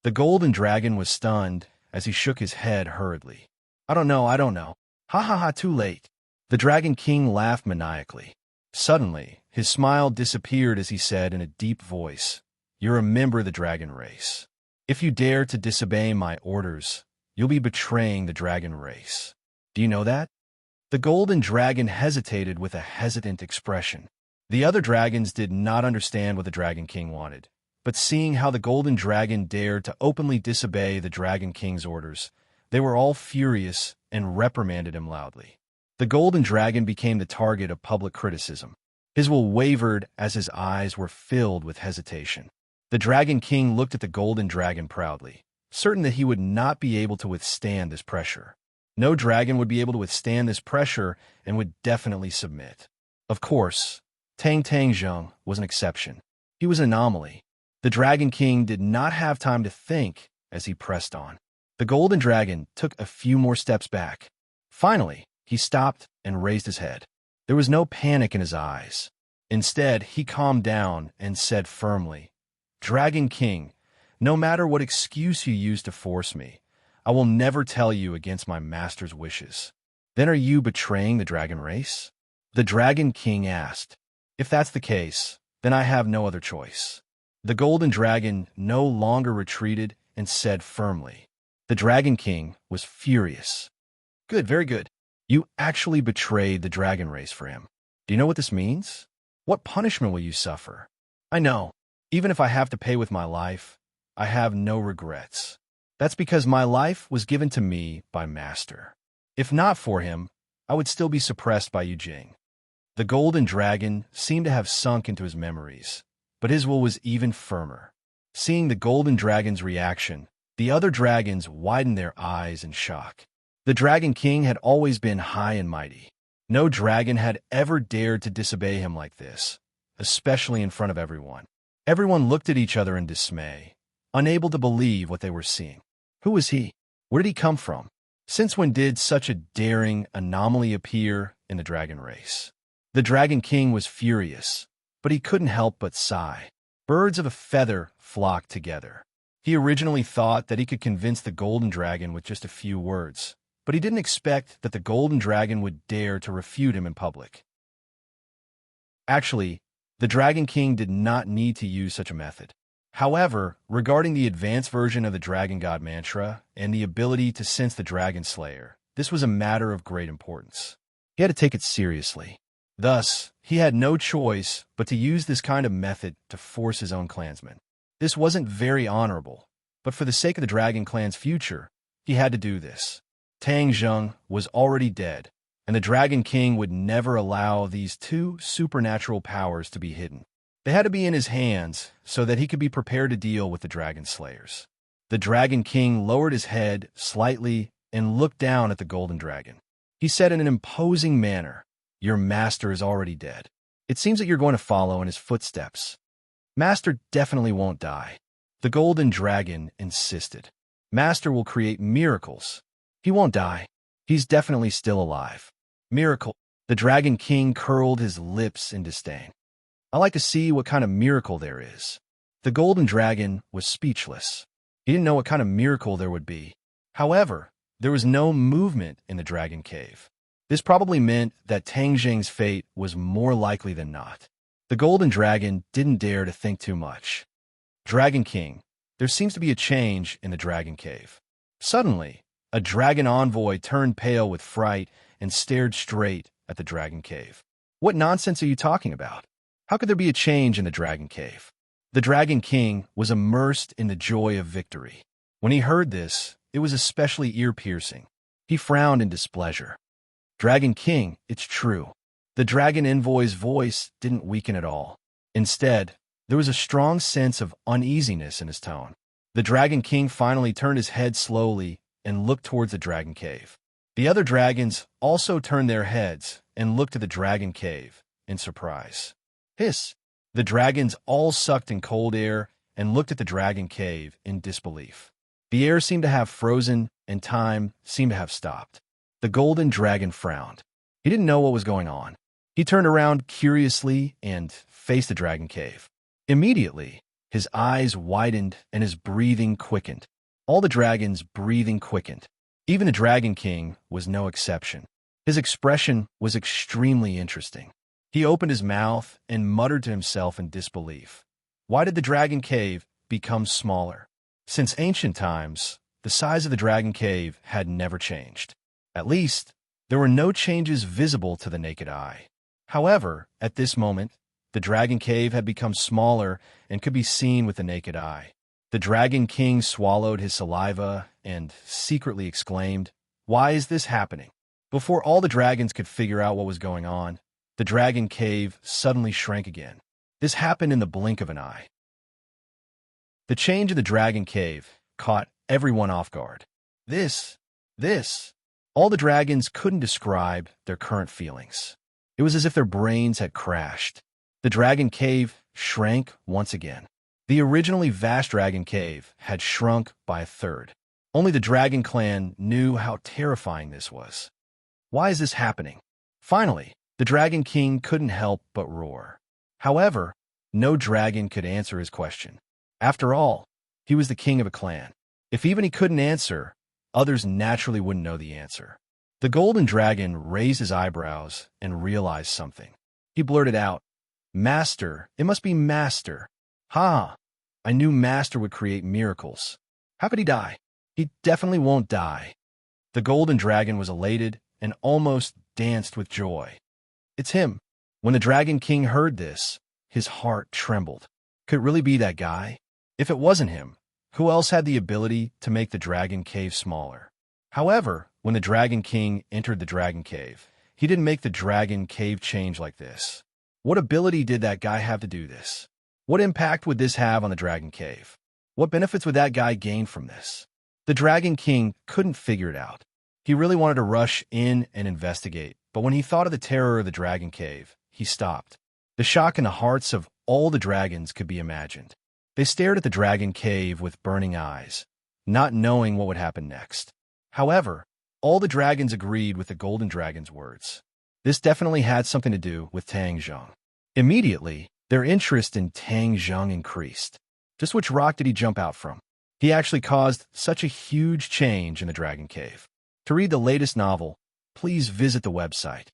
The golden dragon was stunned as he shook his head hurriedly. I don't know. Ha ha ha, too late." The Dragon King laughed maniacally. Suddenly, his smile disappeared as he said in a deep voice, "You're a member of the dragon race. If you dare to disobey my orders, you'll be betraying the dragon race. Do you know that?" The golden dragon hesitated with a hesitant expression. The other dragons did not understand what the Dragon King wanted, but seeing how the golden dragon dared to openly disobey the Dragon King's orders, they were all furious and reprimanded him loudly. The golden dragon became the target of public criticism. His will wavered as his eyes were filled with hesitation. The Dragon King looked at the golden dragon proudly, certain that he would not be able to withstand this pressure. No dragon would be able to withstand this pressure and would definitely submit. Of course, Tang Zheng was an exception. He was an anomaly. The Dragon King did not have time to think as he pressed on. The golden dragon took a few more steps back. Finally, he stopped and raised his head. There was no panic in his eyes. Instead, he calmed down and said firmly, "Dragon King, no matter what excuse you use to force me, I will never tell you against my master's wishes." "Then are you betraying the dragon race?" the Dragon King asked. "If that's the case, then I have no other choice." The golden dragon no longer retreated and said firmly. The Dragon King was furious. "Good, very good. You actually betrayed the dragon race for him. Do you know what this means? What punishment will you suffer?" "I know. Even if I have to pay with my life, I have no regrets. That's because my life was given to me by Master. If not for him, I would still be suppressed by Yu Jing." The golden dragon seemed to have sunk into his memories, but his will was even firmer. Seeing the golden dragon's reaction, the other dragons widened their eyes in shock. The Dragon King had always been high and mighty. No dragon had ever dared to disobey him like this, especially in front of everyone. Everyone looked at each other in dismay, unable to believe what they were seeing. Who was he? Where did he come from? Since when did such a daring anomaly appear in the dragon race? The Dragon King was furious, but he couldn't help but sigh. Birds of a feather flocked together. He originally thought that he could convince the golden dragon with just a few words, but he didn't expect that the golden dragon would dare to refute him in public. Actually, the Dragon King did not need to use such a method. However, regarding the advanced version of the Dragon God mantra and the ability to sense the Dragon Slayer, this was a matter of great importance. He had to take it seriously. Thus, he had no choice but to use this kind of method to force his own clansmen. This wasn't very honorable, but for the sake of the Dragon Clan's future, he had to do this. Tang Zheng was already dead, and the Dragon King would never allow these two supernatural powers to be hidden. They had to be in his hands so that he could be prepared to deal with the Dragon Slayers. The Dragon King lowered his head slightly and looked down at the golden dragon. He said in an imposing manner, "Your master is already dead. It seems that you're going to follow in his footsteps." "Master definitely won't die," the golden dragon insisted. "Master will create miracles. He won't die. He's definitely still alive." "Miracle? The Dragon King curled his lips in disdain. "I like to see what kind of miracle there is." The golden dragon was speechless. He didn't know what kind of miracle there would be. However, there was no movement in the dragon cave. This probably meant that Tang Jing's fate was more likely than not. The golden dragon didn't dare to think too much. "Dragon King, there seems to be a change in the dragon cave." Suddenly, a dragon envoy turned pale with fright and stared straight at the dragon cave. "What nonsense are you talking about? How could there be a change in the dragon cave?" The Dragon King was immersed in the joy of victory. When he heard this, it was especially ear-piercing. He frowned in displeasure. "Dragon King, it's true." The dragon envoy's voice didn't weaken at all. Instead, there was a strong sense of uneasiness in his tone. The Dragon King finally turned his head slowly and looked towards the dragon cave. The other dragons also turned their heads and looked at the dragon cave in surprise. Hiss! The dragons all sucked in cold air and looked at the dragon cave in disbelief. The air seemed to have frozen and time seemed to have stopped. The golden dragon frowned. He didn't know what was going on. He turned around curiously and faced the dragon cave. Immediately, his eyes widened and his breathing quickened. All the dragons' breathing quickened. Even the Dragon King was no exception. His expression was extremely interesting. He opened his mouth and muttered to himself in disbelief. Why did the dragon cave become smaller? Since ancient times, the size of the dragon cave had never changed. At least, there were no changes visible to the naked eye. However, at this moment, the dragon cave had become smaller and could be seen with the naked eye. The Dragon King swallowed his saliva and secretly exclaimed, "Why is this happening?" Before all the dragons could figure out what was going on, the dragon cave suddenly shrank again. This happened in the blink of an eye. The change in the dragon cave caught everyone off guard. This. All the dragons couldn't describe their current feelings. It was as if their brains had crashed. The dragon cave shrank once again. The originally vast dragon cave had shrunk by a third. Only the dragon clan knew how terrifying this was. Why is this happening? Finally, the Dragon King couldn't help but roar. However, no dragon could answer his question. After all, he was the king of a clan. If even he couldn't answer, others naturally wouldn't know the answer. The golden dragon raised his eyebrows and realized something. He blurted out, "Master, it must be Master. Ha! I knew Master would create miracles. How could he die? He definitely won't die." The golden dragon was elated and almost danced with joy. "It's him." When the Dragon King heard this, his heart trembled. Could it really be that guy? If it wasn't him, who else had the ability to make the dragon cave smaller? However, when the Dragon King entered the dragon cave, he didn't make the dragon cave change like this. What ability did that guy have to do this? What impact would this have on the dragon cave? What benefits would that guy gain from this? The Dragon King couldn't figure it out. He really wanted to rush in and investigate, but when he thought of the terror of the dragon cave, he stopped. The shock in the hearts of all the dragons could be imagined. They stared at the dragon cave with burning eyes, not knowing what would happen next. However, all the dragons agreed with the golden dragon's words. This definitely had something to do with Tang Zhong. Immediately, their interest in Tang Zhong increased. Just which rock did he jump out from? He actually caused such a huge change in the dragon cave. To read the latest novel, please visit the website.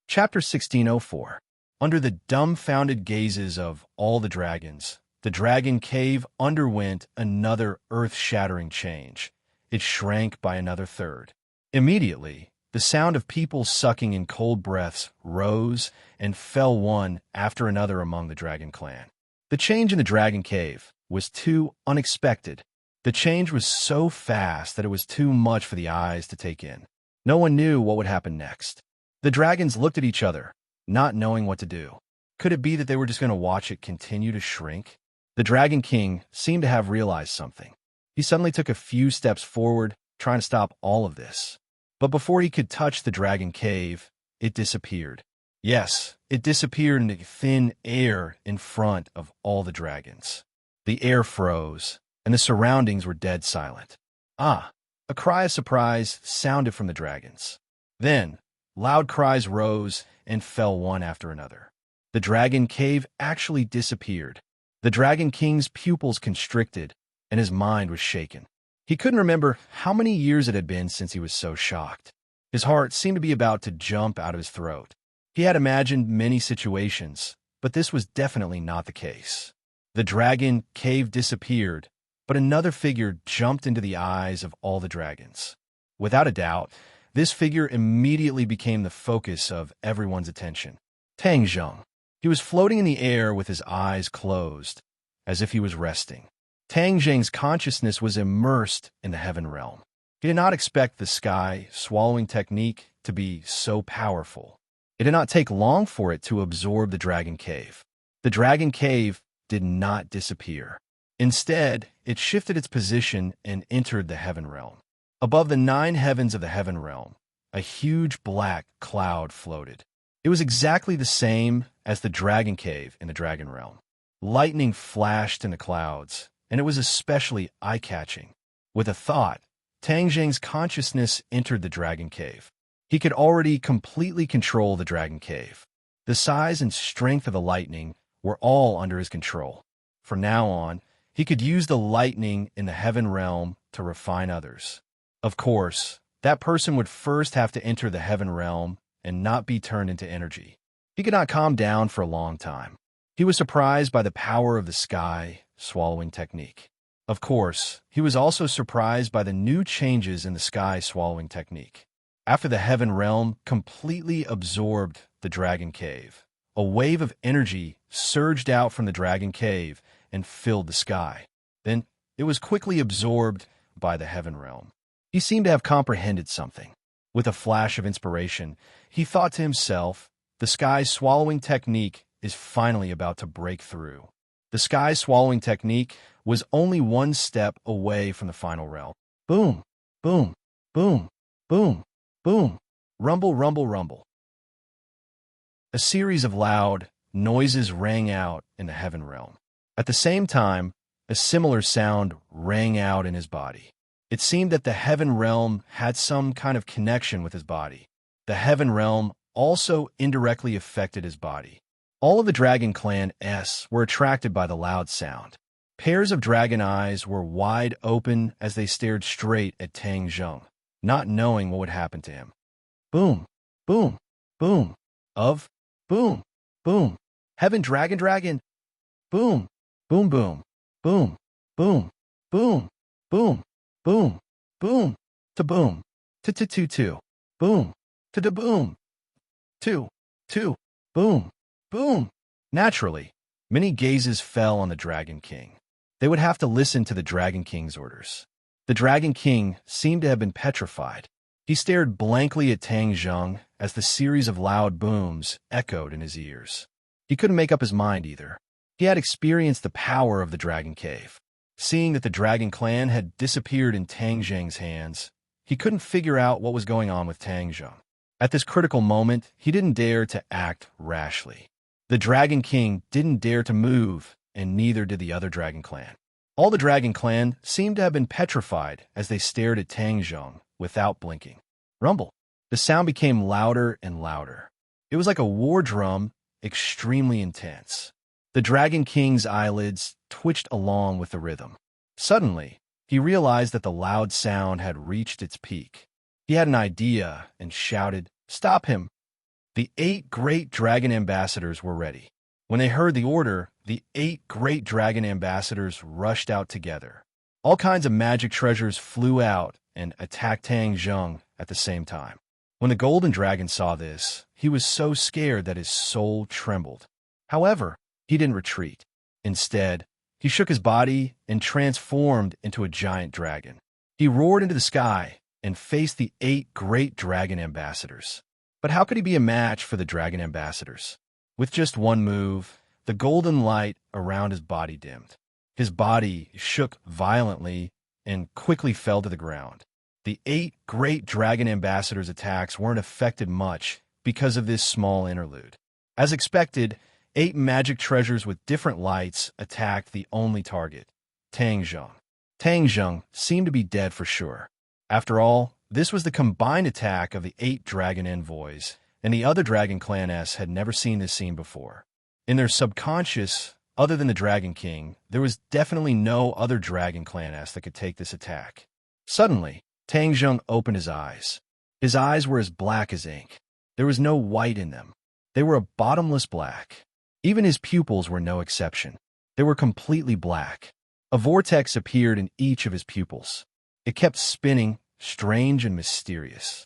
Chapter 1604. Under the dumbfounded gazes of all the dragons, the dragon cave underwent another earth-shattering change. It shrank by another third. Immediately, the sound of people sucking in cold breaths rose and fell one after another among the dragon clan. The change in the dragon cave was too unexpected. The change was so fast that it was too much for the eyes to take in. No one knew what would happen next. The dragons looked at each other, not knowing what to do. Could it be that they were just going to watch it continue to shrink? The Dragon King seemed to have realized something. He suddenly took a few steps forward, trying to stop all of this. But before he could touch the dragon cave, it disappeared. Yes, it disappeared into thin air in front of all the dragons. The air froze, and the surroundings were dead silent. Ah, A cry of surprise sounded from the dragons. Then, loud cries rose and fell one after another. The dragon cave actually disappeared. The Dragon King's pupils constricted, and his mind was shaken. He couldn't remember how many years it had been since he was so shocked. His heart seemed to be about to jump out of his throat. He had imagined many situations, but this was definitely not the case. The dragon cave disappeared, but another figure jumped into the eyes of all the dragons. Without a doubt, this figure immediately became the focus of everyone's attention. Tang Zheng. He was floating in the air with his eyes closed, as if he was resting. Tang Zheng's consciousness was immersed in the heaven realm. He did not expect the sky swallowing technique to be so powerful. It did not take long for it to absorb the dragon cave. The dragon cave did not disappear. Instead, it shifted its position and entered the heaven realm. Above the 9 heavens of the heaven realm, a huge black cloud floated. It was exactly the same as the dragon cave in the dragon realm. Lightning flashed in the clouds, and it was especially eye-catching. With a thought, Tang Zheng's consciousness entered the dragon cave. He could already completely control the dragon cave. The size and strength of the lightning were all under his control. From now on, he could use the lightning in the heaven realm to refine others. Of course, that person would first have to enter the heaven realm and not be turned into energy. He could not calm down for a long time. He was surprised by the power of the sky swallowing technique. Of course, he was also surprised by the new changes in the sky swallowing technique. After the heaven realm completely absorbed the dragon cave, a wave of energy surged out from the dragon cave and filled the sky. Then it was quickly absorbed by the heaven realm. He seemed to have comprehended something. With a flash of inspiration, he thought to himself, the sky swallowing technique is finally about to break through. The sky swallowing technique was only one step away from the final realm. Boom, boom, boom, boom, boom, rumble, rumble, rumble. A series of loud noises rang out in the heaven realm. At the same time, a similar sound rang out in his body. It seemed that the heaven realm had some kind of connection with his body. The heaven realm also indirectly affected his body. All of the Dragon Clan S were attracted by the loud sound. Pairs of dragon eyes were wide open as they stared straight at Tang Zheng, not knowing what would happen to him. Boom, boom, boom, of, boom, boom, heaven dragon dragon, boom, boom, boom, boom, boom, boom, boom, boom, boom, to boom, to boom, to boom, to, boom, boom. Naturally, many gazes fell on the Dragon King. They would have to listen to the Dragon King's orders. The Dragon King seemed to have been petrified. He stared blankly at Tang Zheng as the series of loud booms echoed in his ears. He couldn't make up his mind either. He had experienced the power of the Dragon Cave. Seeing that the Dragon Clan had disappeared in Tang Zheng's hands, he couldn't figure out what was going on with Tang Zheng. At this critical moment, he didn't dare to act rashly. The Dragon King didn't dare to move, and neither did the other Dragon Clan. All the Dragon Clan seemed to have been petrified as they stared at Tang Zheng without blinking. Rumble. The sound became louder and louder. It was like a war drum, extremely intense. The Dragon King's eyelids twitched along with the rhythm. Suddenly, he realized that the loud sound had reached its peak. He had an idea and shouted, "Stop him!" The 8 great dragon ambassadors were ready. When they heard the order, the 8 great dragon ambassadors rushed out together. All kinds of magic treasures flew out and attacked Tang Zheng at the same time. When the golden dragon saw this, he was so scared that his soul trembled. However, he didn't retreat. Instead, he shook his body and transformed into a giant dragon. He roared into the sky and faced the 8 great dragon ambassadors. But how could he be a match for the dragon ambassadors? With just one move, the golden light around his body dimmed. His body shook violently and quickly fell to the ground. The 8 great dragon ambassadors' attacks weren't affected much because of this small interlude. As expected, 8 magic treasures with different lights attacked the only target, Tang Zheng. Tang Zheng seemed to be dead for sure. After all, this was the combined attack of the 8 dragon envoys, and the other Dragon Clan-S had never seen this scene before. In their subconscious, other than the Dragon King, there was definitely no other Dragon Clan-S that could take this attack. Suddenly, Tang Zheng opened his eyes. His eyes were as black as ink. There was no white in them. They were a bottomless black. Even his pupils were no exception. They were completely black. A vortex appeared in each of his pupils. It kept spinning, strange and mysterious.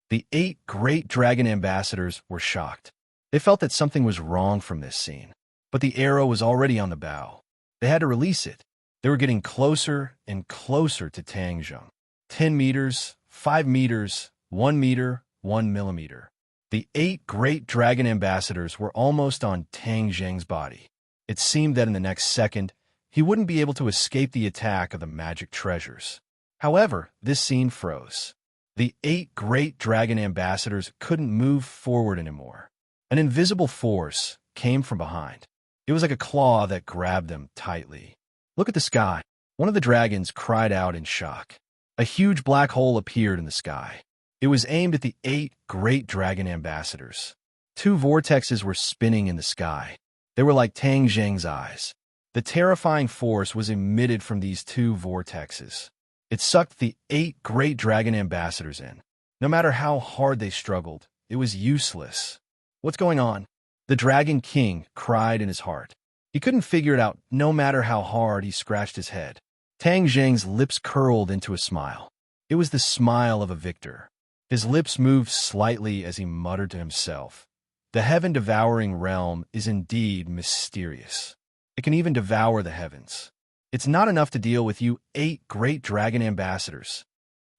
The 8 great dragon ambassadors were shocked. They felt that something was wrong from this scene. But the arrow was already on the bow. They had to release it. They were getting closer and closer to Tang Zheng. 10 meters, 5 meters, 1 meter, 1 millimeter. The 8 great dragon ambassadors were almost on Tang Zheng's body. It seemed that in the next second, he wouldn't be able to escape the attack of the magic treasures. However, this scene froze. The 8 great dragon ambassadors couldn't move forward anymore. An invisible force came from behind. It was like a claw that grabbed them tightly. "Look at the sky," one of the dragons cried out in shock. A huge black hole appeared in the sky. It was aimed at the 8 great dragon ambassadors. 2 vortexes were spinning in the sky. They were like Tang Zheng's eyes. The terrifying force was emitted from these 2 vortexes. It sucked the 8 great dragon ambassadors in. No matter how hard they struggled, it was useless. "What's going on?" The Dragon King cried in his heart. He couldn't figure it out no matter how hard he scratched his head. Tang Zheng's lips curled into a smile. It was the smile of a victor. His lips moved slightly as he muttered to himself. The heaven-devouring realm is indeed mysterious. It can even devour the heavens. It's not enough to deal with you 8 great dragon ambassadors.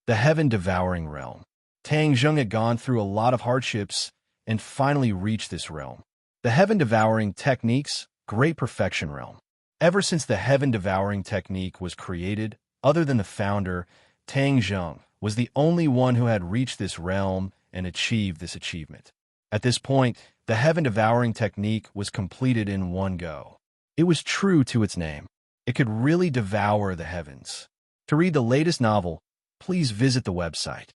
The heaven-devouring realm. Tang Zheng had gone through a lot of hardships and finally reached this realm. The heaven-devouring techniques, great perfection realm. Ever since the heaven-devouring technique was created, other than the founder, Tang Zheng was the only one who had reached this realm and achieved this achievement. At this point, the heaven-devouring technique was completed in one go. It was true to its name. It could really devour the heavens. To read the latest novel, please visit the website.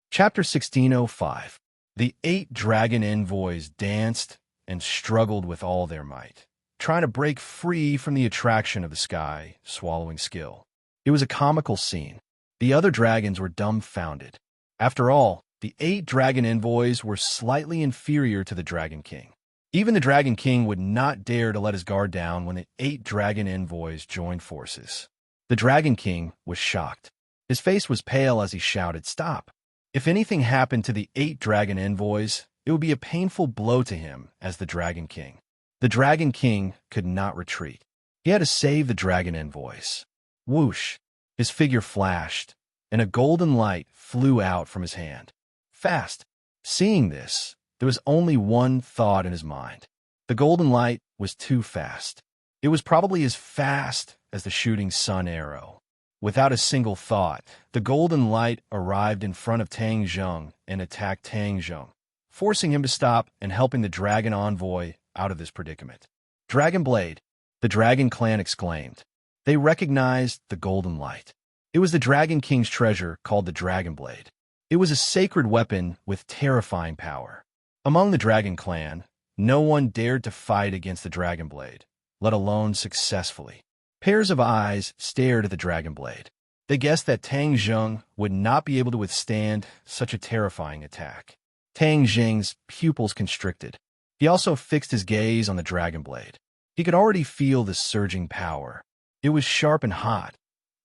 Chapter 1605. The 8 dragon envoys danced and struggled with all their might, trying to break free from the attraction of the sky, swallowing skill. It was a comical scene. The other dragons were dumbfounded. After all, the 8 dragon envoys were slightly inferior to the Dragon King. Even the Dragon King would not dare to let his guard down when the 8 dragon envoys joined forces. The Dragon King was shocked. His face was pale as he shouted, "Stop!" If anything happened to the 8 dragon envoys, it would be a painful blow to him as the Dragon King. The Dragon King could not retreat. He had to save the dragon envoys. Whoosh! His figure flashed, and a golden light flew out from his hand. Fast! Seeing this, there was only one thought in his mind. The golden light was too fast. It was probably as fast as the shooting sun arrow. Without a single thought, the golden light arrived in front of Tang Zheng and attacked Tang Zheng, forcing him to stop and helping the dragon envoy out of this predicament. "Dragon Blade!" the Dragon Clan exclaimed. They recognized the golden light. It was the Dragon King's treasure called the Dragon Blade. It was a sacred weapon with terrifying power. Among the Dragon Clan, no one dared to fight against the Dragon Blade, let alone successfully. Pairs of eyes stared at the Dragon Blade. They guessed that Tang Zheng would not be able to withstand such a terrifying attack. Tang Zheng's pupils constricted. He also fixed his gaze on the Dragon Blade. He could already feel the surging power. It was sharp and hot,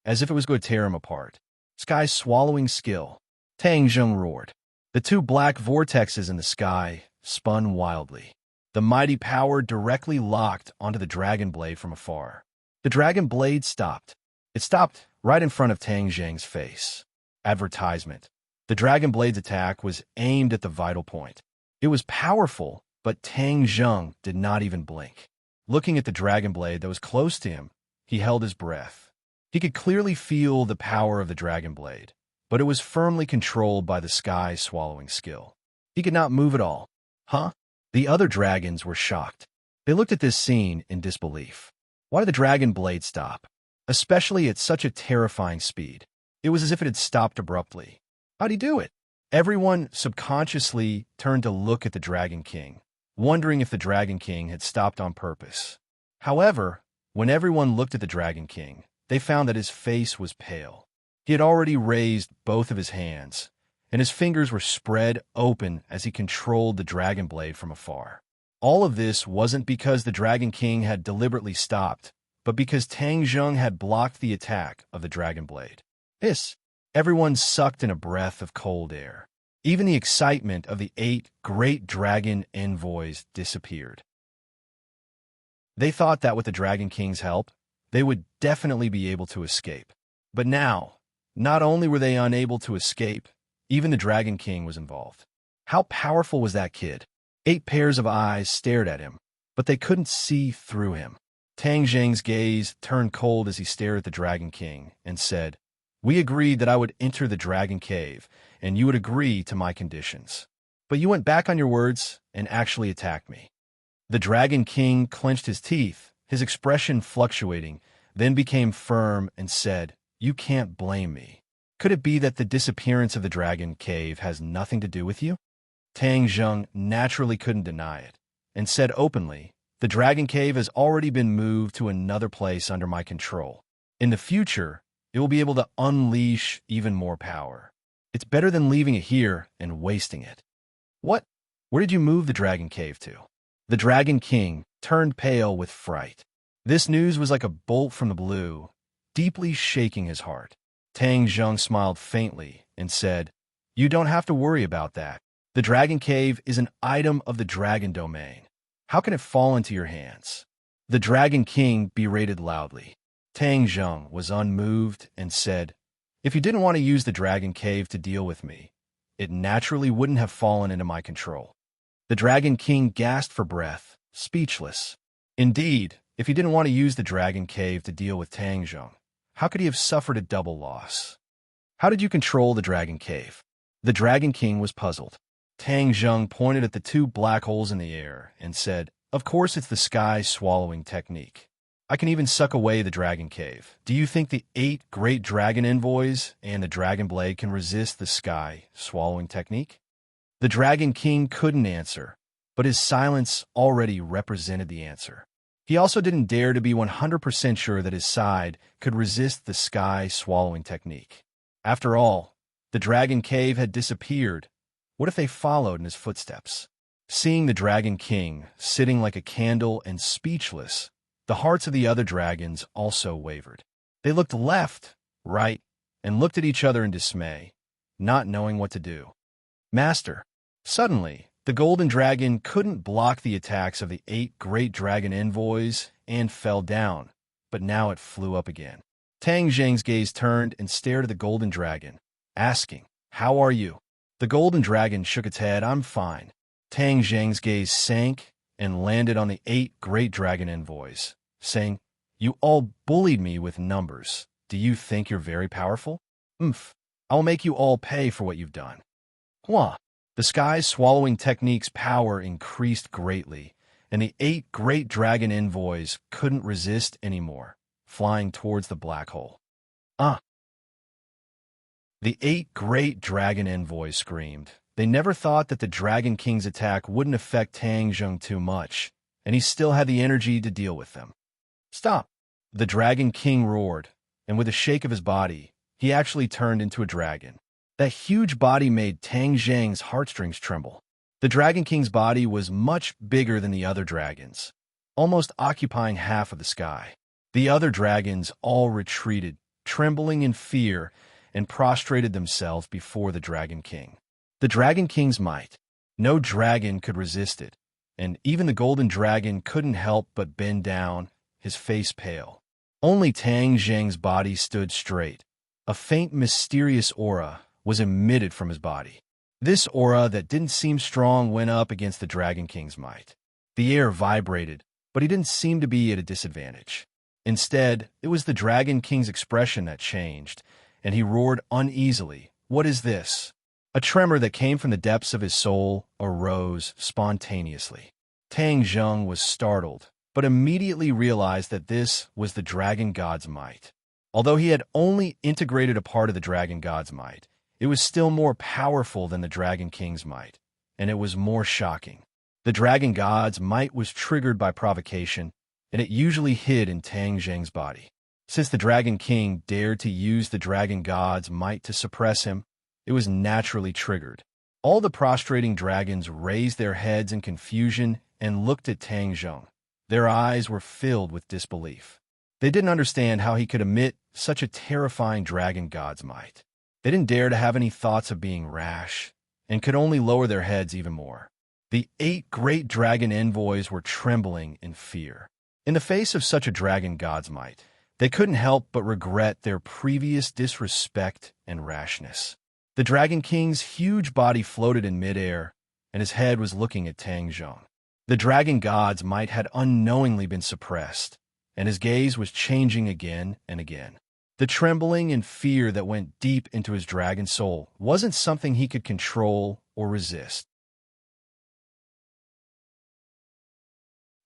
as if it was going to tear him apart. Sky swallowing skill. Tang Zheng roared. The 2 black vortexes in the sky spun wildly. The mighty power directly locked onto the Dragon Blade from afar. The Dragon Blade stopped. It stopped right in front of Tang Zheng's face. Advertisement. The Dragon Blade's attack was aimed at the vital point. It was powerful, but Tang Zheng did not even blink. Looking at the Dragon Blade that was close to him, he held his breath. He could clearly feel the power of the Dragon Blade, but it was firmly controlled by the sky-swallowing skill. He could not move at all. Huh? The other dragons were shocked. They looked at this scene in disbelief. Why did the dragon blade stop? Especially at such a terrifying speed. It was as if it had stopped abruptly. How'd he do it? Everyone subconsciously turned to look at the Dragon King, wondering if the Dragon King had stopped on purpose. However, when everyone looked at the Dragon King, they found that his face was pale. He had already raised both of his hands, and his fingers were spread open as he controlled the dragon blade from afar. All of this wasn't because the Dragon King had deliberately stopped, but because Tang Zheng had blocked the attack of the dragon blade. Everyone sucked in a breath of cold air. Even the excitement of the 8 great dragon envoys disappeared. They thought that with the Dragon King's help, they would definitely be able to escape. But now, not only were they unable to escape, even the Dragon King was involved. How powerful was that kid? 8 pairs of eyes stared at him, but they couldn't see through him. Tang Zheng's gaze turned cold as he stared at the Dragon King and said, "We agreed that I would enter the Dragon Cave, and you would agree to my conditions. But you went back on your words and actually attacked me." The Dragon King clenched his teeth, his expression fluctuating, then became firm and said, "You can't blame me. Could it be that the disappearance of the Dragon Cave has nothing to do with you?" Tang Zheng naturally couldn't deny it, and said openly, "The Dragon Cave has already been moved to another place under my control. In the future, it will be able to unleash even more power. It's better than leaving it here and wasting it." "What? Where did you move the Dragon Cave to?" The Dragon King turned pale with fright. This news was like a bolt from the blue, deeply shaking his heart. Tang Zheng smiled faintly and said, "You don't have to worry about that. The Dragon Cave is an item of the Dragon Domain. How can it fall into your hands?" The Dragon King berated loudly. Tang Zheng was unmoved and said, "If you didn't want to use the Dragon Cave to deal with me, it naturally wouldn't have fallen into my control." The Dragon King gasped for breath, speechless. Indeed, if he didn't want to use the Dragon Cave to deal with Tang Zheng, how could he have suffered a double loss? "How did you control the Dragon Cave?" The Dragon King was puzzled. Tang Zheng pointed at the 2 black holes in the air and said, "Of course it's the sky swallowing technique. I can even suck away the Dragon Cave. Do you think the 8 great dragon envoys and the Dragon Blade can resist the sky swallowing technique?" The Dragon King couldn't answer, but his silence already represented the answer. He also didn't dare to be 100% sure that his side could resist the sky swallowing technique. After all, the Dragon Cave had disappeared. What if they followed in his footsteps? Seeing the Dragon King sitting like a candle and speechless, the hearts of the other dragons also wavered. They looked left, right, and looked at each other in dismay, not knowing what to do. "Master." Suddenly, the golden dragon couldn't block the attacks of the 8 great dragon envoys and fell down, but now it flew up again. Tang Zheng's gaze turned and stared at the golden dragon, asking, "How are you?" The golden dragon shook its head. "I'm fine." Tang Zheng's gaze sank and landed on the 8 great dragon envoys, saying, "You all bullied me with numbers. Do you think you're very powerful? I'll make you all pay for what you've done." Hua! The sky swallowing technique's power increased greatly, and the 8 great dragon envoys couldn't resist anymore, flying towards the black hole. The 8 great dragon envoys screamed. They never thought that the Dragon King's attack wouldn't affect Tang Zheng too much, and he still had the energy to deal with them. "Stop!" The Dragon King roared, and with a shake of his body, he actually turned into a dragon. That huge body made Tang Zheng's heartstrings tremble. The Dragon King's body was much bigger than the other dragons, almost occupying half of the sky. The other dragons all retreated, trembling in fear, and prostrated themselves before the Dragon King. The Dragon King's might. No dragon could resist it, and even the golden dragon couldn't help but bend down, his face pale. Only Tang Zheng's body stood straight. A faint, mysterious aura was emitted from his body. This aura that didn't seem strong went up against the Dragon King's might. The air vibrated, but he didn't seem to be at a disadvantage. Instead, it was the Dragon King's expression that changed, and he roared uneasily, "What is this?" A tremor that came from the depths of his soul arose spontaneously. Tang Zheng was startled, but immediately realized that this was the dragon god's might. Although he had only integrated a part of the dragon god's might, it was still more powerful than the dragon king's might, and it was more shocking. The dragon god's might was triggered by provocation, and it usually hid in Tang Zheng's body. Since the dragon king dared to use the dragon god's might to suppress him, it was naturally triggered. All the prostrating dragons raised their heads in confusion and looked at Tang Zheng. Their eyes were filled with disbelief. They didn't understand how he could emit such a terrifying dragon god's might. They didn't dare to have any thoughts of being rash, and could only lower their heads even more. The 8 great dragon envoys were trembling in fear. In the face of such a dragon god's might, they couldn't help but regret their previous disrespect and rashness. The dragon king's huge body floated in midair, and his head was looking at Tang Zheng. The dragon god's might had unknowingly been suppressed, and his gaze was changing again and again. The trembling and fear that went deep into his dragon soul wasn't something he could control or resist.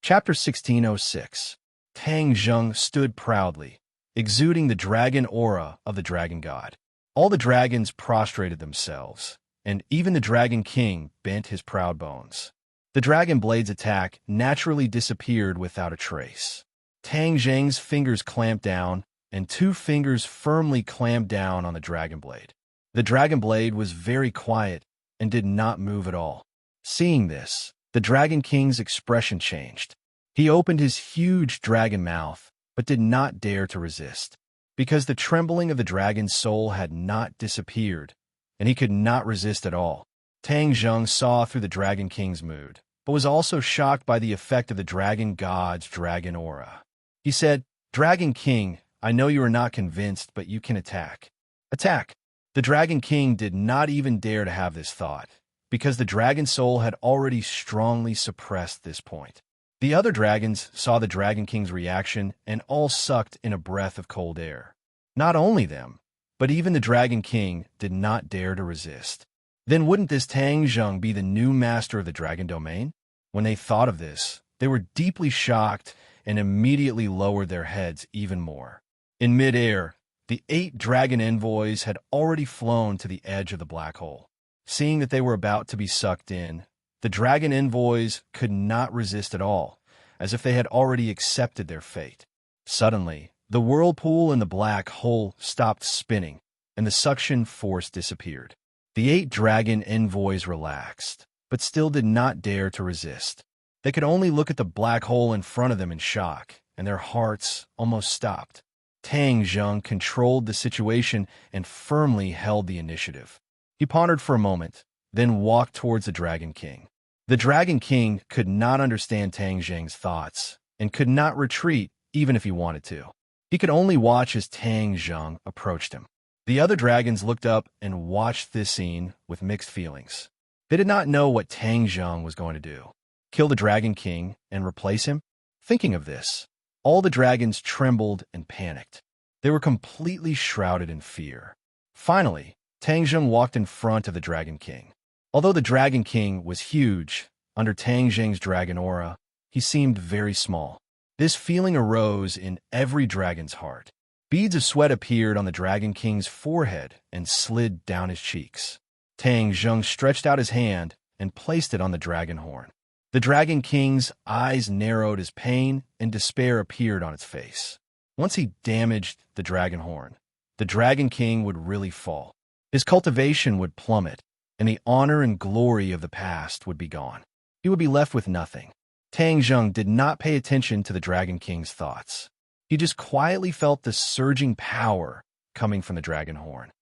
Chapter 1606. Tang Zheng stood proudly, exuding the dragon aura of the dragon god. All the dragons prostrated themselves, and even the dragon king bent his proud bones. The dragon blade's attack naturally disappeared without a trace. Tang Zheng's fingers clamped down, and 2 fingers firmly clamped down on the dragon blade. The dragon blade was very quiet and did not move at all. Seeing this, the dragon king's expression changed. He opened his huge dragon mouth, but did not dare to resist, because the trembling of the dragon's soul had not disappeared, and he could not resist at all. Tang Zheng saw through the dragon king's mood, but was also shocked by the effect of the dragon god's dragon aura. He said, "Dragon King, I know you are not convinced, but you can attack." Attack! The dragon king did not even dare to have this thought, because the dragon soul had already strongly suppressed this point. The other dragons saw the dragon king's reaction and all sucked in a breath of cold air. Not only them, but even the dragon king did not dare to resist. Then wouldn't this Tang Zheng be the new master of the dragon domain? When they thought of this, they were deeply shocked and immediately lowered their heads even more. In midair, the 8 dragon envoys had already flown to the edge of the black hole. Seeing that they were about to be sucked in, the dragon envoys could not resist at all, as if they had already accepted their fate. Suddenly, the whirlpool in the black hole stopped spinning, and the suction force disappeared. The 8 dragon envoys relaxed, but still did not dare to resist. They could only look at the black hole in front of them in shock, and their hearts almost stopped. Tang Zheng controlled the situation and firmly held the initiative. He pondered for a moment, then walked towards the Dragon King. The Dragon King could not understand Tang Zheng's thoughts, and could not retreat even if he wanted to. He could only watch as Tang Zheng approached him. The other dragons looked up and watched this scene with mixed feelings. They did not know what Tang Zheng was going to do. Kill the Dragon King and replace him? Thinking of this, all the dragons trembled and panicked. They were completely shrouded in fear. Finally, Tang Zheng walked in front of the Dragon King. Although the Dragon King was huge, under Tang Zheng's dragon aura, he seemed very small. This feeling arose in every dragon's heart. Beads of sweat appeared on the Dragon King's forehead and slid down his cheeks. Tang Zheng stretched out his hand and placed it on the dragon horn. The Dragon King's eyes narrowed as pain and despair appeared on its face. Once he damaged the dragon horn, the Dragon King would really fall. His cultivation would plummet, and the honor and glory of the past would be gone. He would be left with nothing. Tang Zheng did not pay attention to the Dragon King's thoughts. He just quietly felt the surging power coming from the dragon horn.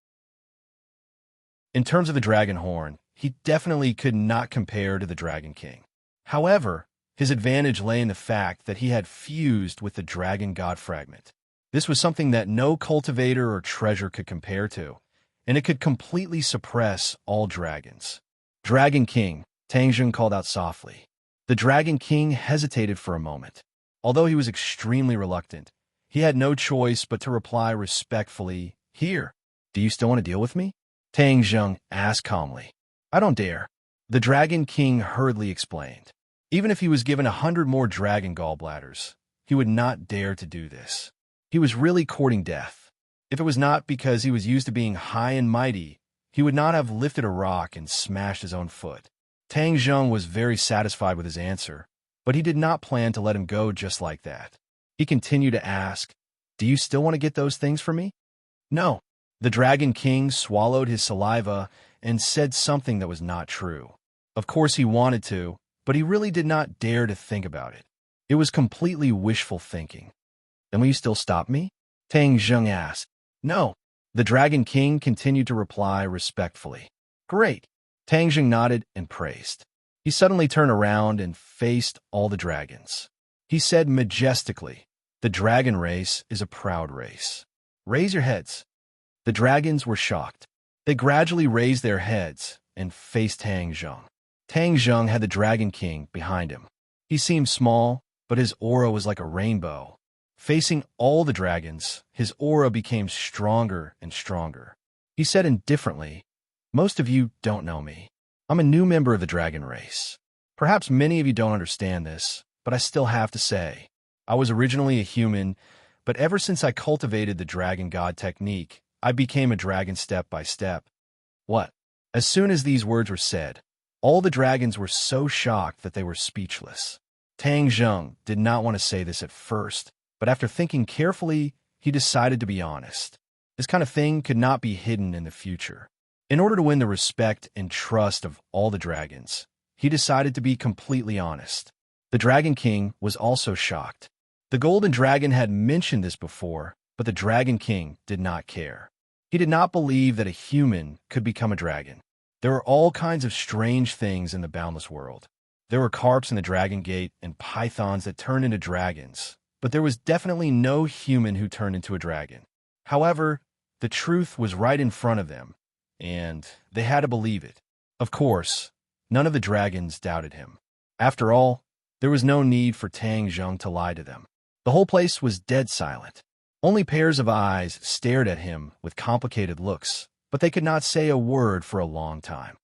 In terms of the dragon horn, he definitely could not compare to the Dragon King. However, his advantage lay in the fact that he had fused with the dragon god fragment. This was something that no cultivator or treasure could compare to, and it could completely suppress all dragons. Dragon King, Tang Zheng called out softly. The Dragon King hesitated for a moment. Although he was extremely reluctant, he had no choice but to reply respectfully, "Here, do you still want to deal with me?" Tang Zheng asked calmly. "I don't dare." The Dragon King hurriedly explained. Even if he was given 100 more dragon gallbladders, he would not dare to do this. He was really courting death. If it was not because he was used to being high and mighty, he would not have lifted a rock and smashed his own foot. Tang Zheng was very satisfied with his answer, but he did not plan to let him go just like that. He continued to ask, "Do you still want to get those things for me?" "No." The Dragon King swallowed his saliva and said something that was not true. Of course he wanted to, but he really did not dare to think about it. It was completely wishful thinking. "Then will you still stop me?" Tang Zheng asked. "No." The Dragon King continued to reply respectfully. "Great." Tang Zheng nodded and praised. He suddenly turned around and faced all the dragons. He said majestically, "The dragon race is a proud race. Raise your heads." The dragons were shocked. They gradually raised their heads and faced Tang Zheng. Tang Zheng had the Dragon King behind him. He seemed small, but his aura was like a rainbow. Facing all the dragons, his aura became stronger and stronger. He said indifferently, "Most of you don't know me. I'm a new member of the dragon race. Perhaps many of you don't understand this, but I still have to say, I was originally a human, but ever since I cultivated the dragon god technique, I became a dragon step by step." What? As soon as these words were said, all the dragons were so shocked that they were speechless. Tang Zheng did not want to say this at first, but after thinking carefully, he decided to be honest. This kind of thing could not be hidden in the future. In order to win the respect and trust of all the dragons, he decided to be completely honest. The Dragon King was also shocked. The Golden Dragon had mentioned this before, but the Dragon King did not care. He did not believe that a human could become a dragon. There were all kinds of strange things in the boundless world. There were carps in the Dragon Gate and pythons that turned into dragons, but there was definitely no human who turned into a dragon. However, the truth was right in front of them, and they had to believe it. Of course, none of the dragons doubted him. After all, there was no need for Tang Zheng to lie to them. The whole place was dead silent. Only pairs of eyes stared at him with complicated looks, but they could not say a word for a long time.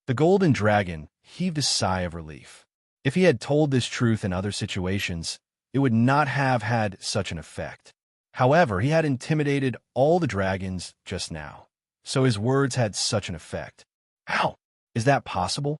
The Golden Dragon heaved a sigh of relief. If he had told this truth in other situations, it would not have had such an effect. However, he had intimidated all the dragons just now, so his words had such an effect. How? Is that possible?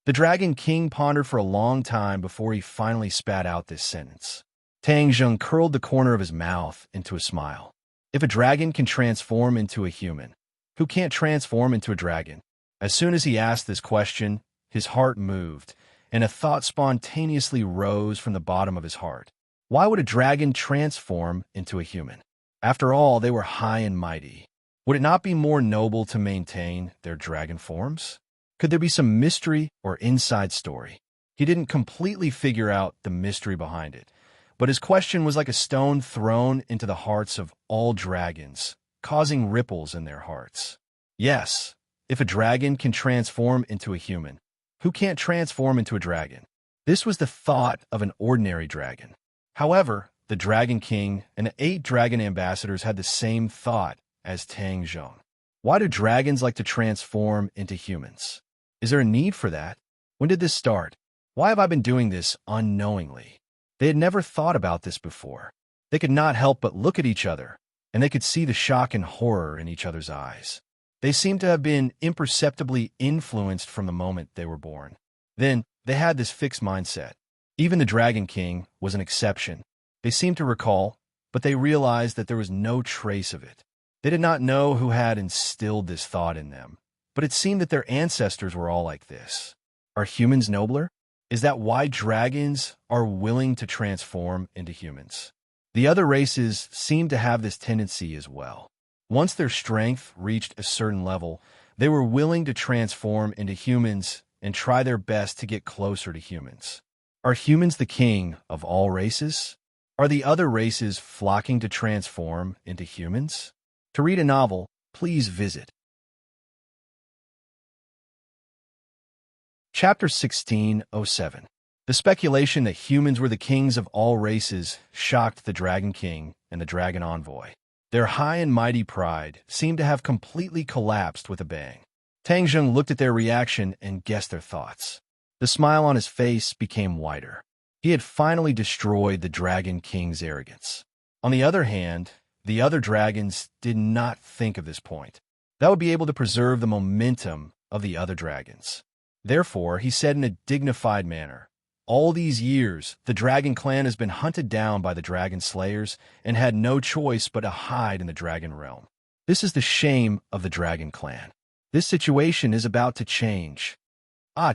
The Dragon King pondered for a long time before he finally spat out this sentence. Tang Zheng curled the corner of his mouth into a smile. If a dragon can transform into a human, who can't transform into a dragon? As soon as he asked this question, his heart moved, and a thought spontaneously rose from the bottom of his heart. Why would a dragon transform into a human? After all, they were high and mighty. Would it not be more noble to maintain their dragon forms? Could there be some mystery or inside story? He didn't completely figure out the mystery behind it, but his question was like a stone thrown into the hearts of all dragons, causing ripples in their hearts. Yes, if a dragon can transform into a human, who can't transform into a dragon? This was the thought of an ordinary dragon. However, the Dragon King and the 8 dragon ambassadors had the same thought as Tang Zheng. Why do dragons like to transform into humans? Is there a need for that? When did this start? Why have I been doing this unknowingly? They had never thought about this before. They could not help but look at each other, and they could see the shock and horror in each other's eyes. They seemed to have been imperceptibly influenced from the moment they were born. Then, they had this fixed mindset. Even the Dragon King was an exception. They seemed to recall, but they realized that there was no trace of it. They did not know who had instilled this thought in them, but it seemed that their ancestors were all like this. Are humans nobler? Is that why dragons are willing to transform into humans? The other races seem to have this tendency as well. Once their strength reached a certain level, they were willing to transform into humans and try their best to get closer to humans. Are humans the king of all races? Are the other races flocking to transform into humans? To read a novel, please visit Chapter 1607. The speculation that humans were the kings of all races shocked the Dragon King and the Dragon Envoy. Their high and mighty pride seemed to have completely collapsed with a bang. Tang Zheng looked at their reaction and guessed their thoughts. The smile on his face became wider. He had finally destroyed the Dragon King's arrogance. On the other hand, the other dragons did not think of this point. That would be able to preserve the momentum of the other dragons. Therefore, he said in a dignified manner, "All these years, the Dragon Clan has been hunted down by the Dragon Slayers and had no choice but to hide in the Dragon Realm. This is the shame of the Dragon Clan. This situation is about to change."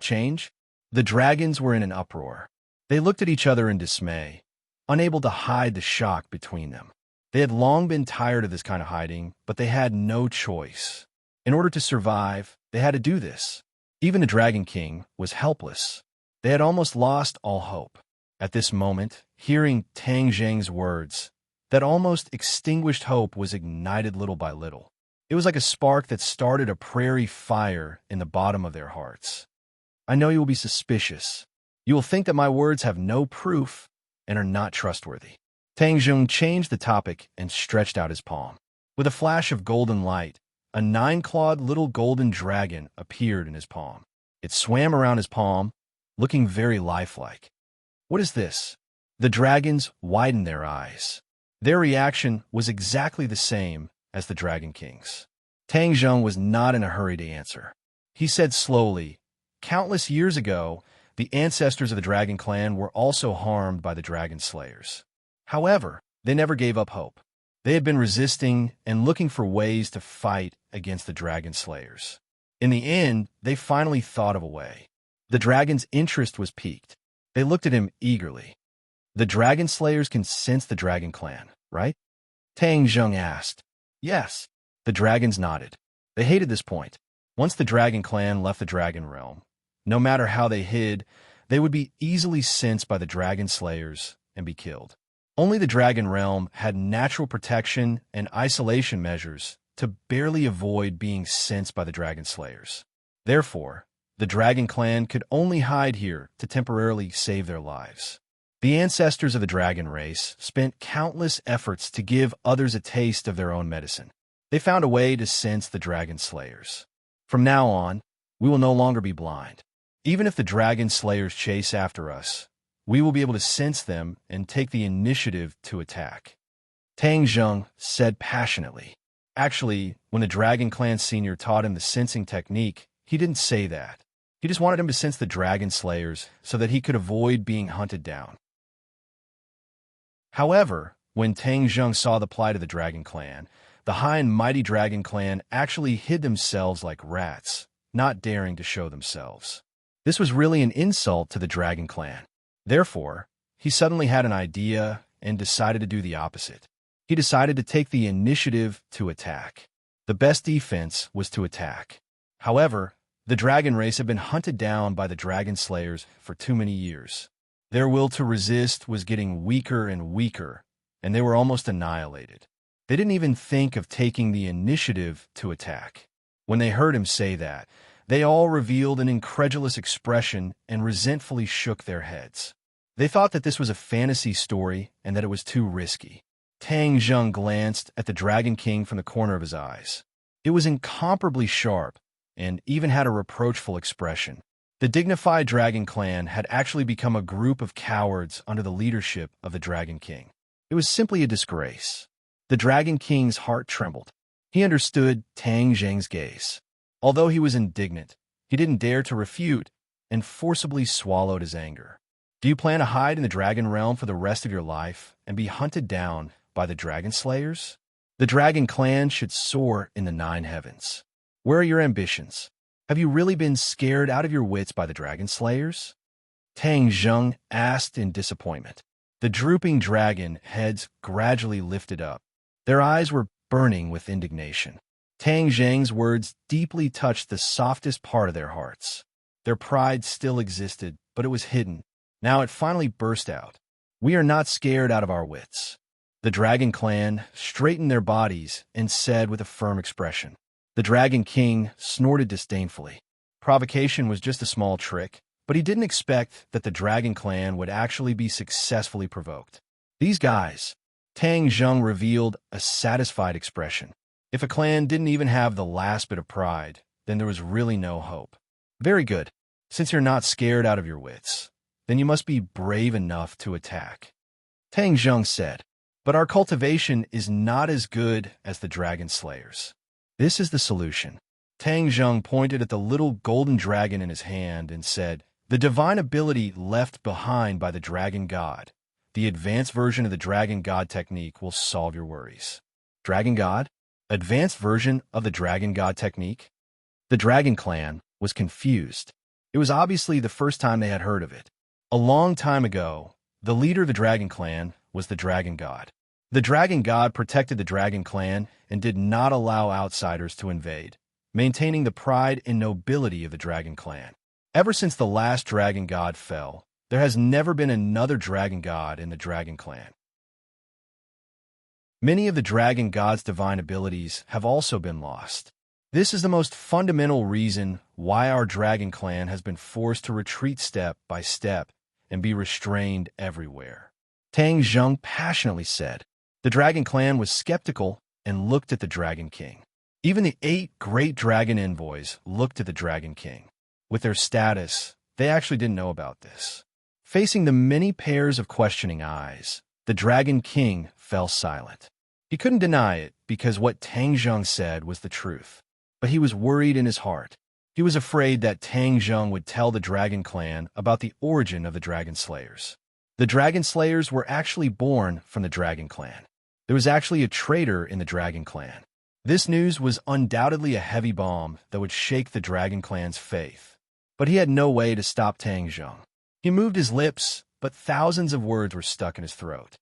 Change? The dragons were in an uproar. They looked at each other in dismay, unable to hide the shock between them. They had long been tired of this kind of hiding, but they had no choice. In order to survive, they had to do this. Even the Dragon King was helpless. They had almost lost all hope. At this moment, hearing Tang Zheng's words, that almost extinguished hope was ignited little by little. It was like a spark that started a prairie fire in the bottom of their hearts. "I know you will be suspicious. You will think that my words have no proof and are not trustworthy." Tang Zheng changed the topic and stretched out his palm. With a flash of golden light, a 9-clawed little golden dragon appeared in his palm. It swam around his palm, looking very lifelike. "What is this?" The dragons widened their eyes. Their reaction was exactly the same as the Dragon King's. Tang Zheng was not in a hurry to answer. He said slowly, "Countless years ago, the ancestors of the Dragon Clan were also harmed by the Dragon Slayers. However, they never gave up hope. They had been resisting and looking for ways to fight against the Dragon Slayers. In the end, they finally thought of a way." The dragon's interest was piqued. They looked at him eagerly. "The Dragon Slayers can sense the Dragon Clan, right?" Tang Zheng asked. "Yes." The dragons nodded. They hated this point. Once the Dragon Clan left the Dragon Realm, no matter how they hid, they would be easily sensed by the Dragon Slayers and be killed. Only the Dragon Realm had natural protection and isolation measures to barely avoid being sensed by the Dragon Slayers. Therefore, the Dragon Clan could only hide here to temporarily save their lives. The ancestors of the dragon race spent countless efforts to give others a taste of their own medicine. They found a way to sense the Dragon Slayers. From now on, we will no longer be blind. Even if the Dragon Slayers chase after us, we will be able to sense them and take the initiative to attack." Tang Zheng said passionately. Actually, when the Dragon Clan senior taught him the sensing technique, he didn't say that. He just wanted him to sense the Dragon Slayers so that he could avoid being hunted down. However, when Tang Zheng saw the plight of the Dragon Clan, the high and mighty Dragon Clan actually hid themselves like rats, not daring to show themselves. This was really an insult to the Dragon Clan. Therefore, he suddenly had an idea and decided to do the opposite. He decided to take the initiative to attack. The best defense was to attack. However, the dragon race had been hunted down by the Dragon Slayers for too many years. Their will to resist was getting weaker and weaker, and they were almost annihilated. They didn't even think of taking the initiative to attack. When they heard him say that, they all revealed an incredulous expression and resentfully shook their heads. They thought that this was a fantasy story and that it was too risky. Tang Zheng glanced at the Dragon King from the corner of his eyes. It was incomparably sharp and even had a reproachful expression. The dignified Dragon Clan had actually become a group of cowards under the leadership of the Dragon King. It was simply a disgrace. The Dragon King's heart trembled. He understood Tang Zheng's gaze. Although he was indignant, he didn't dare to refute and forcibly swallowed his anger. "Do you plan to hide in the Dragon Realm for the rest of your life and be hunted down by the Dragon Slayers? The Dragon Clan should soar in the 9 heavens. Where are your ambitions? Have you really been scared out of your wits by the Dragon Slayers?" Tang Zheng asked in disappointment. The drooping dragon heads gradually lifted up. Their eyes were burning with indignation. Tang Zheng's words deeply touched the softest part of their hearts. Their pride still existed, but it was hidden. Now it finally burst out. "We are not scared out of our wits." The Dragon Clan straightened their bodies and said with a firm expression. The Dragon King snorted disdainfully. Provocation was just a small trick, but he didn't expect that the Dragon Clan would actually be successfully provoked. "These guys," Tang Zheng revealed a satisfied expression. If a clan didn't even have the last bit of pride, then there was really no hope. "Very good. Since you're not scared out of your wits, then you must be brave enough to attack. Tang Zheng said, but our cultivation is not as good as the dragon slayers. This is the solution. Tang Zheng pointed at the little golden dragon in his hand and said, the divine ability left behind by the dragon god. The advanced version of the dragon god technique will solve your worries. Dragon god? Advanced version of the dragon god technique? The dragon clan was confused. It was obviously the first time they had heard of it. A long time ago, the leader of the dragon clan was the dragon god. The dragon god protected the dragon clan and did not allow outsiders to invade, maintaining the pride and nobility of the dragon clan. Ever since the last dragon god fell, there has never been another dragon god in the dragon clan. Many of the dragon god's divine abilities have also been lost. This is the most fundamental reason why our dragon clan has been forced to retreat step by step and be restrained everywhere. Tang Zheng passionately said. The dragon clan was skeptical and looked at the dragon king. Even the 8 great dragon envoys looked at the dragon king. With their status, they actually didn't know about this. Facing the many pairs of questioning eyes, the dragon king fell silent. He couldn't deny it because what Tang Zheng said was the truth. But he was worried in his heart. He was afraid that Tang Zheng would tell the dragon clan about the origin of the dragon slayers. The dragon slayers were actually born from the dragon clan. There was actually a traitor in the dragon clan. This news was undoubtedly a heavy bomb that would shake the dragon clan's faith. But he had no way to stop Tang Zheng. He moved his lips, but thousands of words were stuck in his throat.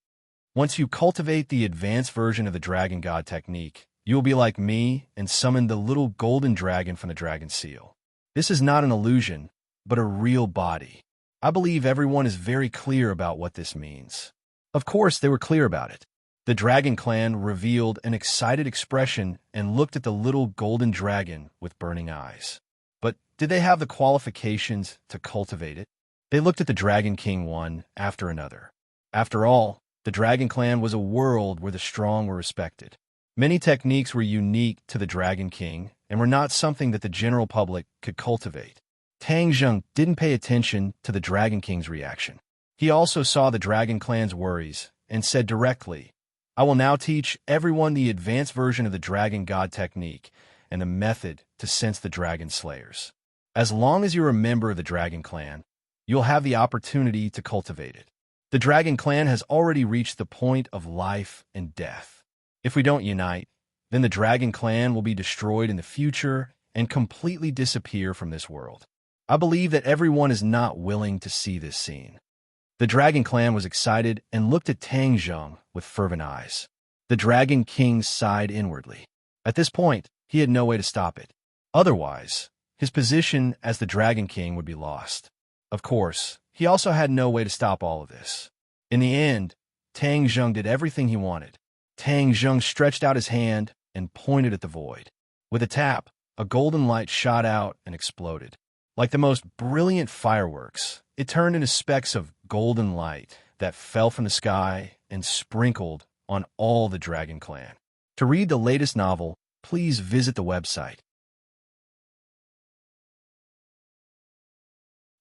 Once you cultivate the advanced version of the dragon god technique, you will be like me and summon the little golden dragon from the dragon seal. This is not an illusion, but a real body. I believe everyone is very clear about what this means. Of course, they were clear about it. The dragon clan revealed an excited expression and looked at the little golden dragon with burning eyes. But did they have the qualifications to cultivate it? They looked at the dragon king one after another. After all, the dragon clan was a world where the strong were respected. Many techniques were unique to the dragon king and were not something that the general public could cultivate. Tang Zheng didn't pay attention to the dragon king's reaction. He also saw the dragon clan's worries and said directly, I will now teach everyone the advanced version of the dragon god technique and the method to sense the dragon slayers. As long as you're a member of the dragon clan, you'll have the opportunity to cultivate it. The dragon clan has already reached the point of life and death. If we don't unite, then the dragon clan will be destroyed in the future and completely disappear from this world. I believe that everyone is not willing to see this scene. The dragon clan was excited and looked at Tang Zheng with fervent eyes. The dragon king sighed inwardly. At this point, he had no way to stop it. Otherwise, his position as the dragon king would be lost. Of course, he also had no way to stop all of this. In the end, Tang Zheng did everything he wanted. Tang Zheng stretched out his hand and pointed at the void. With a tap, a golden light shot out and exploded. Like the most brilliant fireworks, it turned into specks of golden light that fell from the sky and sprinkled on all the dragon clan. To read the latest novel, please visit the website.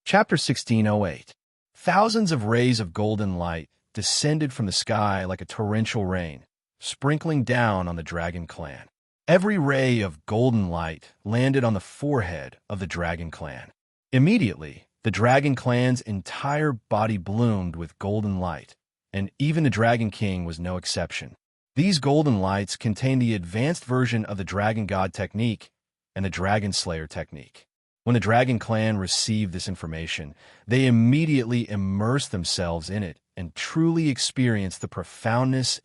Chapter 1608. Thousands of rays of golden light descended from the sky like a torrential rain, sprinkling down on the dragon clan. Every ray of golden light landed on the forehead of the dragon clan. Immediately, the dragon clan's entire body bloomed with golden light, and even the dragon king was no exception. These golden lights contain the advanced version of the dragon god technique and the dragon slayer technique. When the dragon clan received this information, they immediately immersed themselves in it and truly experienced the profoundness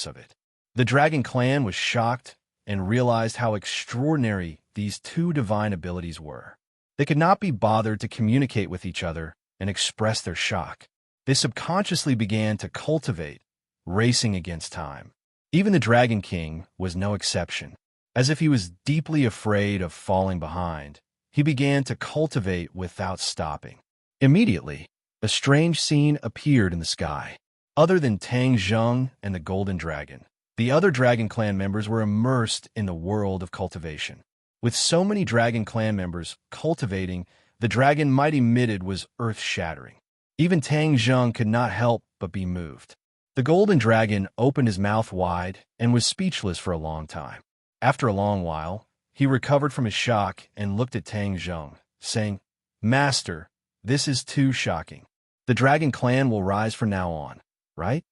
of it. The dragon clan was shocked and realized how extraordinary these two divine abilities were. They could not be bothered to communicate with each other and express their shock. They subconsciously began to cultivate, racing against time. Even the dragon king was no exception. As if he was deeply afraid of falling behind, he began to cultivate without stopping. Immediately, a strange scene appeared in the sky. Other than Tang Zheng and the Golden Dragon, the other Dragon Clan members were immersed in the world of cultivation. With so many Dragon Clan members cultivating, the dragon might emitted was earth-shattering. Even Tang Zheng could not help but be moved. The golden dragon opened his mouth wide and was speechless for a long time. After a long while, he recovered from his shock and looked at Tang Zheng, saying, "Master, this is too shocking. The dragon clan will rise from now on, right?"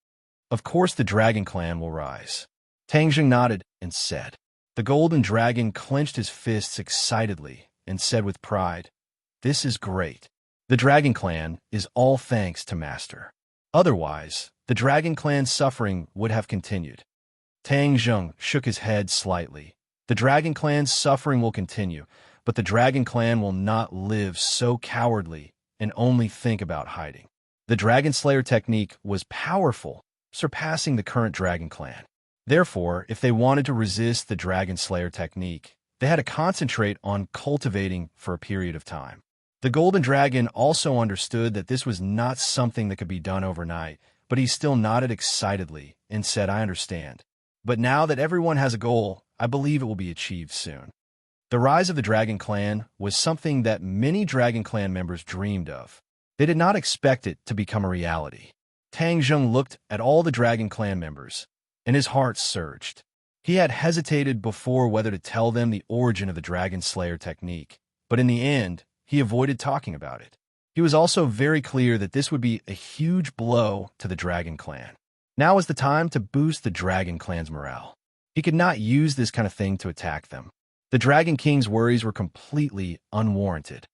"Of course the dragon clan will rise." Tang Zheng nodded and said. The golden dragon clenched his fists excitedly and said with pride, "This is great. The dragon clan is all thanks to Master. Otherwise, the dragon clan's suffering would have continued." Tang Zheng shook his head slightly. "The dragon clan's suffering will continue, but the dragon clan will not live so cowardly and only think about hiding." The Dragon Slayer technique was powerful, surpassing the current dragon clan. Therefore, if they wanted to resist the Dragon Slayer technique, they had to concentrate on cultivating for a period of time. The Golden Dragon also understood that this was not something that could be done overnight, but he still nodded excitedly and said, "I understand. But now that everyone has a goal, I believe it will be achieved soon." The rise of the Dragon Clan was something that many Dragon Clan members dreamed of. They did not expect it to become a reality. Tang Zheng looked at all the Dragon Clan members, and his heart surged. He had hesitated before whether to tell them the origin of the Dragon Slayer technique, but in the end, he avoided talking about it. He was also very clear that this would be a huge blow to the Dragon Clan. Now was the time to boost the Dragon Clan's morale. He could not use this kind of thing to attack them. The Dragon King's worries were completely unwarranted.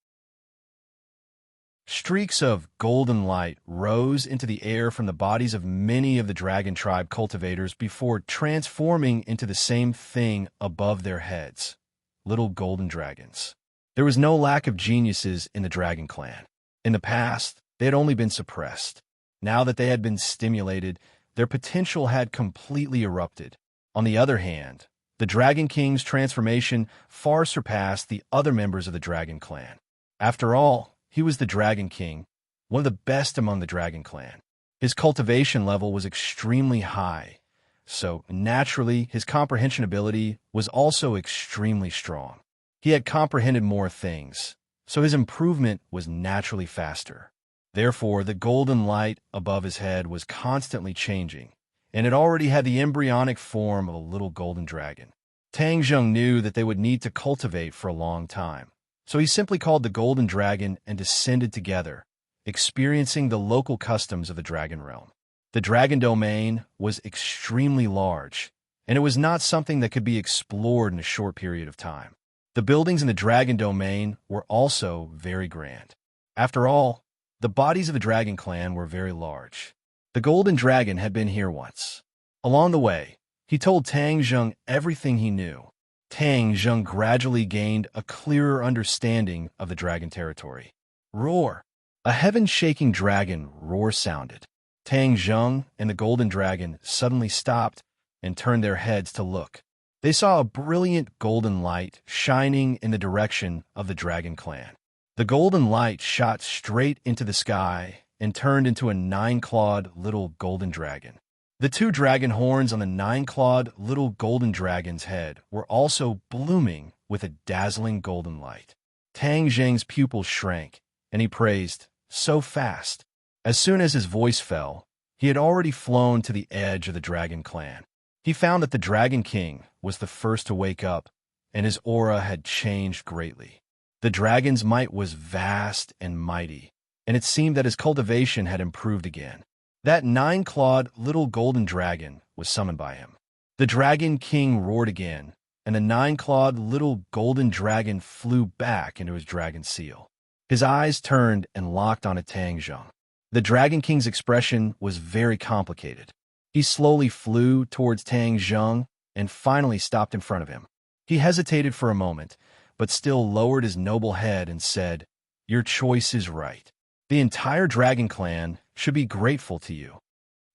Streaks of golden light rose into the air from the bodies of many of the dragon tribe cultivators before transforming into the same thing above their heads, little golden dragons. There was no lack of geniuses in the Dragon Clan. In the past, they had only been suppressed. Now that they had been stimulated, their potential had completely erupted. On the other hand, the Dragon King's transformation far surpassed the other members of the Dragon Clan. After all, he was the Dragon King, one of the best among the Dragon Clan. His cultivation level was extremely high, so naturally his comprehension ability was also extremely strong. He had comprehended more things, so his improvement was naturally faster. Therefore, the golden light above his head was constantly changing, and it already had the embryonic form of a little golden dragon. Tang Zheng knew that they would need to cultivate for a long time, so he simply called the golden dragon and descended together, experiencing the local customs of the dragon realm. The dragon domain was extremely large, and it was not something that could be explored in a short period of time. The buildings in the dragon domain were also very grand. After all, the bodies of the Dragon Clan were very large. The golden dragon had been here once. Along the way, he told Tang Zheng everything he knew. Tang Zheng gradually gained a clearer understanding of the dragon territory. Roar! A heaven-shaking dragon roar sounded. Tang Zheng and the golden dragon suddenly stopped and turned their heads to look. They saw a brilliant golden light shining in the direction of the Dragon Clan. The golden light shot straight into the sky and turned into a 9-clawed little golden dragon. The 2 dragon horns on the 9-clawed little golden dragon's head were also blooming with a dazzling golden light. Tang Zheng's pupils shrank, and he praised, "So fast." As soon as his voice fell, he had already flown to the edge of the Dragon Clan. He found that the Dragon King was the first to wake up, and his aura had changed greatly. The dragon's might was vast and mighty, and it seemed that his cultivation had improved again. That 9-clawed little golden dragon was summoned by him. The Dragon King roared again, and the 9-clawed little golden dragon flew back into his dragon seal. His eyes turned and locked onto Tang Zheng. The Dragon King's expression was very complicated. He slowly flew towards Tang Zheng and finally stopped in front of him. He hesitated for a moment, but still lowered his noble head and said, "Your choice is right. The entire Dragon Clan should be grateful to you.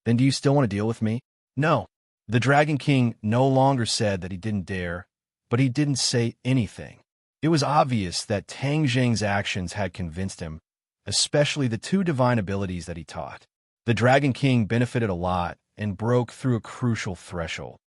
Then do you still want to deal with me?" "No." The Dragon King no longer said that he didn't dare, but he didn't say anything. It was obvious that Tang Zheng's actions had convinced him, especially the 2 divine abilities that he taught. The Dragon King benefited a lot and broke through a crucial threshold.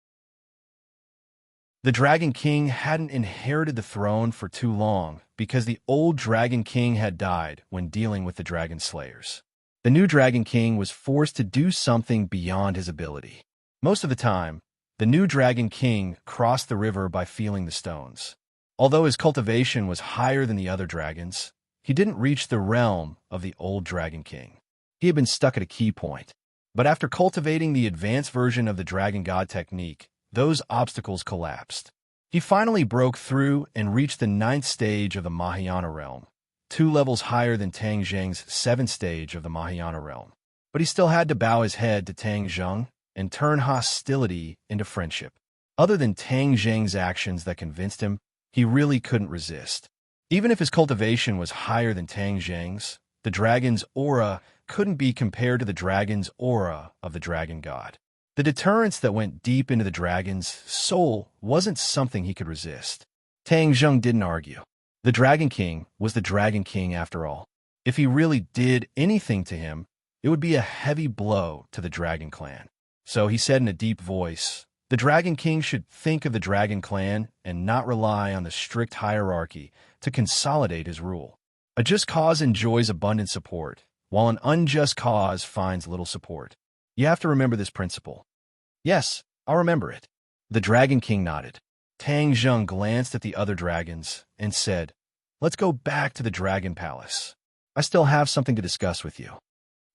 The Dragon King hadn't inherited the throne for too long because the old Dragon King had died when dealing with the Dragon Slayers. The new Dragon King was forced to do something beyond his ability. Most of the time, the new Dragon King crossed the river by feeling the stones. Although his cultivation was higher than the other dragons, he didn't reach the realm of the old Dragon King. He had been stuck at a key point. But after cultivating the advanced version of the Dragon God technique, those obstacles collapsed. He finally broke through and reached the 9th stage of the Mahayana realm, 2 levels higher than Tang Zheng's 7th stage of the Mahayana realm. But he still had to bow his head to Tang Zheng and turn hostility into friendship. Other than Tang Zheng's actions that convinced him, he really couldn't resist. Even if his cultivation was higher than Tang Zheng's, the dragon's aura couldn't be compared to the dragon's aura of the Dragon God. The deterrence that went deep into the dragon's soul wasn't something he could resist. Tang Zheng didn't argue. The Dragon King was the Dragon King after all. If he really did anything to him, it would be a heavy blow to the Dragon Clan. So he said in a deep voice, the Dragon King should think of the Dragon Clan and not rely on the strict hierarchy to consolidate his rule. A just cause enjoys abundant support, while an unjust cause finds little support. You have to remember this principle. Yes, I'll remember it. The Dragon King nodded. Tang Zheng glanced at the other dragons and said, let's go back to the Dragon Palace. I still have something to discuss with you.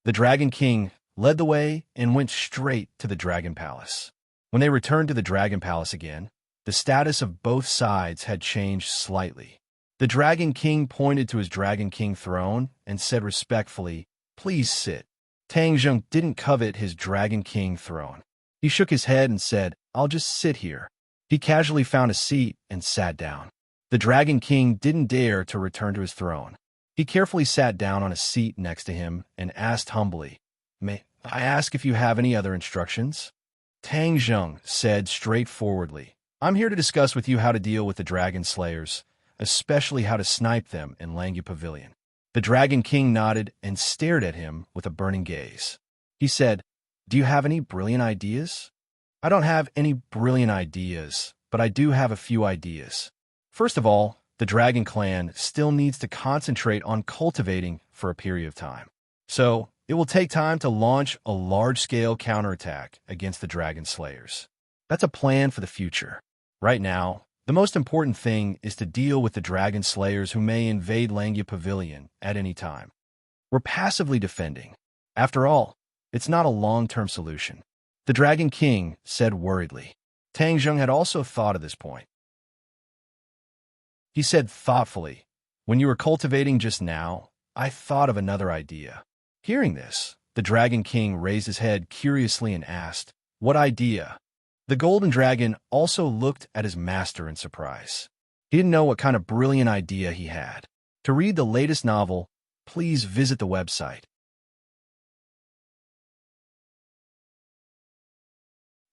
The Dragon King led the way and went straight to the Dragon Palace. When they returned to the Dragon Palace again, the status of both sides had changed slightly. The Dragon King pointed to his Dragon King throne and said respectfully, please sit. Tang Zheng didn't covet his Dragon King throne. He shook his head and said, I'll just sit here. He casually found a seat and sat down. The Dragon King didn't dare to return to his throne. He carefully sat down on a seat next to him and asked humbly, may I ask if you have any other instructions? Tang Zheng said straightforwardly, I'm here to discuss with you how to deal with the Dragon Slayers, especially how to snipe them in Langya Pavilion. The Dragon King nodded and stared at him with a burning gaze. He said, do you have any brilliant ideas? I don't have any brilliant ideas, but I do have a few ideas. First of all, the Dragon Clan still needs to concentrate on cultivating for a period of time. So, it will take time to launch a large-scale counterattack against the Dragon Slayers. That's a plan for the future. Right now, the most important thing is to deal with the Dragon Slayers who may invade Langya Pavilion at any time. We're passively defending. After all, it's not a long-term solution. The Dragon King said worriedly. Tang Zheng had also thought of this point. He said thoughtfully, when you were cultivating just now, I thought of another idea. Hearing this, the Dragon King raised his head curiously and asked, what idea? The Golden Dragon also looked at his master in surprise. He didn't know what kind of brilliant idea he had. To read the latest novel, please visit the website.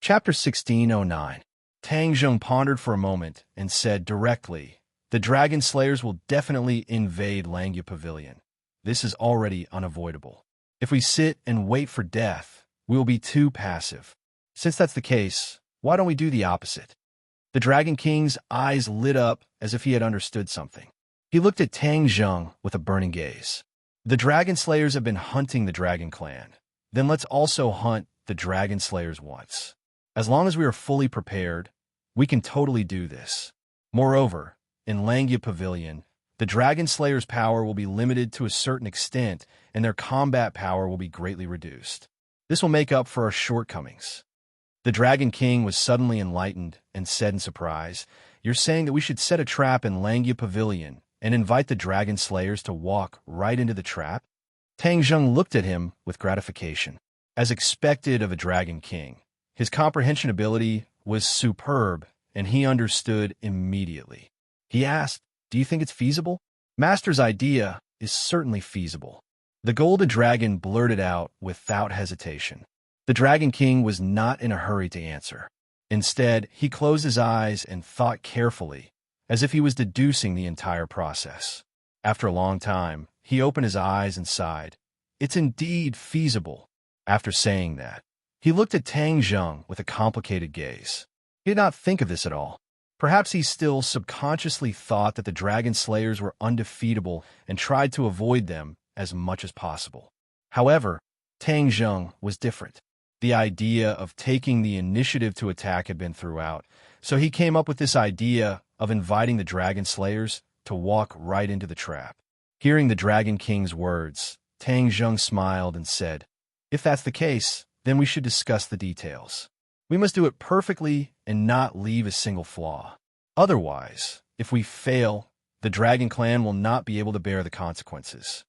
Chapter 1609. Tang Zheng pondered for a moment and said directly, the Dragon Slayers will definitely invade Langya Pavilion. This is already unavoidable. If we sit and wait for death, we will be too passive. Since that's the case, why don't we do the opposite? The Dragon King's eyes lit up as if he had understood something. He looked at Tang Zheng with a burning gaze. The Dragon Slayers have been hunting the Dragon Clan. Then let's also hunt the Dragon Slayers once. As long as we are fully prepared, we can totally do this. Moreover, in Langya Pavilion, the Dragon Slayers' power will be limited to a certain extent, and their combat power will be greatly reduced. This will make up for our shortcomings. The Dragon King was suddenly enlightened and said in surprise, you're saying that we should set a trap in Langya Pavilion and invite the Dragon Slayers to walk right into the trap? Tang Zheng looked at him with gratification. As expected of a Dragon King, his comprehension ability was superb, and he understood immediately. He asked, do you think it's feasible? Master's idea is certainly feasible. The Golden Dragon blurted out without hesitation. The Dragon King was not in a hurry to answer. Instead, he closed his eyes and thought carefully, as if he was deducing the entire process. After a long time, he opened his eyes and sighed. It's indeed feasible. After saying that, he looked at Tang Zheng with a complicated gaze. He did not think of this at all. Perhaps he still subconsciously thought that the dragon slayers were undefeatable and tried to avoid them as much as possible. However, Tang Zheng was different. The idea of taking the initiative to attack had been throughout, so he came up with this idea of inviting the dragon slayers to walk right into the trap. Hearing the Dragon King's words, Tang Zheng smiled and said, "If that's the case, then we should discuss the details. We must do it perfectly and not leave a single flaw. Otherwise, if we fail, the Dragon Clan will not be able to bear the consequences.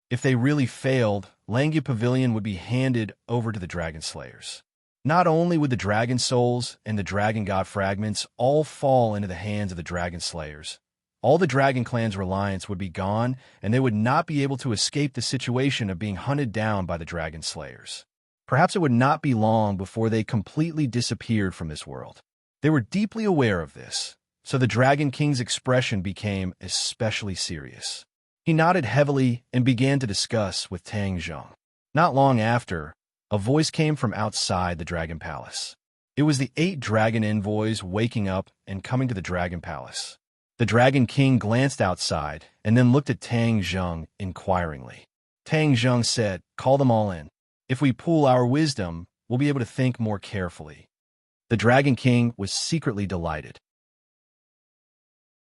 If they really failed, Langia Pavilion would be handed over to the Dragon Slayers. Not only would the Dragon Souls and the Dragon God Fragments all fall into the hands of the Dragon Slayers, all the Dragon Clan's reliance would be gone, and they would not be able to escape the situation of being hunted down by the Dragon Slayers. Perhaps it would not be long before they completely disappeared from this world." They were deeply aware of this, so the Dragon King's expression became especially serious. He nodded heavily and began to discuss with Tang Zheng. Not long after, a voice came from outside the Dragon Palace. It was the 8 dragon envoys waking up and coming to the Dragon Palace. The Dragon King glanced outside and then looked at Tang Zheng inquiringly. Tang Zheng said, "Call them all in. If we pool our wisdom, we'll be able to think more carefully." The Dragon King was secretly delighted.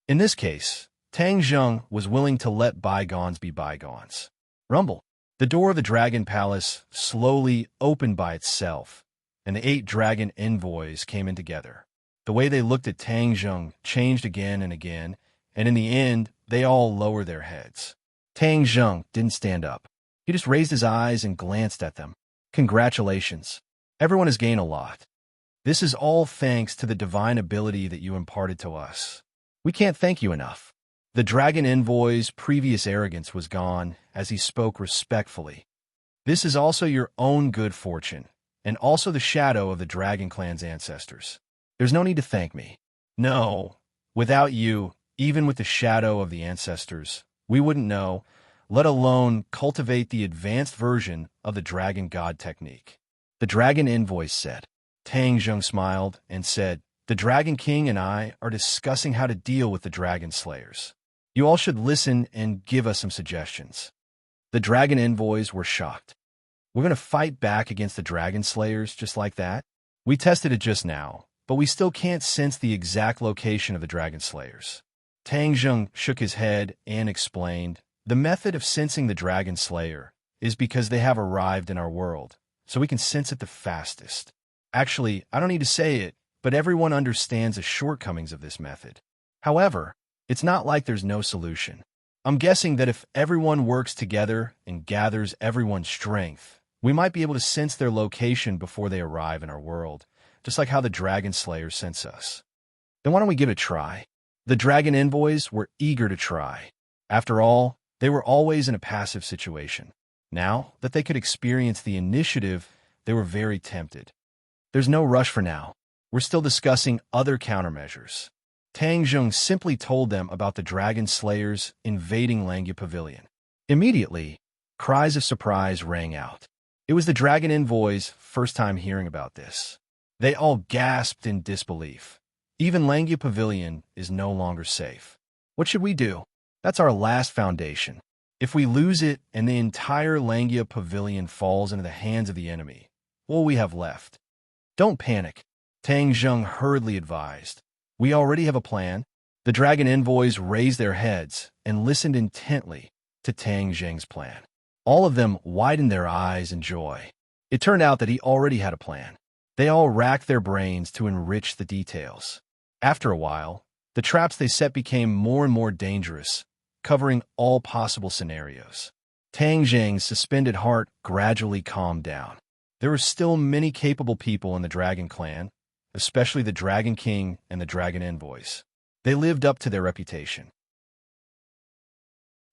In this case, Tang Zheng was willing to let bygones be bygones. Rumble. The door of the Dragon Palace slowly opened by itself, and the 8 dragon envoys came in together. The way they looked at Tang Zheng changed again and again, and in the end, they all lowered their heads. Tang Zheng didn't stand up. He just raised his eyes and glanced at them. "Congratulations. Everyone has gained a lot. This is all thanks to the divine ability that you imparted to us. We can't thank you enough." The dragon envoy's previous arrogance was gone as he spoke respectfully. "This is also your own good fortune, and also the shadow of the Dragon Clan's ancestors. There's no need to thank me. No, without you, even with the shadow of the ancestors, we wouldn't know, let alone cultivate the advanced version of the Dragon God technique." The dragon envoy said. Tang Zheng smiled and said, "The Dragon King and I are discussing how to deal with the Dragon Slayers. You all should listen and give us some suggestions." The dragon envoys were shocked. "We're going to fight back against the Dragon Slayers just like that? We tested it just now, but we still can't sense the exact location of the Dragon Slayers." Tang Zheng shook his head and explained, "The method of sensing the Dragon Slayer is because they have arrived in our world, so we can sense it the fastest. Actually, I don't need to say it, but everyone understands the shortcomings of this method. However, it's not like there's no solution. I'm guessing that if everyone works together and gathers everyone's strength, we might be able to sense their location before they arrive in our world, just like how the Dragon Slayers sense us. Then why don't we give it a try?" The dragon envoys were eager to try. After all, they were always in a passive situation. Now that they could experience the initiative, they were very tempted. "There's no rush for now. We're still discussing other countermeasures." Tang Zheng simply told them about the Dragon Slayers invading Langia Pavilion. Immediately, cries of surprise rang out. It was the dragon envoys' first time hearing about this. They all gasped in disbelief. Even Langia Pavilion is no longer safe. What should we do? That's our last foundation. If we lose it and the entire Langia Pavilion falls into the hands of the enemy, what will we have left? Don't panic, Tang Zheng hurriedly advised. We already have a plan. The dragon envoys raised their heads and listened intently to Tang Zheng's plan. All of them widened their eyes in joy. It turned out that he already had a plan. They all racked their brains to enrich the details. After a while, the traps they set became more and more dangerous, covering all possible scenarios. Tang Zheng's suspended heart gradually calmed down. There were still many capable people in the Dragon Clan, especially the Dragon King and the Dragon Envoys. They lived up to their reputation.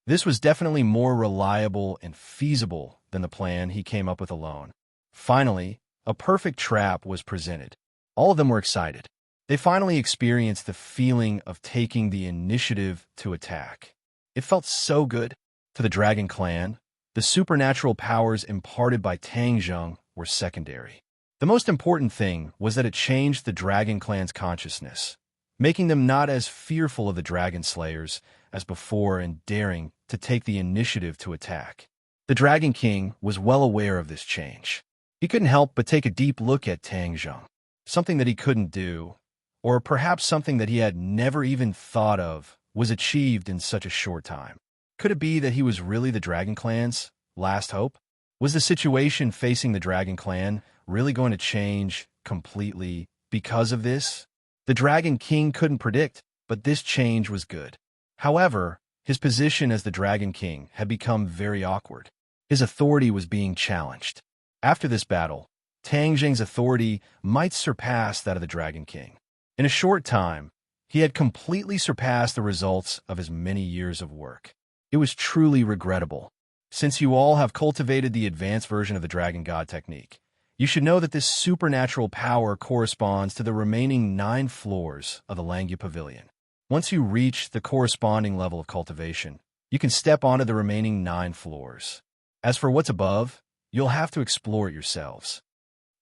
This was definitely more reliable and feasible than the plan he came up with alone. Finally, a perfect trap was presented. All of them were excited. They finally experienced the feeling of taking the initiative to attack. It felt so good. To the Dragon Clan, the supernatural powers imparted by Tang Zheng were secondary. The most important thing was that it changed the Dragon Clan's consciousness. making them not as fearful of the dragon slayers as before and daring to take the initiative to attack. The Dragon King was well aware of this change. He couldn't help but take a deep look at Tang Zheng, something that he couldn't do, or perhaps something that he had never even thought of, was achieved in such a short time. Could it be that he was really the Dragon Clan's last hope? Was the situation facing the Dragon Clan really going to change completely because of this? The Dragon King couldn't predict, but this change was good. However, his position as the Dragon King had become very awkward. His authority was being challenged. After this battle, Tang Zheng's authority might surpass that of the Dragon King. In a short time, he had completely surpassed the results of his many years of work. It was truly regrettable. Since you all have cultivated the advanced version of the Dragon God technique, you should know that this supernatural power corresponds to the remaining 9 floors of the Langya Pavilion. Once you reach the corresponding level of cultivation, you can step onto the remaining 9 floors. As for what's above, you'll have to explore it yourselves.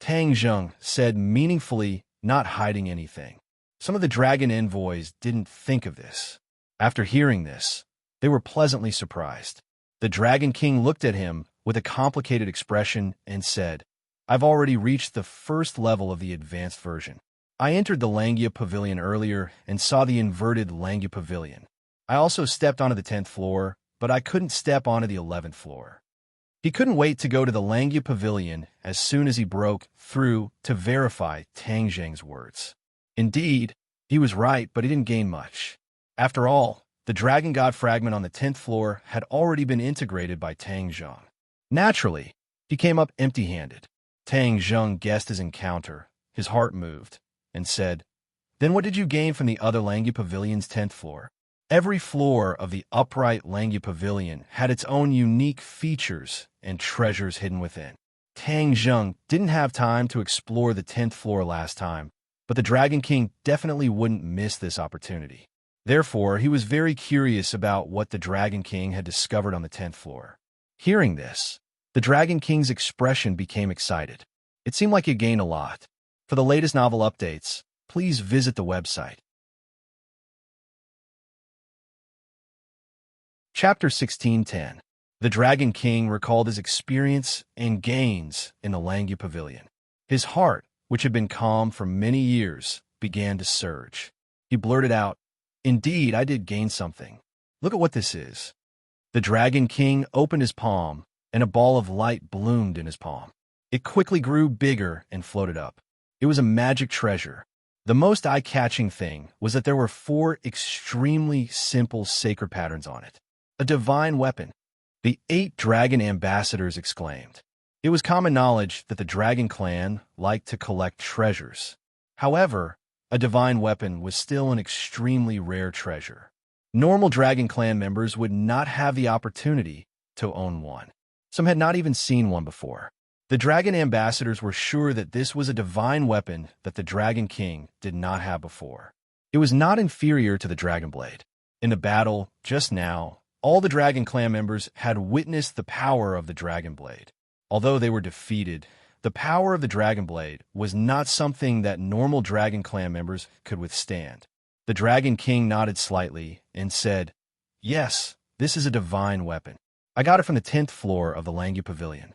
Tang Zheng said meaningfully, not hiding anything. Some of the dragon envoys didn't think of this. After hearing this, they were pleasantly surprised. The Dragon King looked at him with a complicated expression and said, "I've already reached the first level of the advanced version. I entered the Langya Pavilion earlier and saw the inverted Langya Pavilion. I also stepped onto the 10th floor, but I couldn't step onto the 11th floor." He couldn't wait to go to the Langya Pavilion as soon as he broke through to verify Tang Zheng's words. Indeed, he was right, but he didn't gain much. After all, the Dragon God fragment on the 10th floor had already been integrated by Tang Zheng. Naturally, he came up empty-handed. Tang Zheng guessed his encounter, his heart moved, and said, "Then what did you gain from the other Langya Pavilion's 10th floor?" Every floor of the upright Langya Pavilion had its own unique features and treasures hidden within. Tang Zheng didn't have time to explore the 10th floor last time, but the Dragon King definitely wouldn't miss this opportunity. Therefore, he was very curious about what the Dragon King had discovered on the 10th floor. Hearing this, the Dragon King's expression became excited. It seemed like he gained a lot. For the latest novel updates, please visit the website. Chapter 16:10. The Dragon King recalled his experience and gains in the Langya Pavilion. His heart, which had been calm for many years, began to surge. He blurted out, "Indeed, I did gain something. Look at what this is." The Dragon King opened his palm, and a ball of light bloomed in his palm. It quickly grew bigger and floated up. It was a magic treasure. The most eye-catching thing was that there were 4 extremely simple sacred patterns on it. A divine weapon. The 8 dragon ambassadors exclaimed. It was common knowledge that the Dragon Clan liked to collect treasures. However, a divine weapon was still an extremely rare treasure. Normal Dragon Clan members would not have the opportunity to own one. Some had not even seen one before. The dragon ambassadors were sure that this was a divine weapon that the Dragon King did not have before. It was not inferior to the Dragon Blade. In the battle, just now, all the Dragon Clan members had witnessed the power of the Dragon Blade. Although they were defeated, the power of the Dragon Blade was not something that normal Dragon Clan members could withstand. The Dragon King nodded slightly and said, "Yes, this is a divine weapon. I got it from the 10th floor of the Langya Pavilion."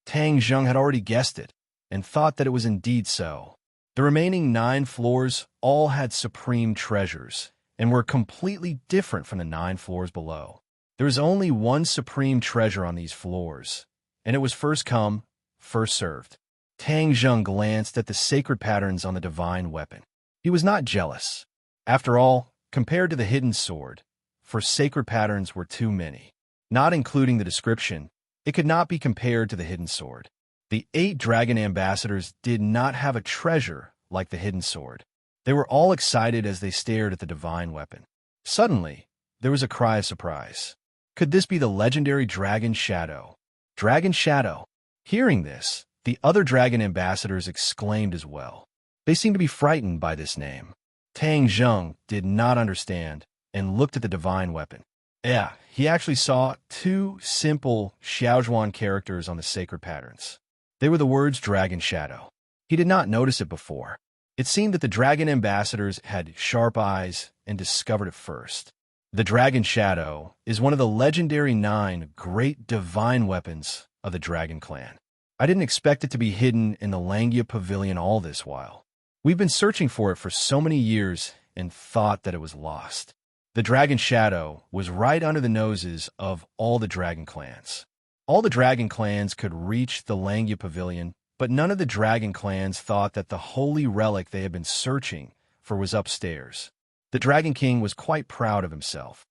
Tang Zheng had already guessed it and thought that it was indeed so. The remaining 9 floors all had supreme treasures and were completely different from the 9 floors below. There was only one supreme treasure on these floors, and it was first come, first served. Tang Zheng glanced at the sacred patterns on the divine weapon. He was not jealous. After all, compared to the hidden sword, for sacred patterns were too many. Not including the description, it could not be compared to the hidden sword. The 8 dragon ambassadors did not have a treasure like the hidden sword. They were all excited as they stared at the divine weapon. Suddenly, there was a cry of surprise. Could this be the legendary Dragon Shadow? Dragon Shadow. Hearing this, the other dragon ambassadors exclaimed as well. They seemed to be frightened by this name. Tang Zheng did not understand and looked at the divine weapon. Yeah, he actually saw 2 simple Xiaozhuan characters on the sacred patterns. They were the words Dragon Shadow. He did not notice it before. It seemed that the dragon ambassadors had sharp eyes and discovered it first. The dragon shadow is one of the legendary 9 great divine weapons of the dragon clan. I didn't expect it to be hidden in the Langia pavilion all this while. We've been searching for it for so many years and thought that it was lost. The dragon shadow was right under the noses of all the dragon clans. All the dragon clans could reach the Langia pavilion, but none of the dragon clans thought that the holy relic they had been searching for was upstairs. The Dragon King was quite proud of himself.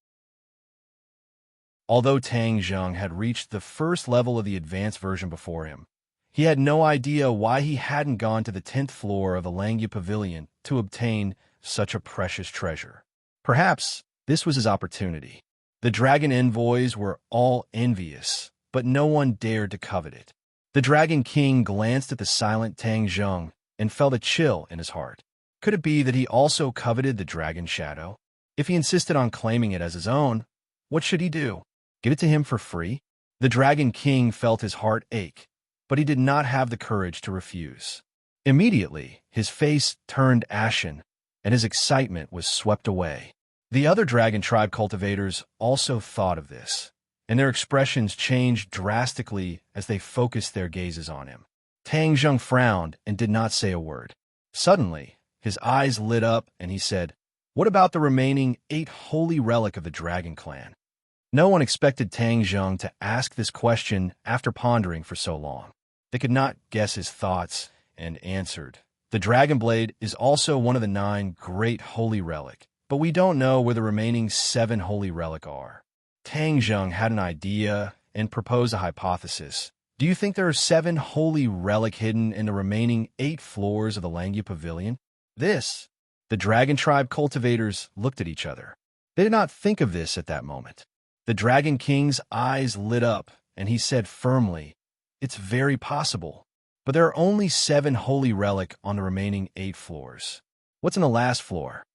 Although Tang Zheng had reached the first level of the advanced version before him, he had no idea why he hadn't gone to the 10th floor of the Langia pavilion to obtain such a precious treasure. Perhaps this was his opportunity. The dragon envoys were all envious, but no one dared to covet it. The Dragon King glanced at the silent Tang Zheng and felt a chill in his heart. Could it be that he also coveted the dragon shadow? If he insisted on claiming it as his own, what should he do? Give it to him for free? The Dragon King felt his heart ache, but he did not have the courage to refuse. Immediately, his face turned ashen, and his excitement was swept away. The other dragon tribe cultivators also thought of this, and their expressions changed drastically as they focused their gazes on him. Tang Zheng frowned and did not say a word. Suddenly, his eyes lit up, and he said, "What about the remaining 8 holy relic of the dragon clan?" No one expected Tang Zheng to ask this question after pondering for so long. They could not guess his thoughts and answered, "The dragon blade is also one of the 9 great holy relic, but we don't know where the remaining 7 holy relic are." Tang Zheng had an idea and proposed a hypothesis. "Do you think there are 7 holy relic hidden in the remaining 8 floors of the Langia pavilion?" The dragon tribe cultivators looked at each other. They did not think of this at that moment. The Dragon King's eyes lit up, and he said firmly, "It's very possible, but there are only 7 holy relic on the remaining 8 floors. What's in the last floor?"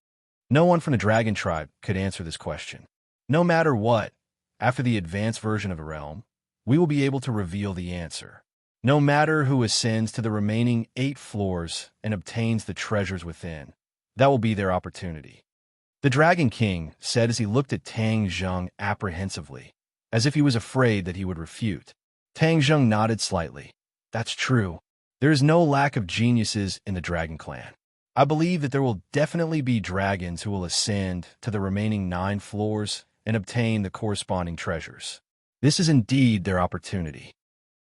No one from the dragon tribe could answer this question. No matter what, after the advanced version of the realm, we will be able to reveal the answer. No matter who ascends to the remaining 8 floors and obtains the treasures within, that will be their opportunity. The Dragon King said as he looked at Tang Zheng apprehensively, as if he was afraid that he would refute. Tang Zheng nodded slightly. "That's true. There is no lack of geniuses in the Dragon Clan. I believe that there will definitely be dragons who will ascend to the remaining 9 floors and obtain the corresponding treasures. This is indeed their opportunity."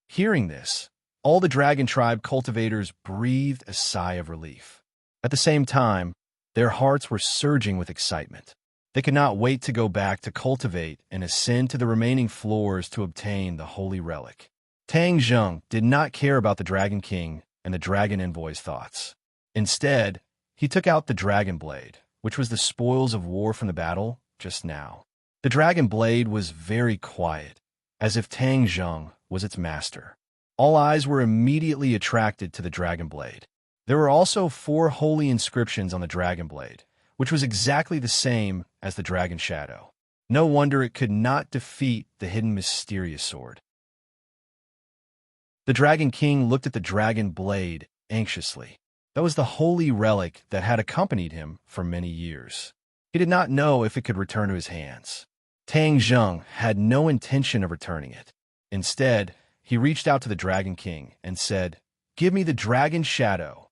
Hearing this, all the dragon tribe cultivators breathed a sigh of relief. At the same time, their hearts were surging with excitement. They could not wait to go back to cultivate and ascend to the remaining floors to obtain the holy relic. Tang Zheng did not care about the Dragon King and the dragon envoy's thoughts. Instead, he took out the dragon blade, which was the spoils of war from the battle just now. The dragon blade was very quiet, as if Tang Zheng was its master. All eyes were immediately attracted to the dragon blade. There were also 4 holy inscriptions on the dragon blade, which was exactly the same as the dragon shadow. No wonder it could not defeat the hidden mysterious sword. The Dragon King looked at the dragon blade anxiously. That was the holy relic that had accompanied him for many years. He did not know if it could return to his hands. Tang Zheng had no intention of returning it. Instead, he reached out to the Dragon King and said, "Give me the dragon shadow."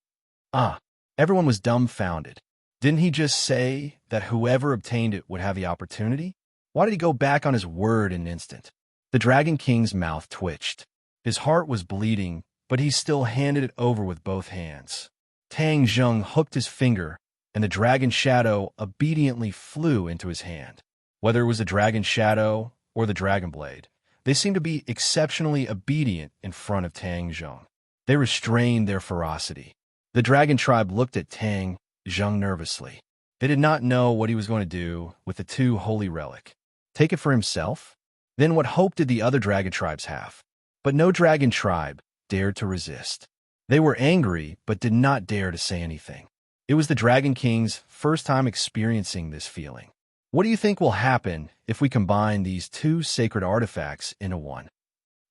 Everyone was dumbfounded. Didn't he just say that whoever obtained it would have the opportunity? Why did he go back on his word in an instant? The Dragon King's mouth twitched. His heart was bleeding, but he still handed it over with both hands. Tang Zheng hooked his finger, and the dragon shadow obediently flew into his hand. Whether it was the dragon shadow or the dragon blade, they seemed to be exceptionally obedient in front of Tang Zheng. They restrained their ferocity. The dragon tribe looked at Tang Zheng nervously. They did not know what he was going to do with the 2 holy relic. Take it for himself? Then what hope did the other dragon tribes have? But no dragon tribe dared to resist. They were angry, but did not dare to say anything. It was the Dragon King's first time experiencing this feeling. What do you think will happen if we combine these 2 sacred artifacts into one?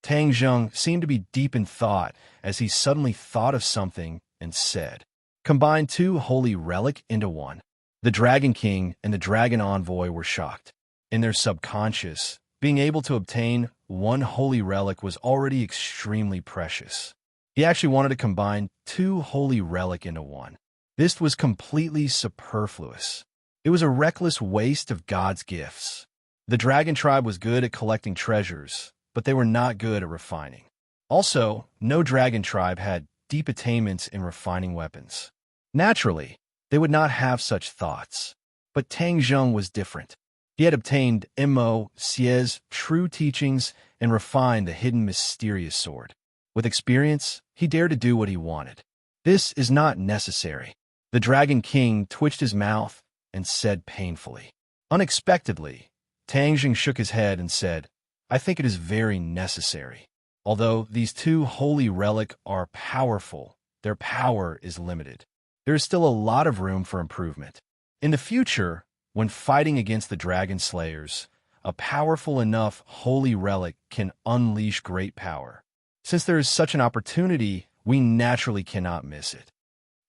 Tang Zheng seemed to be deep in thought as he suddenly thought of something and said, combined two holy relic into one. The Dragon King and the Dragon Envoy were shocked. In their subconscious, being able to obtain one holy relic was already extremely precious. He actually wanted to combine two holy relic into one. This was completely superfluous. It was a reckless waste of God's gifts. The dragon tribe was good at collecting treasures, but they were not good at refining. Also, no dragon tribe had deep attainments in refining weapons. Naturally, they would not have such thoughts. But Tang Zheng was different. He had obtained Mo Xie's true teachings and refined the hidden mysterious sword. With experience, he dared to do what he wanted. This is not necessary. The Dragon King twitched his mouth and said painfully. Unexpectedly, Tang Zheng shook his head and said, I think it is very necessary. Although these two holy relics are powerful, their power is limited. There is still a lot of room for improvement. In the future, when fighting against the dragon slayers, a powerful enough holy relic can unleash great power. Since there is such an opportunity, we naturally cannot miss it.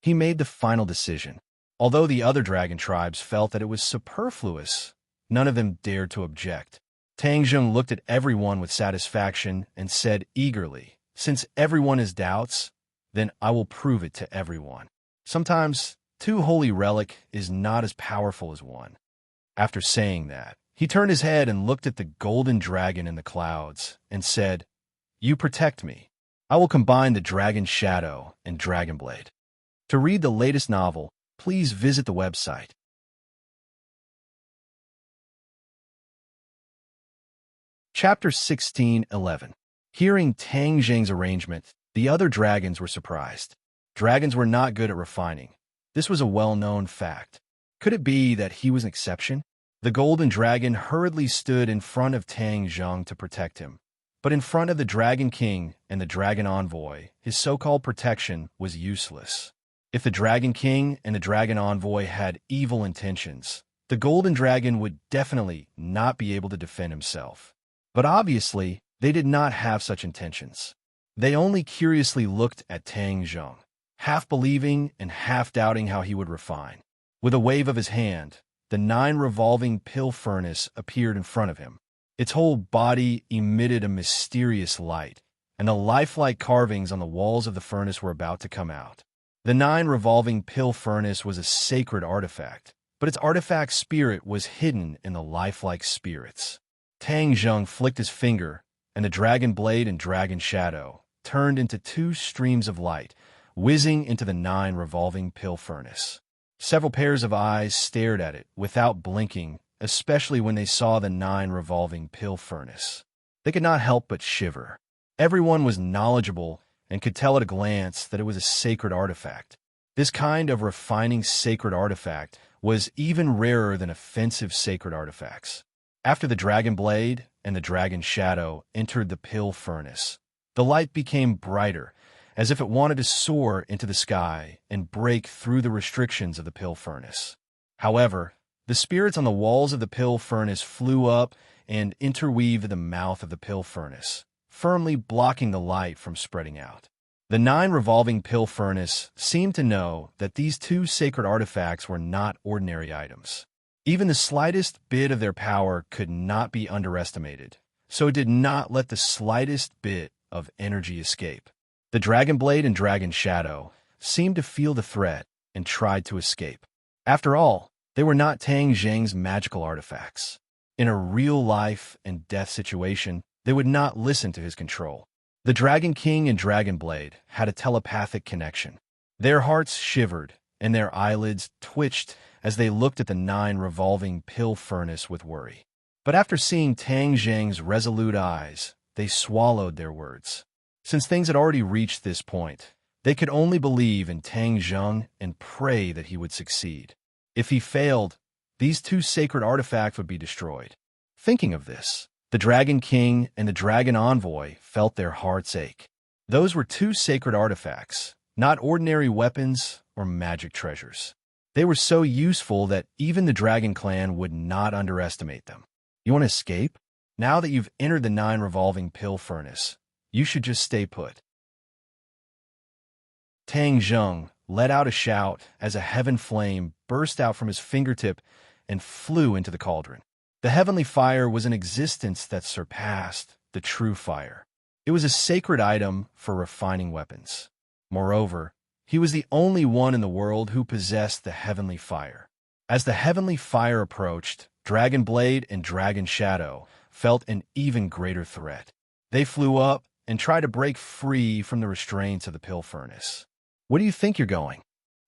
He made the final decision. Although the other dragon tribes felt that it was superfluous, none of them dared to object. Tang Zheng looked at everyone with satisfaction and said eagerly, Since everyone has doubts, then I will prove it to everyone. Sometimes, two holy relic is not as powerful as one. After saying that, he turned his head and looked at the golden dragon in the clouds and said, You protect me. I will combine the Dragon Shadow and Dragon Blade. To read the latest novel, please visit the website. Chapter 16:11. Hearing Tang Zheng's arrangement, the other dragons were surprised. Dragons were not good at refining. This was a well-known fact. Could it be that he was an exception? The golden dragon hurriedly stood in front of Tang Zheng to protect him. But in front of the Dragon King and the Dragon Envoy, his so-called protection was useless. If the Dragon King and the Dragon Envoy had evil intentions, the golden dragon would definitely not be able to defend himself. But obviously, they did not have such intentions. They only curiously looked at Tang Zheng, half believing and half doubting how he would refine. With a wave of his hand, the 9 revolving pill furnace appeared in front of him. Its whole body emitted a mysterious light, and the lifelike carvings on the walls of the furnace were about to come out. The 9 revolving pill furnace was a sacred artifact, but its artifact spirit was hidden in the lifelike spirits. Tang Zheng flicked his finger, and the Dragon Blade and Dragon Shadow turned into 2 streams of light, whizzing into the 9 revolving pill furnace. Several pairs of eyes stared at it without blinking, especially when they saw the 9 revolving pill furnace. They could not help but shiver. Everyone was knowledgeable and could tell at a glance that it was a sacred artifact. This kind of refining sacred artifact was even rarer than offensive sacred artifacts. After the Dragon Blade and the Dragon Shadow entered the pill furnace, the light became brighter, as if it wanted to soar into the sky and break through the restrictions of the pill furnace. However, the spirits on the walls of the pill furnace flew up and interweaved the mouth of the pill furnace, firmly blocking the light from spreading out. The 9 revolving pill furnace seemed to know that these 2 sacred artifacts were not ordinary items. Even the slightest bit of their power could not be underestimated, so it did not let the slightest bit of energy escape. The Dragon Blade and Dragon Shadow seemed to feel the threat and tried to escape. After all, they were not Tang Zheng's magical artifacts. In a real life and death situation, they would not listen to his control. The Dragon King and Dragon Blade had a telepathic connection. Their hearts shivered and their eyelids twitched as they looked at the 9 revolving pill furnace with worry. But after seeing Tang Zheng's resolute eyes, they swallowed their words. Since things had already reached this point, they could only believe in Tang Zheng and pray that he would succeed. If he failed, these 2 sacred artifacts would be destroyed. Thinking of this, the Dragon King and the Dragon Envoy felt their hearts ache. Those were 2 sacred artifacts, not ordinary weapons or magic treasures. They were so useful that even the Dragon Clan would not underestimate them. You want to escape? Now that you've entered the 9 revolving pill furnace, you should just stay put. Tang Zheng let out a shout as a heaven flame burst out from his fingertip and flew into the cauldron. The heavenly fire was an existence that surpassed the true fire. It was a sacred item for refining weapons. Moreover, he was the only one in the world who possessed the heavenly fire. As the heavenly fire approached, Dragon Blade and Dragon Shadow felt an even greater threat. They flew up and tried to break free from the restraints of the pill furnace. "Where do you think you're going?"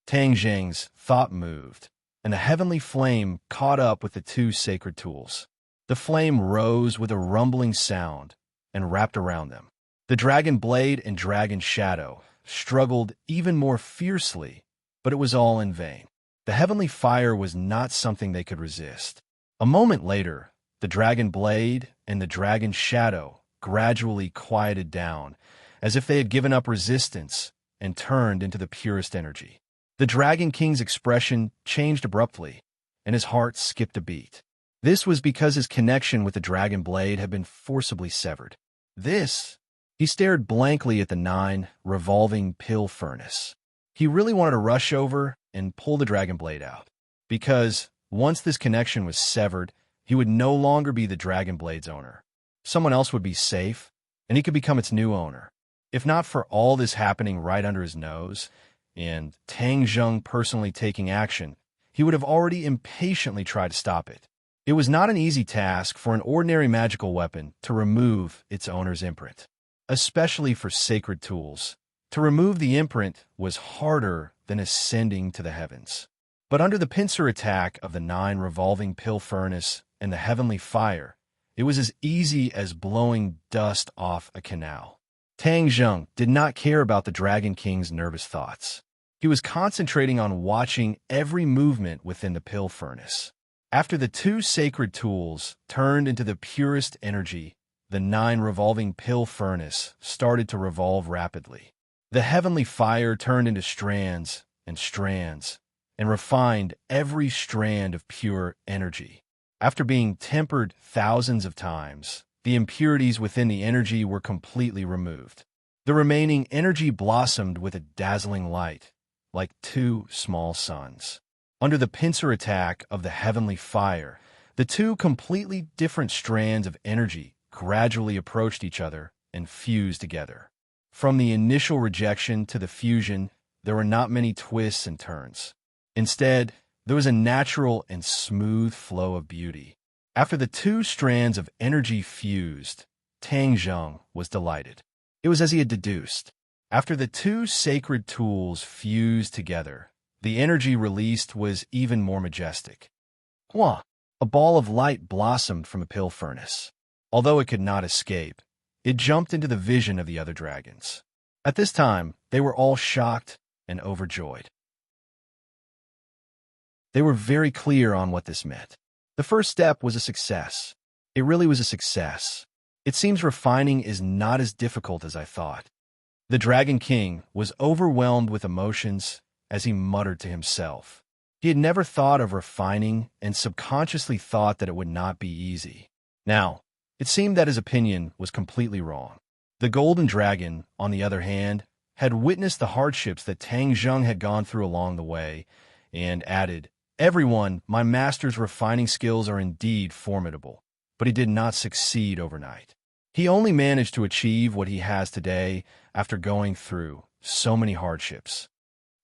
Tang Zheng's thought moved, and the heavenly flame caught up with the two sacred tools. The flame rose with a rumbling sound and wrapped around them. The Dragon Blade and Dragon Shadow struggled even more fiercely, but it was all in vain. The heavenly fire was not something they could resist. A moment later, the Dragon Blade and the Dragon Shadow gradually quieted down, as if they had given up resistance and turned into the purest energy. The Dragon King's expression changed abruptly, and his heart skipped a beat. This was because his connection with the Dragon Blade had been forcibly severed. He stared blankly at the 9 revolving pill furnace. He really wanted to rush over and pull the Dragon Blade out, because once this connection was severed, he would no longer be the Dragon Blade's owner. Someone else would be safe, and he could become its new owner. If not for all this happening right under his nose, and Tang Zheng personally taking action, he would have already impatiently tried to stop it. It was not an easy task for an ordinary magical weapon to remove its owner's imprint, especially for sacred tools. To remove the imprint was harder than ascending to the heavens. But under the pincer attack of the 9 revolving pill furnace and the heavenly fire, it was as easy as blowing dust off a canal. Tang Zheng did not care about the Dragon King's nervous thoughts. He was concentrating on watching every movement within the pill furnace. After the 2 sacred tools turned into the purest energy, the 9 revolving pill furnace started to revolve rapidly. The heavenly fire turned into strands and refined every strand of pure energy. After being tempered thousands of times, the impurities within the energy were completely removed. The remaining energy blossomed with a dazzling light, like 2 small suns. Under the pincer attack of the heavenly fire, the 2 completely different strands of energy gradually approached each other and fused together. From the initial rejection to the fusion, there were not many twists and turns. Instead, there was a natural and smooth flow of beauty. After the 2 strands of energy fused, Tang Zheng was delighted. It was as he had deduced. After the 2 sacred tools fused together, the energy released was even more majestic. Hua! A ball of light blossomed from a pill furnace. Although it could not escape, it jumped into the vision of the other dragons. At this time, they were all shocked and overjoyed. They were very clear on what this meant. The first step was a success. It really was a success. It seems refining is not as difficult as I thought. The Dragon King was overwhelmed with emotions as he muttered to himself. He had never thought of refining and subconsciously thought that it would not be easy. Now, it seemed that his opinion was completely wrong. The Golden Dragon, on the other hand, had witnessed the hardships that Tang Zheng had gone through along the way, and added, "Everyone, my master's refining skills are indeed formidable, but he did not succeed overnight. He only managed to achieve what he has today after going through so many hardships."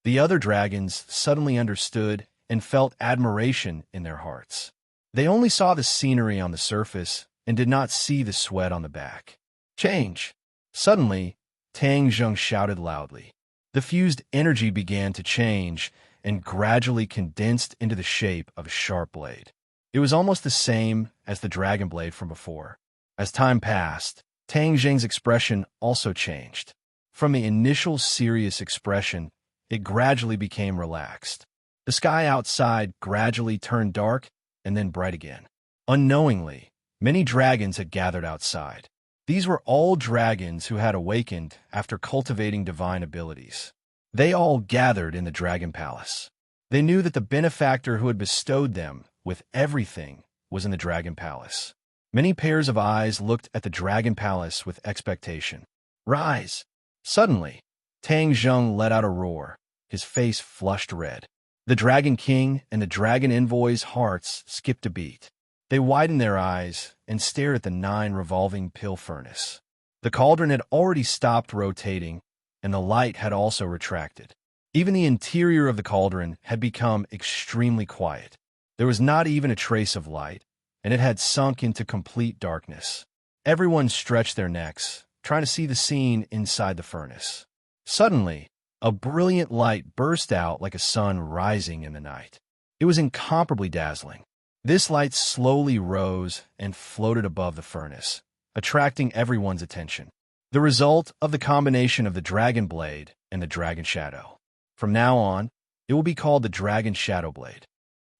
The other dragons suddenly understood and felt admiration in their hearts. They only saw the scenery on the surface and did not see the sweat on the back. Change! Suddenly, Tang Zheng shouted loudly. The fused energy began to change and gradually condensed into the shape of a sharp blade. It was almost the same as the dragon blade from before. As time passed, Tang Zheng's expression also changed. From the initial serious expression, it gradually became relaxed. The sky outside gradually turned dark and then bright again. Unknowingly, many dragons had gathered outside. These were all dragons who had awakened after cultivating divine abilities. They all gathered in the Dragon Palace. They knew that the benefactor who had bestowed them with everything was in the Dragon Palace. Many pairs of eyes looked at the Dragon Palace with expectation. "Rise!" Suddenly, Tang Zheng let out a roar. his face flushed red. The Dragon King and the Dragon Envoy's hearts skipped a beat. They widened their eyes and stared at the 9 revolving pill furnace. The cauldron had already stopped rotating, and the light had also retracted. Even the interior of the cauldron had become extremely quiet. There was not even a trace of light, and it had sunk into complete darkness. Everyone stretched their necks, trying to see the scene inside the furnace. Suddenly, a brilliant light burst out like a sun rising in the night. It was incomparably dazzling. This light slowly rose and floated above the furnace, attracting everyone's attention. The result of the combination of the Dragon Blade and the Dragon Shadow. From now on, it will be called the Dragon Shadow Blade.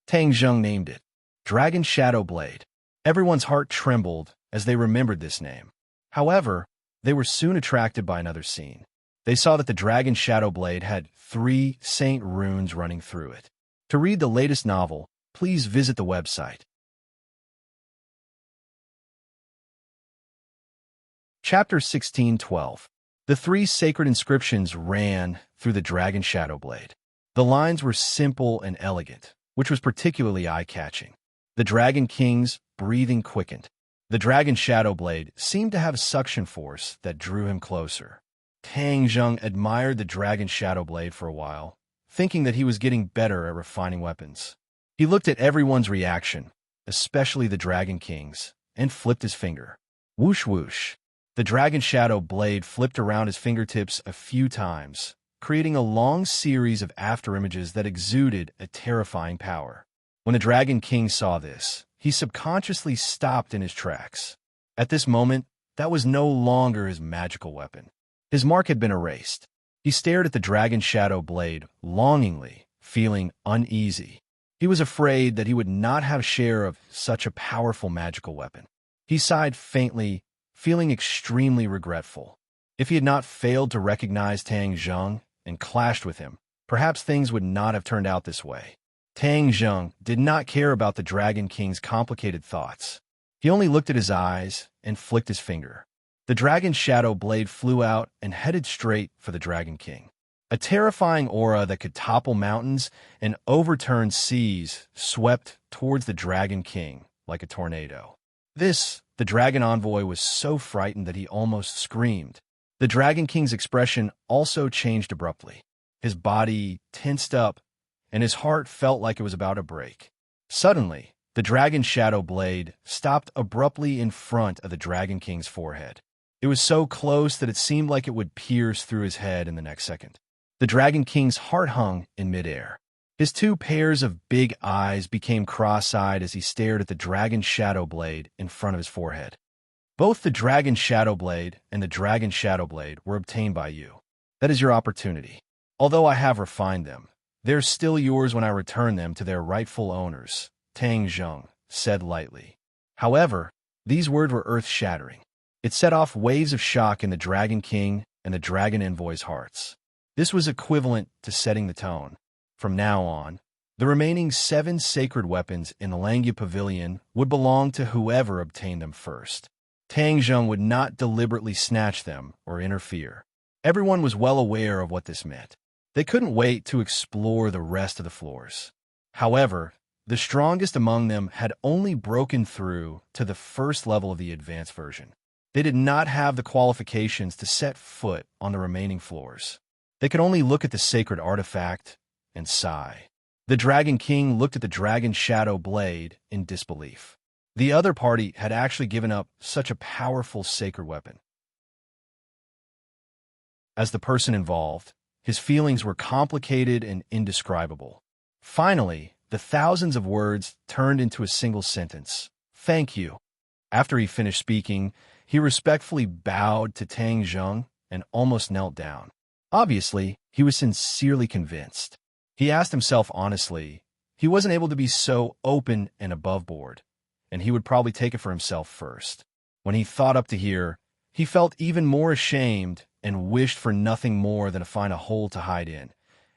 Tang Zheng named it Dragon Shadow Blade. Everyone's heart trembled as they remembered this name. However, they were soon attracted by another scene. They saw that the Dragon Shadow Blade had 3 saint runes running through it. To read the latest novel, please visit the website. Chapter 16:12. The 3 sacred inscriptions ran through the Dragon Shadow Blade. The lines were simple and elegant, which was particularly eye-catching. The Dragon King's breathing quickened. The Dragon Shadow Blade seemed to have a suction force that drew him closer. Tang Zheng admired the Dragon Shadow Blade for a while, thinking that he was getting better at refining weapons. He looked at everyone's reaction, especially the Dragon King's, and flipped his finger. Whoosh whoosh. The Dragon Shadow Blade flipped around his fingertips a few times, creating a long series of afterimages that exuded a terrifying power. When the Dragon King saw this, he subconsciously stopped in his tracks. At this moment, that was no longer his magical weapon. His mark had been erased. He stared at the Dragon Shadow Blade longingly, feeling uneasy. He was afraid that he would not have share of such a powerful magical weapon. He sighed faintly, feeling extremely regretful. If he had not failed to recognize Tang Zheng and clashed with him, perhaps things would not have turned out this way. Tang Zheng did not care about the Dragon King's complicated thoughts. He only looked at his eyes and flicked his finger. The Dragon Shadow Blade flew out and headed straight for the Dragon King. A terrifying aura that could topple mountains and overturn seas swept towards the Dragon King like a tornado. The Dragon Envoy was so frightened that he almost screamed. The Dragon King's expression also changed abruptly. His body tensed up, and his heart felt like it was about to break. Suddenly, the Dragon Shadow Blade stopped abruptly in front of the Dragon King's forehead. It was so close that it seemed like it would pierce through his head in the next second. The Dragon King's heart hung in midair. His 2 pairs of big eyes became cross-eyed as he stared at the Dragon Shadow Blade in front of his forehead. Both the Dragon Shadow Blade and the Dragon Shadow Blade were obtained by you. That is your opportunity. Although I have refined them, they're still yours when I return them to their rightful owners, Tang Zheng said lightly. However, these words were earth-shattering. It set off waves of shock in the Dragon King and the Dragon Envoy's hearts. This was equivalent to setting the tone. From now on, the remaining 7 sacred weapons in the Langya Pavilion would belong to whoever obtained them first. Tang Zheng would not deliberately snatch them or interfere. Everyone was well aware of what this meant. They couldn't wait to explore the rest of the floors. However, the strongest among them had only broken through to the first level of the advanced version. They did not have the qualifications to set foot on the remaining floors. They could only look at the sacred artifact and sigh. The Dragon King looked at the Dragon Shadow Blade in disbelief. The other party had actually given up such a powerful sacred weapon. As the person involved, his feelings were complicated and indescribable. Finally, the thousands of words turned into a single sentence. Thank you. After he finished speaking, he respectfully bowed to Tang Zheng and almost knelt down. Obviously, he was sincerely convinced. He asked himself honestly, he wasn't able to be so open and above board, and he would probably take it for himself first. When he thought up to here, he felt even more ashamed and wished for nothing more than to find a hole to hide in,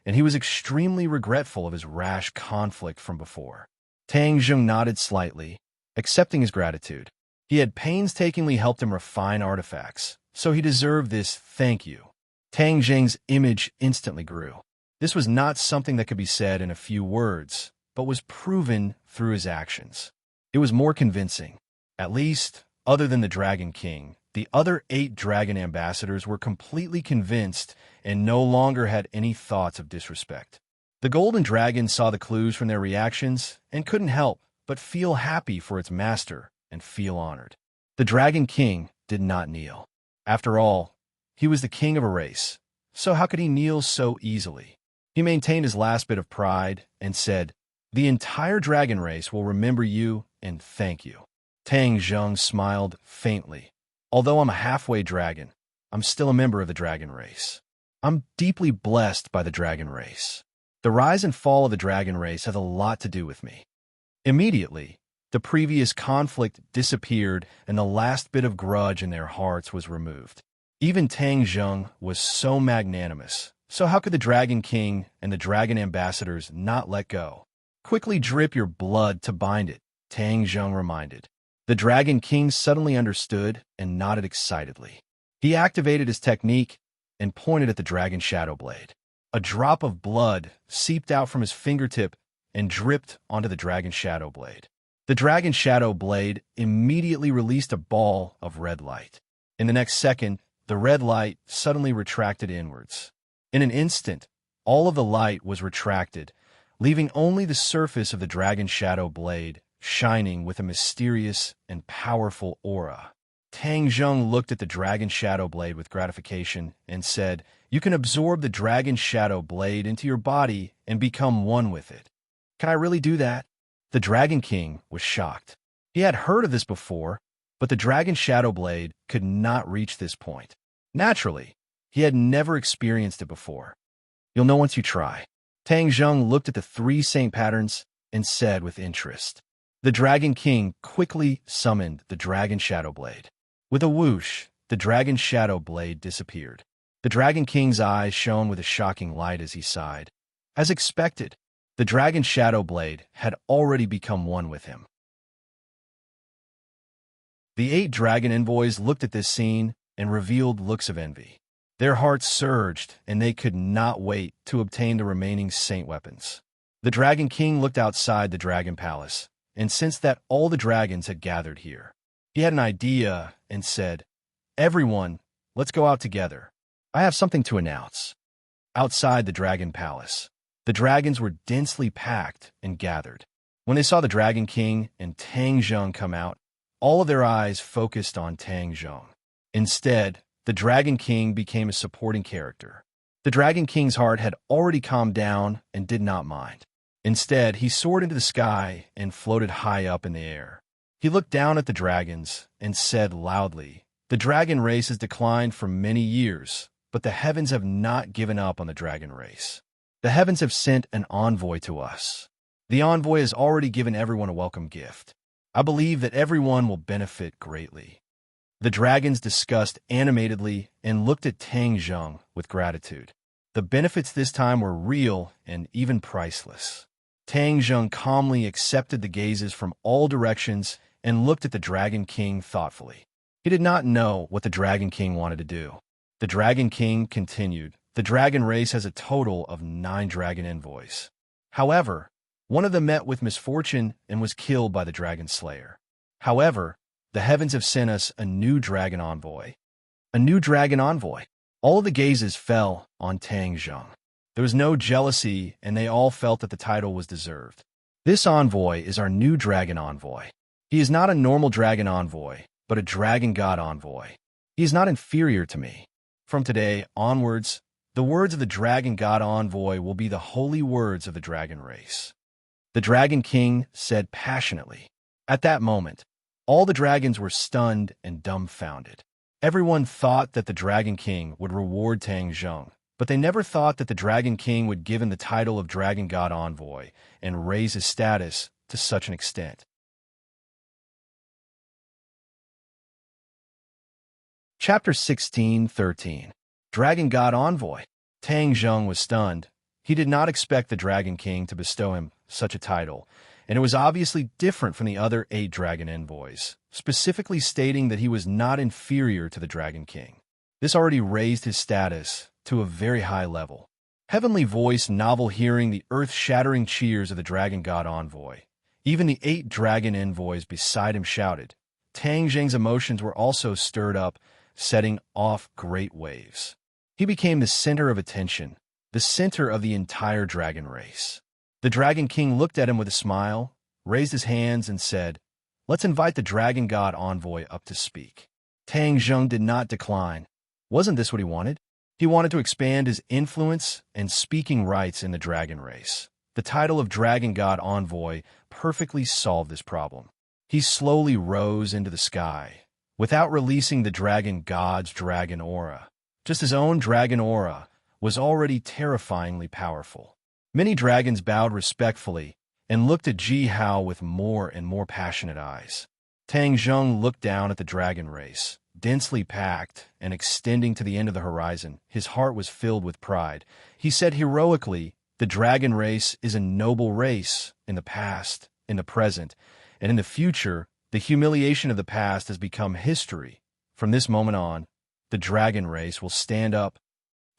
and he was extremely regretful of his rash conflict from before. Tang Zheng nodded slightly, accepting his gratitude. He had painstakingly helped him refine artifacts, so he deserved this thank you. Tang Zheng's image instantly grew. This was not something that could be said in a few words, but was proven through his actions. It was more convincing. At least, other than the Dragon King, the other 8 dragon ambassadors were completely convinced and no longer had any thoughts of disrespect. The golden dragon saw the clues from their reactions and couldn't help but feel happy for its master and feel honored. The Dragon King did not kneel. After all, he was the king of a race, so how could he kneel so easily? He maintained his last bit of pride and said, "The entire dragon race will remember you and thank you." Tang Zheng smiled faintly. "Although I'm a halfway dragon, I'm still a member of the dragon race. I'm deeply blessed by the dragon race. The rise and fall of the dragon race has a lot to do with me." Immediately, the previous conflict disappeared and the last bit of grudge in their hearts was removed. Even Tang Zheng was so magnanimous, so how could the Dragon King and the Dragon Ambassadors not let go? "Quickly drip your blood to bind it," Tang Zheng reminded. The Dragon King suddenly understood and nodded excitedly. He activated his technique and pointed at the Dragon Shadow Blade. A drop of blood seeped out from his fingertip and dripped onto the Dragon Shadow Blade. The Dragon Shadow Blade immediately released a ball of red light. In the next second, the red light suddenly retracted inwards. In an instant, all of the light was retracted, leaving only the surface of the Dragon Shadow Blade shining with a mysterious and powerful aura. Tang Zheng looked at the Dragon Shadow Blade with gratification and said, "You can absorb the Dragon Shadow Blade into your body and become one with it." "Can I really do that?" The Dragon King was shocked. He had heard of this before, but the Dragon Shadow Blade could not reach this point. Naturally, he had never experienced it before. "You'll know once you try." Tang Zheng looked at the 3 saint patterns and said with interest. The Dragon King quickly summoned the Dragon Shadow Blade. With a whoosh, the Dragon Shadow Blade disappeared. The Dragon King's eyes shone with a shocking light as he sighed. As expected, the Dragon Shadow Blade had already become one with him. The 8 dragon envoys looked at this scene and revealed looks of envy. Their hearts surged, and they could not wait to obtain the remaining saint weapons. The Dragon King looked outside the Dragon Palace, and sensed that all the dragons had gathered here. He had an idea and said, "Everyone, let's go out together. I have something to announce." Outside the Dragon Palace, the dragons were densely packed and gathered. When they saw the Dragon King and Tang Zheng come out, all of their eyes focused on Tang Zheng. Instead, the Dragon King became a supporting character. The Dragon King's heart had already calmed down and did not mind. Instead, he soared into the sky and floated high up in the air. He looked down at the dragons and said loudly, "The dragon race has declined for many years, but the heavens have not given up on the dragon race. The heavens have sent an envoy to us. The envoy has already given everyone a welcome gift. I believe that everyone will benefit greatly." The dragons discussed animatedly and looked at Tang Zheng with gratitude. The benefits this time were real and even priceless. Tang Zheng calmly accepted the gazes from all directions and looked at the Dragon King thoughtfully. He did not know what the Dragon King wanted to do. The Dragon King continued, "The dragon race has a total of 9 dragon envoys. However, one of them met with misfortune and was killed by the Dragon Slayer. However, the heavens have sent us a new dragon envoy." A new dragon envoy. All of the gazes fell on Tang Zheng. There was no jealousy, and they all felt that the title was deserved. "This envoy is our new dragon envoy. He is not a normal dragon envoy, but a dragon god envoy. He is not inferior to me. From today onwards, the words of the dragon god envoy will be the holy words of the dragon race," the Dragon King said passionately. At that moment, all the dragons were stunned and dumbfounded. Everyone thought that the Dragon King would reward Tang Zheng, but they never thought that the Dragon King would give him the title of Dragon God Envoy and raise his status to such an extent. Chapter 16:13. Dragon God Envoy. Tang Zheng was stunned. He did not expect the Dragon King to bestow him such a title, and it was obviously different from the other 8 dragon envoys, specifically stating that he was not inferior to the Dragon King. This already raised his status to a very high level. Heavenly voice novel hearing the earth-shattering cheers of the dragon god envoy. Even the 8 dragon envoys beside him shouted. Tang Zheng's emotions were also stirred up, setting off great waves. He became the center of attention, the center of the entire dragon race. The Dragon King looked at him with a smile, raised his hands, and said, "Let's invite the dragon god envoy up to speak." Tang Zheng did not decline. Wasn't this what he wanted? He wanted to expand his influence and speaking rights in the dragon race. The title of Dragon God Envoy perfectly solved this problem. He slowly rose into the sky, without releasing the dragon god's dragon aura. Just his own dragon aura was already terrifyingly powerful. Many dragons bowed respectfully and looked at Ji Hao with more and more passionate eyes. Tang Zheng looked down at the dragon race, densely packed and extending to the end of the horizon. His heart was filled with pride. He said heroically, "The dragon race is a noble race in the past, in the present, and in the future. The humiliation of the past has become history. From this moment on, the dragon race will stand up."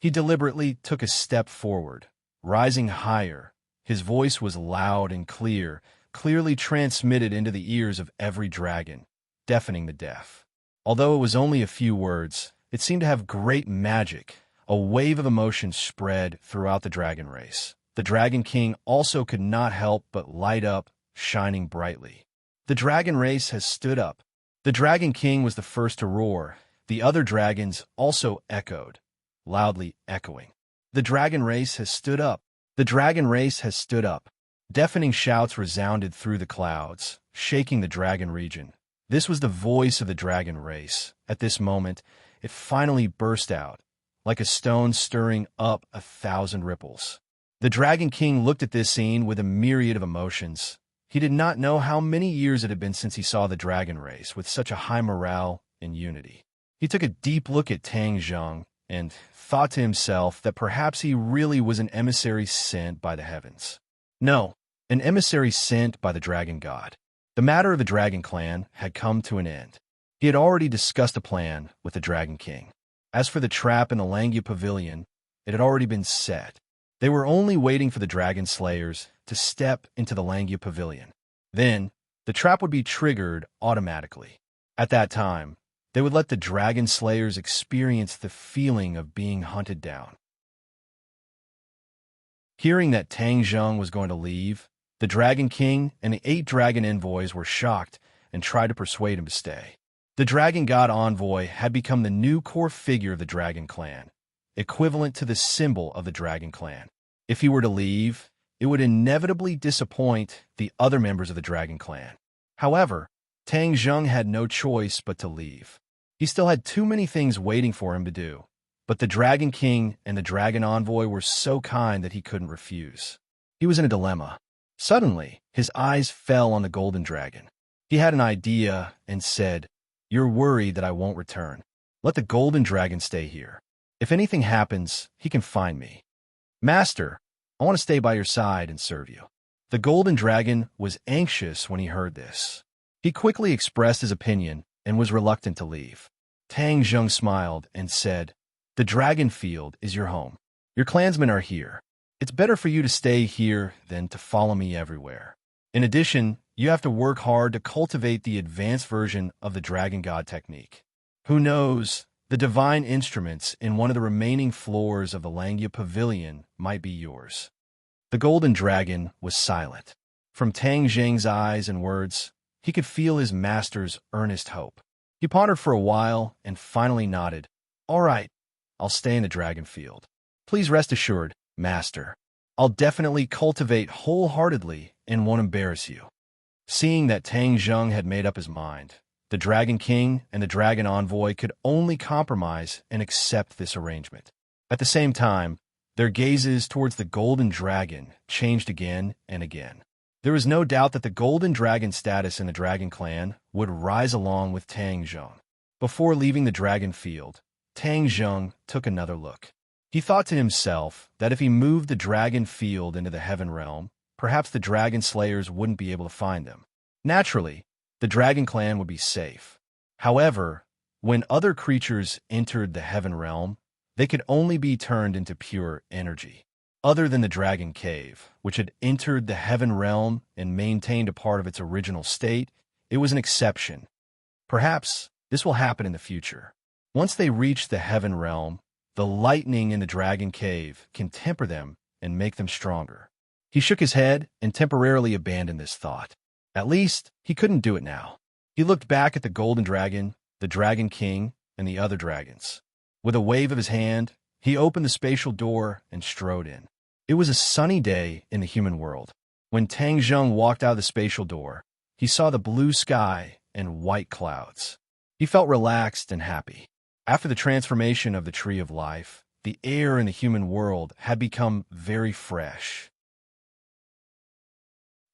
He deliberately took a step forward, rising higher. His voice was loud and clear, clearly transmitted into the ears of every dragon, deafening the deaf. Although it was only a few words, it seemed to have great magic. A wave of emotion spread throughout the dragon race. The Dragon King also could not help but light up, shining brightly. The dragon race has stood up. The Dragon King was the first to roar. The other dragons also echoed, loudly echoing. The dragon race has stood up. The dragon race has stood up. Deafening shouts resounded through the clouds, shaking the dragon region. This was the voice of the dragon race. At this moment, it finally burst out, like a stone stirring up 1,000 ripples. The Dragon King looked at this scene with a myriad of emotions. He did not know how many years it had been since he saw the dragon race with such a high morale and unity. He took a deep look at Tang Zheng and thought to himself that perhaps he really was an emissary sent by the heavens. No, an emissary sent by the dragon god. The matter of the Dragon Clan had come to an end. He had already discussed a plan with the Dragon King. As for the trap in the Langya Pavilion, it had already been set. They were only waiting for the Dragon Slayers to step into the Langya Pavilion. Then, the trap would be triggered automatically. At that time, they would let the Dragon Slayers experience the feeling of being hunted down. Hearing that Tang Zheng was going to leave, the Dragon King and the 8 dragon envoys were shocked and tried to persuade him to stay. The Dragon God Envoy had become the new core figure of the Dragon Clan, equivalent to the symbol of the Dragon Clan. If he were to leave, it would inevitably disappoint the other members of the Dragon Clan. However, Tang Zheng had no choice but to leave. He still had too many things waiting for him to do, but the Dragon King and the Dragon Envoy were so kind that he couldn't refuse. He was in a dilemma. Suddenly, his eyes fell on the golden dragon. He had an idea and said, "You're worried that I won't return. Let the golden dragon stay here. If anything happens, he can find me. Master, I want to stay by your side and serve you." The golden dragon was anxious when he heard this. He quickly expressed his opinion and was reluctant to leave. Tang Zheng smiled and said, "The dragon field is your home. Your clansmen are here. It's better for you to stay here than to follow me everywhere. In addition, you have to work hard to cultivate the advanced version of the Dragon God technique. Who knows, the divine instruments in one of the remaining floors of the Langya Pavilion might be yours." The golden dragon was silent. From Tang Zheng's eyes and words, he could feel his master's earnest hope. He pondered for a while and finally nodded. "All right, I'll stay in the dragon field. Please rest assured, Master, I'll definitely cultivate wholeheartedly and won't embarrass you." Seeing that Tang Zheng had made up his mind, the Dragon King and the Dragon Envoy could only compromise and accept this arrangement. At the same time, their gazes towards the golden dragon changed again and again. There was no doubt that the golden dragon status in the Dragon Clan would rise along with Tang Zheng. Before leaving the dragon field, Tang Zheng took another look. He thought to himself that if he moved the dragon field into the heaven realm, perhaps the dragon slayers wouldn't be able to find them. Naturally, the Dragon Clan would be safe. However, when other creatures entered the heaven realm, they could only be turned into pure energy. other than the Dragon Cave, which had entered the Heaven Realm and maintained a part of its original state. It was an exception. Perhaps this will happen in the future. Once they reach the Heaven Realm, the lightning in the Dragon Cave can temper them and make them stronger. He shook his head and temporarily abandoned this thought. At least, he couldn't do it now. He looked back at the Golden Dragon, the Dragon King, and the other dragons. With a wave of his hand, he opened the spatial door and strode in. It was a sunny day in the human world. When Tang Zheng walked out of the spatial door, he saw the blue sky and white clouds. He felt relaxed and happy. After the transformation of the Tree of Life, the air in the human world had become very fresh.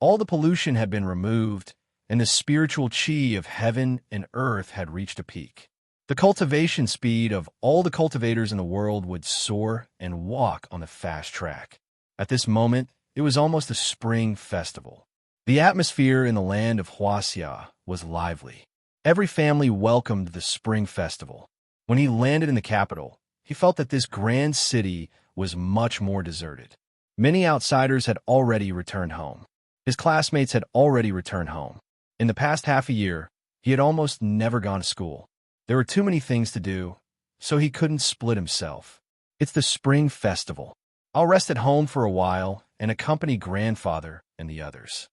All the pollution had been removed, and the spiritual chi of heaven and earth had reached a peak. The cultivation speed of all the cultivators in the world would soar and walk on the fast track. At this moment, it was almost a spring festival. The atmosphere in the land of Huaxia was lively. Every family welcomed the spring festival. When he landed in the capital, he felt that this grand city was much more deserted. Many outsiders had already returned home. His classmates had already returned home. In the past half a year, he had almost never gone to school. There were too many things to do, so he couldn't split himself. It's the spring festival. I'll rest at home for a while and accompany grandfather and the others.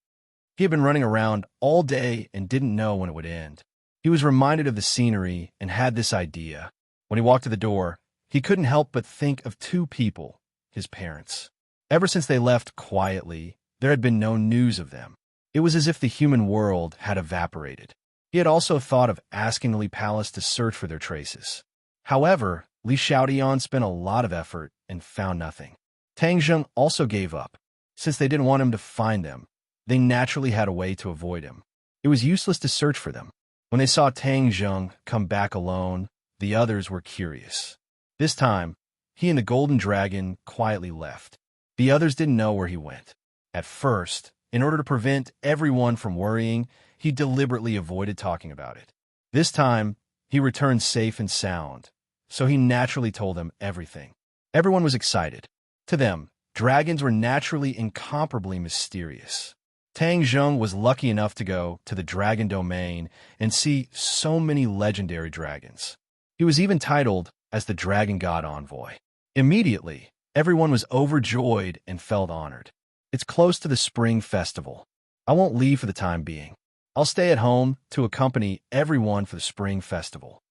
He had been running around all day and didn't know when it would end. He was reminded of the scenery and had this idea. When he walked to the door, he couldn't help but think of two people, his parents. Ever since they left quietly, there had been no news of them. It was as if the human world had evaporated. He had also thought of asking the Li Palace to search for their traces. However, Li Xiaodian spent a lot of effort and found nothing. Tang Zheng also gave up. Since they didn't want him to find them, they naturally had a way to avoid him. It was useless to search for them. When they saw Tang Zheng come back alone, the others were curious. This time, he and the Golden Dragon quietly left. The others didn't know where he went. At first, in order to prevent everyone from worrying, he deliberately avoided talking about it. This time, he returned safe and sound, so he naturally told them everything. Everyone was excited. To them, dragons were naturally incomparably mysterious. Tang Zheng was lucky enough to go to the dragon domain and see so many legendary dragons. He was even titled as the Dragon God Envoy. Immediately, everyone was overjoyed and felt honored. It's close to the spring festival. I won't leave for the time being. I'll stay at home to accompany everyone for the spring festival.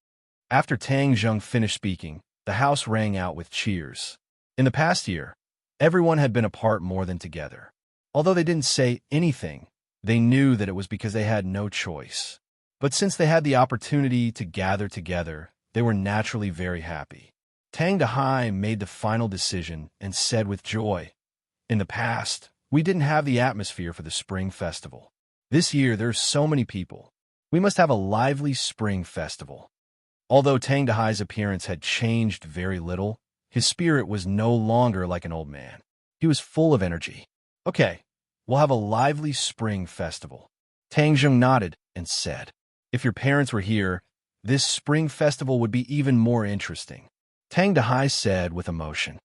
After Tang Zheng finished speaking, the house rang out with cheers. In the past year, everyone had been apart more than together. Although they didn't say anything, they knew that it was because they had no choice. But since they had the opportunity to gather together, they were naturally very happy. Tang Dahai made the final decision and said with joy, "In the past, we didn't have the atmosphere for the spring festival. This year, there's so many people. We must have a lively spring festival." Although Tang Dahai's appearance had changed very little, his spirit was no longer like an old man. He was full of energy. "Okay, we'll have a lively spring festival." Tang Zheng nodded and said, "If your parents were here, this spring festival would be even more interesting." Tang Dahai said with emotion.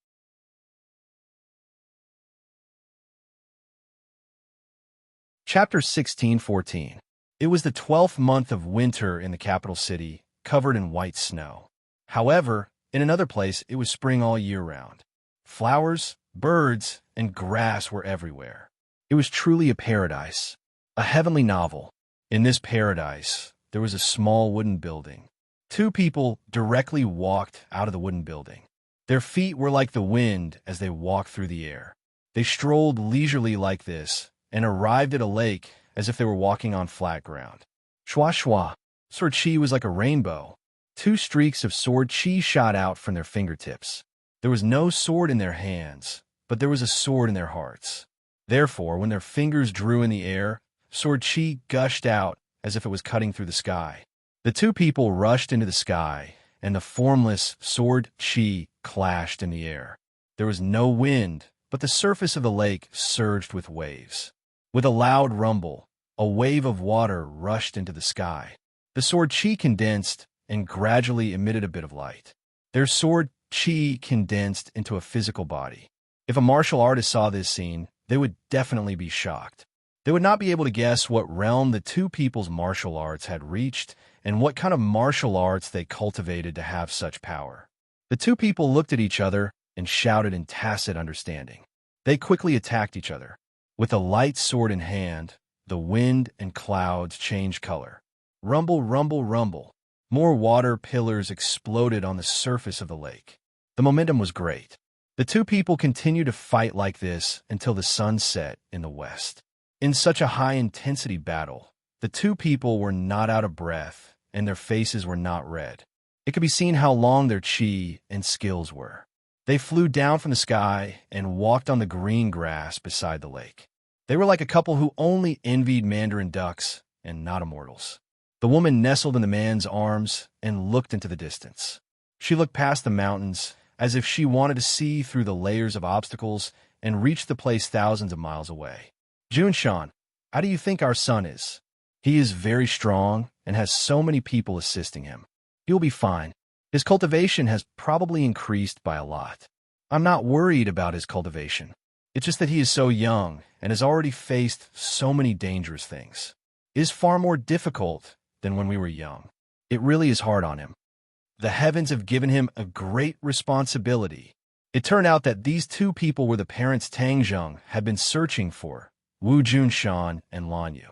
Chapter 16:14. It was the 12th month of winter in the capital city, covered in white snow. However, in another place, it was spring all year round. Flowers, birds, and grass were everywhere. It was truly a paradise, a heavenly novel. In this paradise, there was a small wooden building. Two people directly walked out of the wooden building. Their feet were like the wind as they walked through the air. They strolled leisurely like this and arrived at a lake as if they were walking on flat ground. Shwa shwa. Sword chi was like a rainbow. Two streaks of sword chi shot out from their fingertips. There was no sword in their hands, but there was a sword in their hearts. Therefore, when their fingers drew in the air, sword chi gushed out as if it was cutting through the sky. The two people rushed into the sky, and the formless sword chi clashed in the air. There was no wind, but the surface of the lake surged with waves. With a loud rumble, a wave of water rushed into the sky. The sword chi condensed and gradually emitted a bit of light. Their sword chi condensed into a physical body. If a martial artist saw this scene, they would definitely be shocked. They would not be able to guess what realm the two people's martial arts had reached and what kind of martial arts they cultivated to have such power. The two people looked at each other and shouted in tacit understanding. They quickly attacked each other. With a light sword in hand, the wind and clouds changed color. Rumble, rumble, rumble. More water pillars exploded on the surface of the lake. The momentum was great. The two people continued to fight like this until the sun set in the west. In such a high-intensity battle, the two people were not out of breath and their faces were not red. It could be seen how long their chi and skills were. They flew down from the sky and walked on the green grass beside the lake. They were like a couple who only envied mandarin ducks and not immortals. The woman nestled in the man's arms and looked into the distance. She looked past the mountains as if she wanted to see through the layers of obstacles and reach the place thousands of miles away. Junshan, how do you think our son is? He is very strong and has so many people assisting him. He'll be fine. His cultivation has probably increased by a lot. I'm not worried about his cultivation. It's just that he is so young and has already faced so many dangerous things. It is far more difficult than when we were young. It really is hard on him. The heavens have given him a great responsibility. It turned out that these two people were the parents Tang Zheng had been searching for, Wu Junshan and Lan Yu.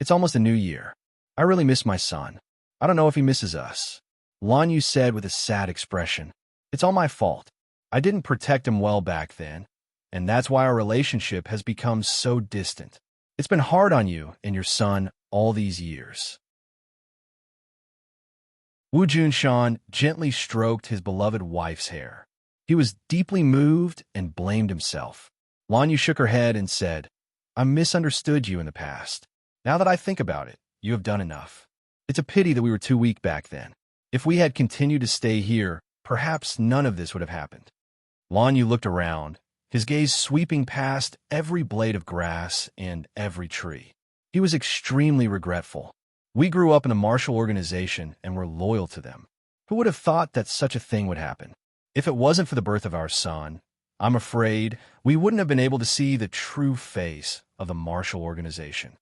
It's almost a new year. I really miss my son. I don't know if he misses us. Lan Yu said with a sad expression. It's all my fault. I didn't protect him well back then, and that's why our relationship has become so distant. It's been hard on you and your son all these years. Wu Junshan gently stroked his beloved wife's hair. He was deeply moved and blamed himself. Lan Yu shook her head and said, I misunderstood you in the past. Now that I think about it, you have done enough. It's a pity that we were too weak back then. If we had continued to stay here, perhaps none of this would have happened. Lan Yu looked around, his gaze sweeping past every blade of grass and every tree. He was extremely regretful. We grew up in a martial organization and were loyal to them. Who would have thought that such a thing would happen? If it wasn't for the birth of our son, I'm afraid we wouldn't have been able to see the true face of the martial organization.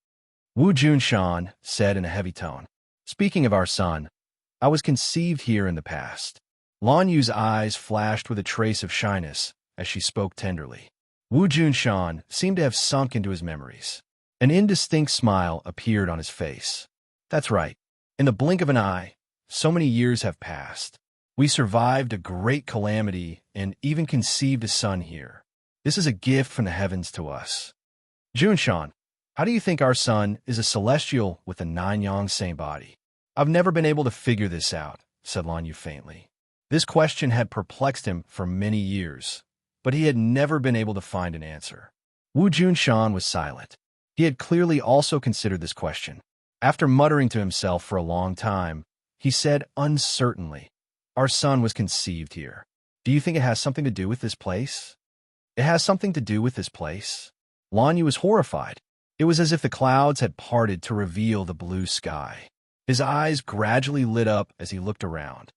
Wu Junshan said in a heavy tone, Speaking of our son, I was conceived here in the past. Lan Yu's eyes flashed with a trace of shyness as she spoke tenderly. Wu Junshan seemed to have sunk into his memories. An indistinct smile appeared on his face. That's right. In the blink of an eye, so many years have passed. We survived a great calamity and even conceived a son here. This is a gift from the heavens to us. Junshan, how do you think our son is a celestial with a nine-yang same body? I've never been able to figure this out, said Lan Yu faintly. This question had perplexed him for many years, but he had never been able to find an answer. Wu Junshan was silent. He had clearly also considered this question. After muttering to himself for a long time, he said uncertainly, Our son was conceived here. Do you think it has something to do with this place? It has something to do with this place? Lan Yu was horrified. It was as if the clouds had parted to reveal the blue sky. His eyes gradually lit up as he looked around.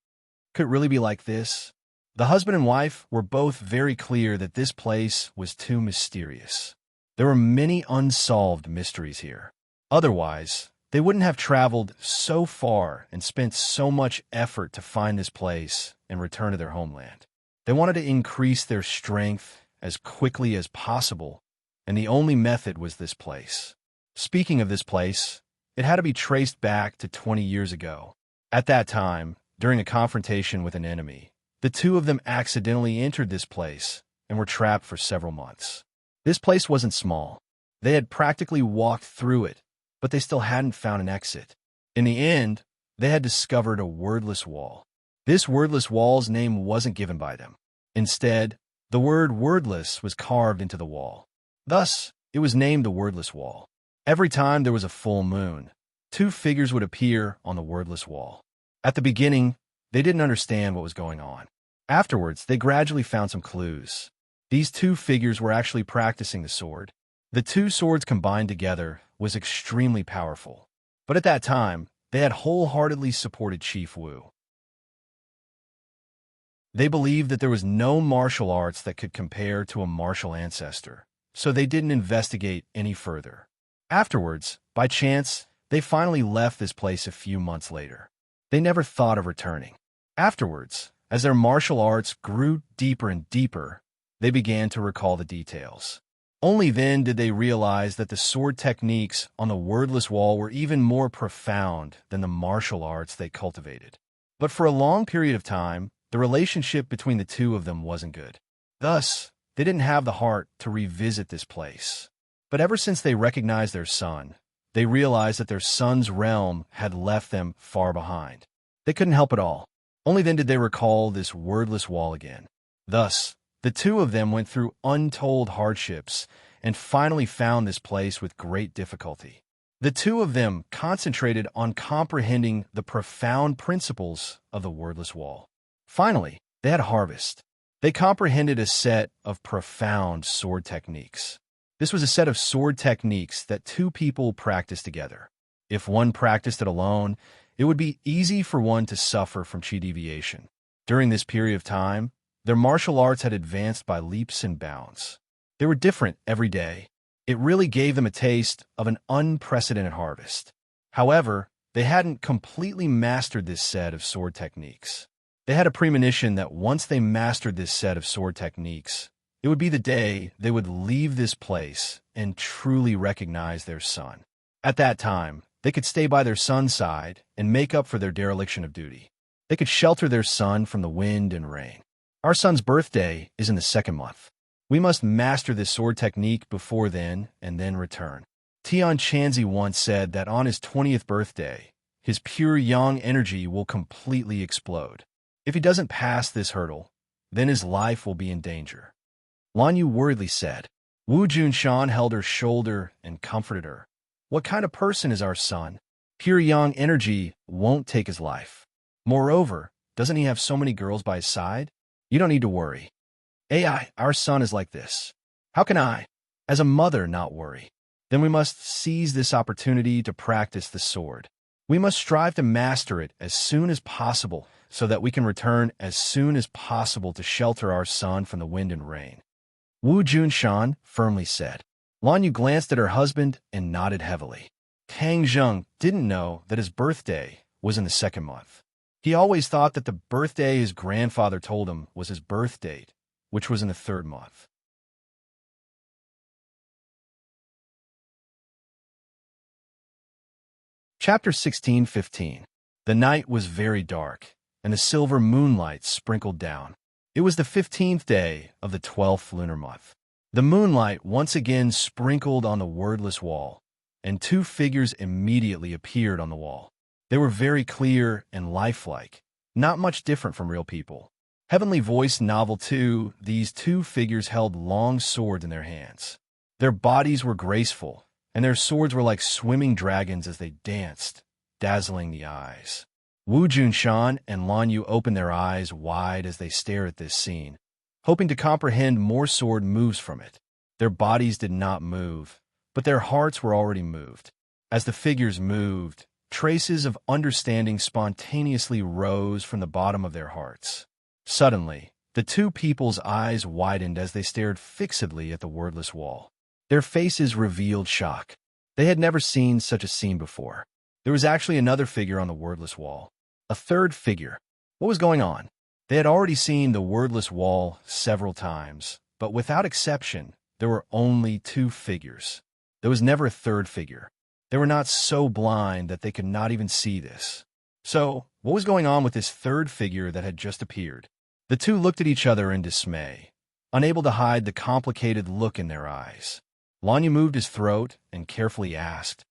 Could it really be like this? The husband and wife were both very clear that this place was too mysterious. There were many unsolved mysteries here. Otherwise, they wouldn't have traveled so far and spent so much effort to find this place and return to their homeland. They wanted to increase their strength as quickly as possible, and the only method was this place. Speaking of this place, it had to be traced back to 20 years ago. At that time, during a confrontation with an enemy, the two of them accidentally entered this place and were trapped for several months. This place wasn't small. They had practically walked through it, but they still hadn't found an exit. In the end, they had discovered a wordless wall. This wordless wall's name wasn't given by them. Instead, the word wordless was carved into the wall. Thus, it was named the wordless wall. Every time there was a full moon, two figures would appear on the wordless wall. At the beginning, they didn't understand what was going on. Afterwards, they gradually found some clues. These two figures were actually practicing the sword. The two swords combined together was extremely powerful. But at that time, they had wholeheartedly supported Chief Wu. They believed that there was no martial arts that could compare to a martial ancestor, so they didn't investigate any further. Afterwards, by chance, they finally left this place a few months later. They never thought of returning. Afterwards, as their martial arts grew deeper and deeper, they began to recall the details. Only then did they realize that the sword techniques on the wordless wall were even more profound than the martial arts they cultivated. But for a long period of time, the relationship between the two of them wasn't good. Thus, they didn't have the heart to revisit this place. But ever since they recognized their son, they realized that their son's realm had left them far behind. They couldn't help it all. Only then did they recall this wordless wall again. Thus, the two of them went through untold hardships and finally found this place with great difficulty. The two of them concentrated on comprehending the profound principles of the wordless wall. Finally, they had a harvest. They comprehended a set of profound sword techniques. This was a set of sword techniques that two people practiced together. If one practiced it alone, it would be easy for one to suffer from chi deviation. During this period of time, their martial arts had advanced by leaps and bounds. They were different every day. It really gave them a taste of an unprecedented harvest. However, they hadn't completely mastered this set of sword techniques. They had a premonition that once they mastered this set of sword techniques, it would be the day they would leave this place and truly recognize their son. At that time, they could stay by their son's side and make up for their dereliction of duty. They could shelter their son from the wind and rain. Our son's birthday is in the second month. We must master this sword technique before then and then return. Tian Chanzi once said that on his 20th birthday, his pure yang energy will completely explode. If he doesn't pass this hurdle, then his life will be in danger. Lan Yu worriedly said. Wu Junshan held her shoulder and comforted her. What kind of person is our son? Pure yang energy won't take his life. Moreover, doesn't he have so many girls by his side? You don't need to worry. AI, our son is like this. How can I, as a mother, not worry? Then we must seize this opportunity to practice the sword. We must strive to master it as soon as possible so that we can return as soon as possible to shelter our son from the wind and rain. Wu Junshan firmly said. Lan Yu glanced at her husband and nodded heavily. Tang Zheng didn't know that his birthday was in the second month. He always thought that the birthday his grandfather told him was his birth date, which was in the third month. Chapter 16:15. The night was very dark, and the silver moonlight sprinkled down. It was the 15th day of the 12th lunar month. The moonlight once again sprinkled on the wordless wall, and two figures immediately appeared on the wall. They were very clear and lifelike, not much different from real people. Heavenly Voice Novel 2, these two figures held long swords in their hands. Their bodies were graceful, and their swords were like swimming dragons as they danced, dazzling the eyes. Wu Junshan and Lan Yu opened their eyes wide as they stared at this scene, hoping to comprehend more sword moves from it. Their bodies did not move, but their hearts were already moved. As the figures moved, traces of understanding spontaneously rose from the bottom of their hearts. Suddenly, the two people's eyes widened as they stared fixedly at the wordless wall. Their faces revealed shock. They had never seen such a scene before. There was actually another figure on the wordless wall. A third figure. What was going on? They had already seen the wordless wall several times, but without exception, there were only two figures. There was never a third figure. They were not so blind that they could not even see this. So, what was going on with this third figure that had just appeared? The two looked at each other in dismay, unable to hide the complicated look in their eyes. Lan Yu moved his throat and carefully asked,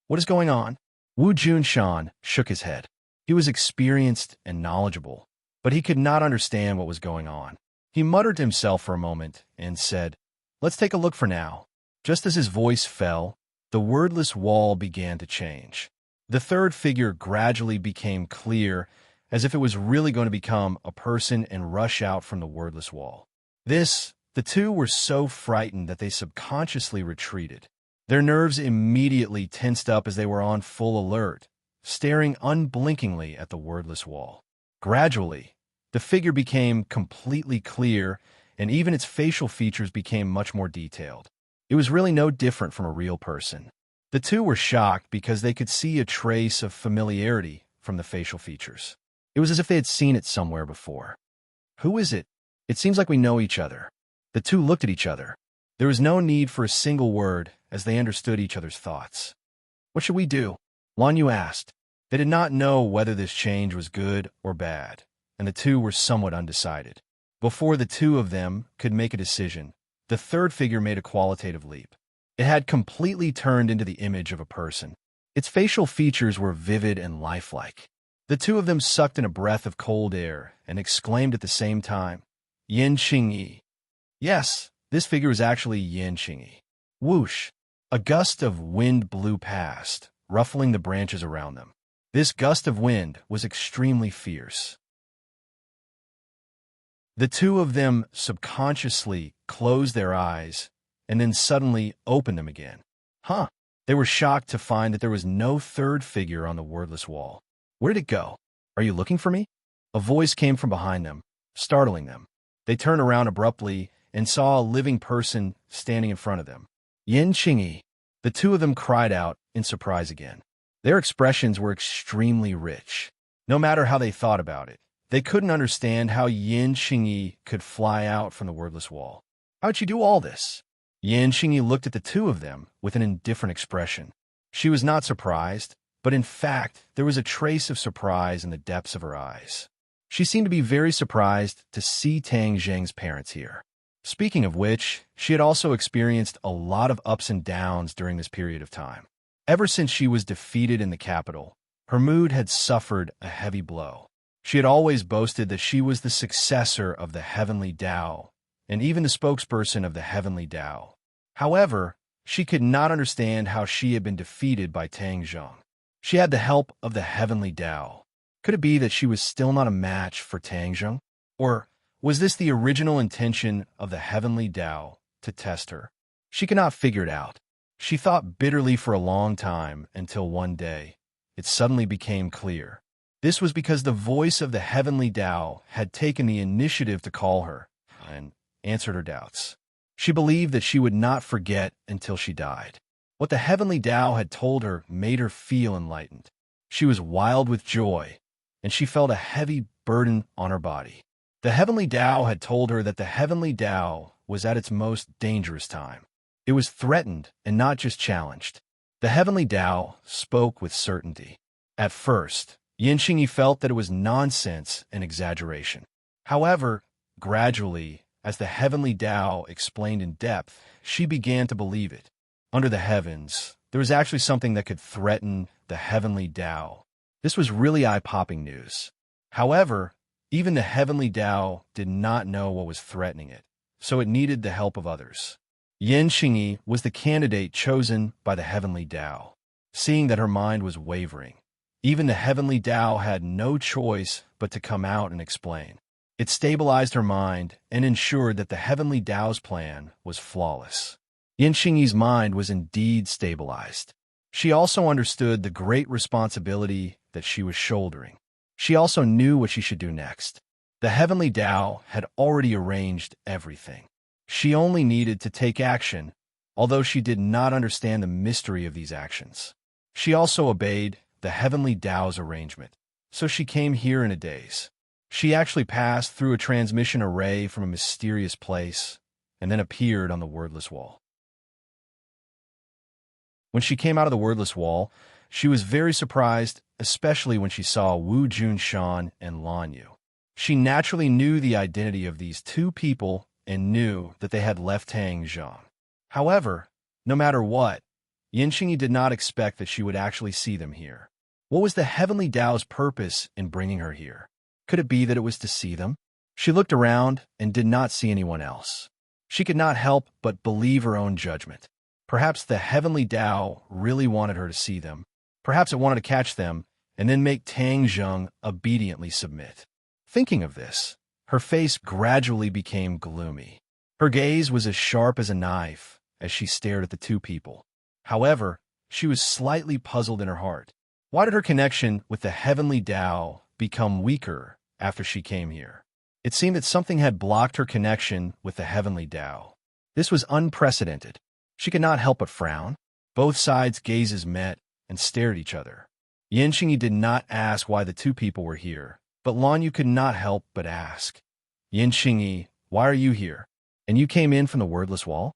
"What is going on?" Wu Junshan shook his head. He was experienced and knowledgeable, but he could not understand what was going on. He muttered to himself for a moment and said, "Let's take a look for now." Just as his voice fell, the wordless wall began to change. The third figure gradually became clear, as if it was really going to become a person and rush out from the wordless wall. The two were so frightened that they subconsciously retreated. Their nerves immediately tensed up as they were on full alert, staring unblinkingly at the wordless wall. Gradually, The figure became completely clear, and even its facial features became much more detailed. It was really no different from a real person. The two were shocked because they could see a trace of familiarity from the facial features. It was as if they had seen it somewhere before. Who is it? It seems like we know each other. The two looked at each other. There was no need for a single word as they understood each other's thoughts. What should we do? Lan Yu asked. They did not know whether this change was good or bad, and the two were somewhat undecided. Before the two of them could make a decision, the third figure made a qualitative leap. It had completely turned into the image of a person. Its facial features were vivid and lifelike. The two of them sucked in a breath of cold air and exclaimed at the same time, Yin Qingyi. Yes, this figure was actually Yin Qingyi. Whoosh! A gust of wind blew past, ruffling the branches around them. This gust of wind was extremely fierce. The two of them subconsciously closed their eyes and then suddenly opened them again. Huh! They were shocked to find that there was no third figure on the wordless wall. Where did it go? Are you looking for me? A voice came from behind them, startling them. They turned around abruptly and saw a living person standing in front of them. Yin Qingyi. The two of them cried out in surprise again. Their expressions were extremely rich. No matter how they thought about it, they couldn't understand how Yin Qingyi could fly out from the wordless wall. How'd you do all this? Yin Qingyi looked at the two of them with an indifferent expression. She was not surprised, but in fact, there was a trace of surprise in the depths of her eyes. She seemed to be very surprised to see Tang Zheng's parents here. Speaking of which, she had also experienced a lot of ups and downs during this period of time. Ever since she was defeated in the capital, her mood had suffered a heavy blow. She had always boasted that she was the successor of the Heavenly Tao, and even the spokesperson of the Heavenly Tao. However, she could not understand how she had been defeated by Tang Zheng. She had the help of the Heavenly Tao. Could it be that she was still not a match for Tang Zheng? Or was this the original intention of the Heavenly Tao to test her? She could not figure it out. She thought bitterly for a long time until one day, it suddenly became clear. This was because the voice of the Heavenly Tao had taken the initiative to call her and answered her doubts. She believed that she would not forget until she died. What the Heavenly Tao had told her made her feel enlightened. She was wild with joy, and she felt a heavy burden on her body. The Heavenly Tao had told her that the Heavenly Tao was at its most dangerous time. It was threatened and not just challenged. The Heavenly Tao spoke with certainty. At first, Yin Qingyi felt that it was nonsense and exaggeration. However, gradually, as the Heavenly Tao explained in depth, she began to believe it. Under the heavens, there was actually something that could threaten the Heavenly Tao. This was really eye-popping news. However, even the Heavenly Tao did not know what was threatening it, so it needed the help of others. Yin Qingyi was the candidate chosen by the Heavenly Tao. Seeing that her mind was wavering, even the Heavenly Tao had no choice but to come out and explain. It stabilized her mind and ensured that the Heavenly Tao's plan was flawless. Yin Qingyi's mind was indeed stabilized. She also understood the great responsibility that she was shouldering. She also knew what she should do next. The Heavenly Tao had already arranged everything. She only needed to take action, although she did not understand the mystery of these actions. She also obeyed the Heavenly Tao's arrangement, so she came here in a daze. She actually passed through a transmission array from a mysterious place and then appeared on the wordless wall. When she came out of the wordless wall, she was very surprised, especially when she saw Wu Junshan and Lan Yu. She naturally knew the identity of these two people and knew that they had left Tang Zheng. However, no matter what, Yin Qingyi did not expect that she would actually see them here. What was the Heavenly Tao's purpose in bringing her here? Could it be that it was to see them? She looked around and did not see anyone else. She could not help but believe her own judgment. Perhaps the Heavenly Tao really wanted her to see them. Perhaps it wanted to catch them and then make Tang Zheng obediently submit. Thinking of this, her face gradually became gloomy. Her gaze was as sharp as a knife as she stared at the two people. However, she was slightly puzzled in her heart. Why did her connection with the Heavenly Tao become weaker after she came here. It seemed that something had blocked her connection with the heavenly Tao. This was unprecedented. She could not help but frown. Both sides' gazes met and stared at each other. Yan Qingyi did not ask why the two people were here, but Lan Yu could not help but ask. Yan Qingyi, why are you here? And you came in from the wordless wall?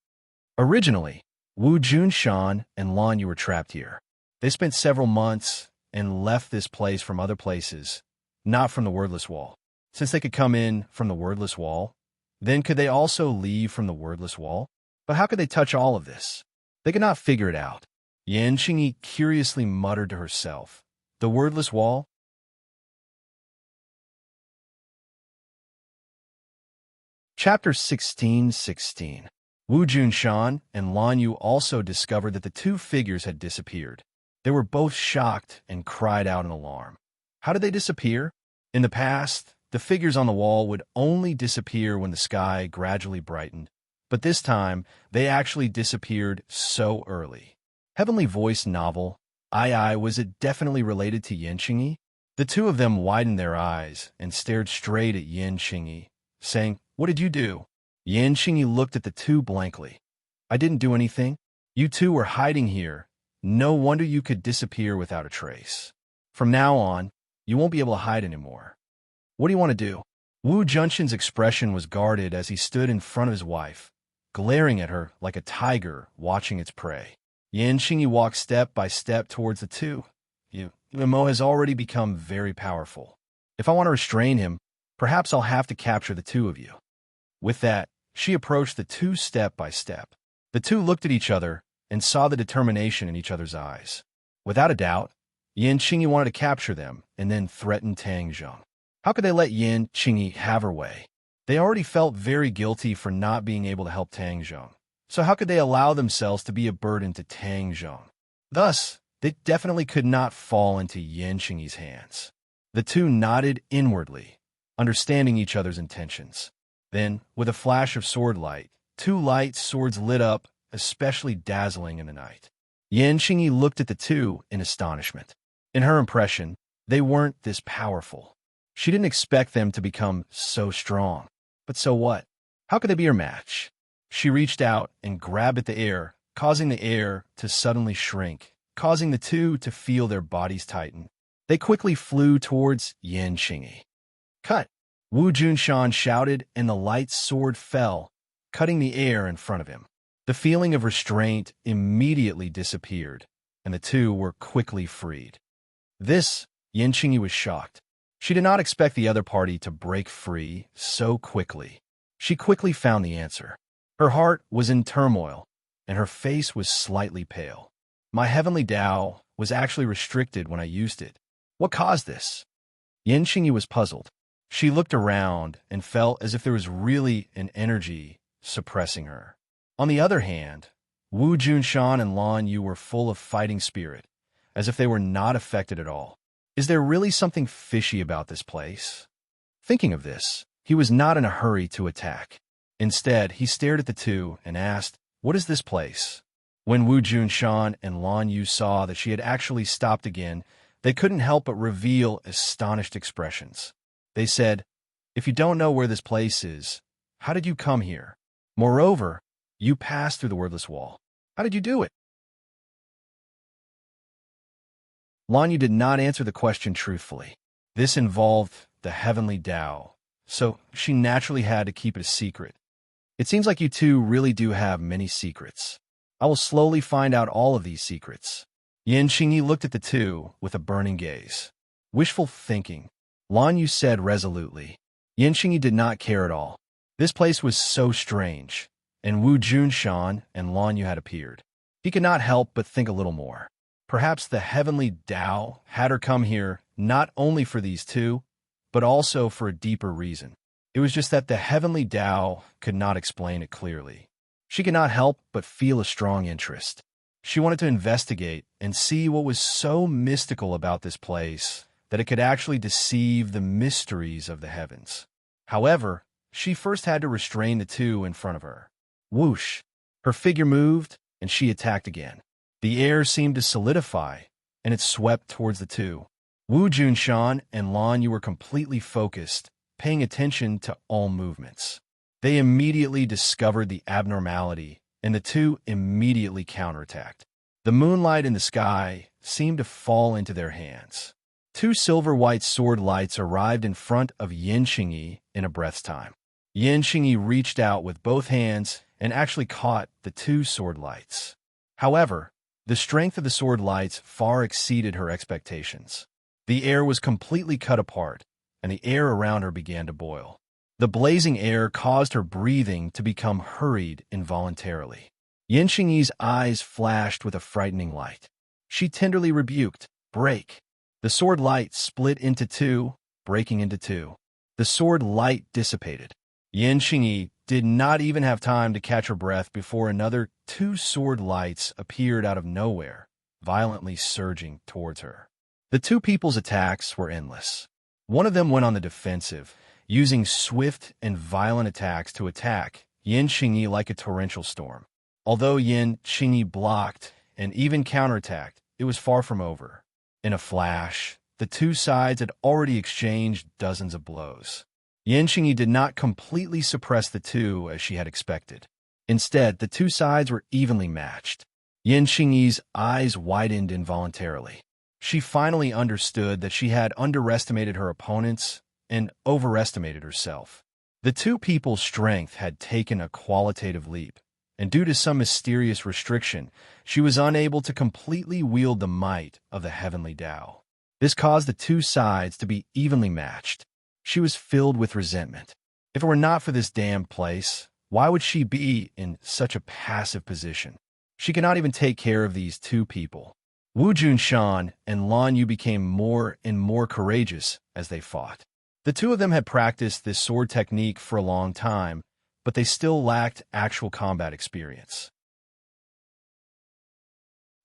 Originally, Wu Junshan and Lan Yu were trapped here. They spent several months and left this place from other places, not from the wordless wall. Since they could come in from the wordless wall, then could they also leave from the wordless wall? But how could they touch all of this? They could not figure it out. Yan Qingyi curiously muttered to herself, the wordless wall? Chapter 16:16. Wu Junshan and Lan Yu also discovered that the two figures had disappeared. They were both shocked and cried out in alarm. How did they disappear? In the past, the figures on the wall would only disappear when the sky gradually brightened, but this time they actually disappeared so early. Heavenly Voice novel, was it definitely related to Yan Qingyi? The two of them widened their eyes and stared straight at Yan Qingyi, saying, "What did you do?" Yan Qingyi looked at the two blankly. "I didn't do anything. You two were hiding here. No wonder you could disappear without a trace. From now on, you won't be able to hide anymore. What do you want to do?" Wu Junshan's expression was guarded as he stood in front of his wife, glaring at her like a tiger watching its prey. Yan Qingyi walked step by step towards the two. Mo has already become very powerful. If I want to restrain him, perhaps I'll have to capture the two of you. With that, she approached the two step by step. The two looked at each other and saw the determination in each other's eyes. Without a doubt, Yan Qingyi wanted to capture them and then threaten Tang Zheng. How could they let Yan Qingyi have her way? They already felt very guilty for not being able to help Tang Zheng. So how could they allow themselves to be a burden to Tang Zheng? Thus, they definitely could not fall into Yan Qingyi's hands. The two nodded inwardly, understanding each other's intentions. Then, with a flash of sword light, two light swords lit up, especially dazzling in the night. Yan Qingyi looked at the two in astonishment. In her impression, they weren't this powerful. She didn't expect them to become so strong. But so what? How could they be her match? She reached out and grabbed at the air, causing the air to suddenly shrink, causing the two to feel their bodies tighten. They quickly flew towards Yan Qingyi. "Cut!" Wu Junshan shouted, and the light sword fell, cutting the air in front of him. The feeling of restraint immediately disappeared, and the two were quickly freed. Yan Qingyi was shocked. She did not expect the other party to break free so quickly. She quickly found the answer. Her heart was in turmoil, and her face was slightly pale. My heavenly Tao was actually restricted when I used it. What caused this? Yan Qingyi was puzzled. She looked around and felt as if there was really an energy suppressing her. On the other hand, Wu Junshan and Lan Yu were full of fighting spirit, as if they were not affected at all. Is there really something fishy about this place? Thinking of this, he was not in a hurry to attack. Instead, he stared at the two and asked, "What is this place?" When Wu Junshan and Lan Yu saw that she had actually stopped again, they couldn't help but reveal astonished expressions. They said, "If you don't know where this place is, how did you come here? Moreover, you passed through the wordless wall. How did you do it?" Lan Yu did not answer the question truthfully. This involved the heavenly Tao, so she naturally had to keep it a secret. "It seems like you two really do have many secrets. I will slowly find out all of these secrets." Yan Qingyi looked at the two with a burning gaze. "Wishful thinking," Lan Yu said resolutely. Yan Qingyi did not care at all. This place was so strange, and Wu Junshan and Lan Yu had appeared. He could not help but think a little more. Perhaps the heavenly Tao had her come here not only for these two, but also for a deeper reason. It was just that the heavenly Tao could not explain it clearly. She could not help but feel a strong interest. She wanted to investigate and see what was so mystical about this place that it could actually deceive the mysteries of the heavens. However, she first had to restrain the two in front of her. Whoosh! Her figure moved, and she attacked again. The air seemed to solidify, and it swept towards the two. Wu Junshan and Lan Yu were completely focused, paying attention to all movements. They immediately discovered the abnormality, and the two immediately counterattacked. The moonlight in the sky seemed to fall into their hands. Two silver-white sword lights arrived in front of Yin Xingyi in a breath's time. Yin Xingyi reached out with both hands and actually caught the two sword lights. However, the strength of the sword lights far exceeded her expectations. The air was completely cut apart, and the air around her began to boil. The blazing air caused her breathing to become hurried involuntarily. Yin Xingyi's eyes flashed with a frightening light. She tenderly rebuked, "Break!" The sword light split into two, breaking into two. The sword light dissipated. Yin Xingyi did not even have time to catch her breath before another two sword lights appeared out of nowhere, violently surging towards her. The two people's attacks were endless. One of them went on the defensive, using swift and violent attacks to attack Yin Xingyi like a torrential storm. Although Yin Xingyi blocked and even counterattacked, it was far from over. In a flash, the two sides had already exchanged dozens of blows. Yin Xingyi did not completely suppress the two as she had expected. Instead, the two sides were evenly matched. Yin Xingyi's eyes widened involuntarily. She finally understood that she had underestimated her opponents and overestimated herself. The two people's strength had taken a qualitative leap, and due to some mysterious restriction, she was unable to completely wield the might of the heavenly Tao. This caused the two sides to be evenly matched. She was filled with resentment. If it were not for this damned place, why would she be in such a passive position? She could not even take care of these two people. Wu Junshan and Lan Yu became more and more courageous as they fought. The two of them had practiced this sword technique for a long time, but they still lacked actual combat experience.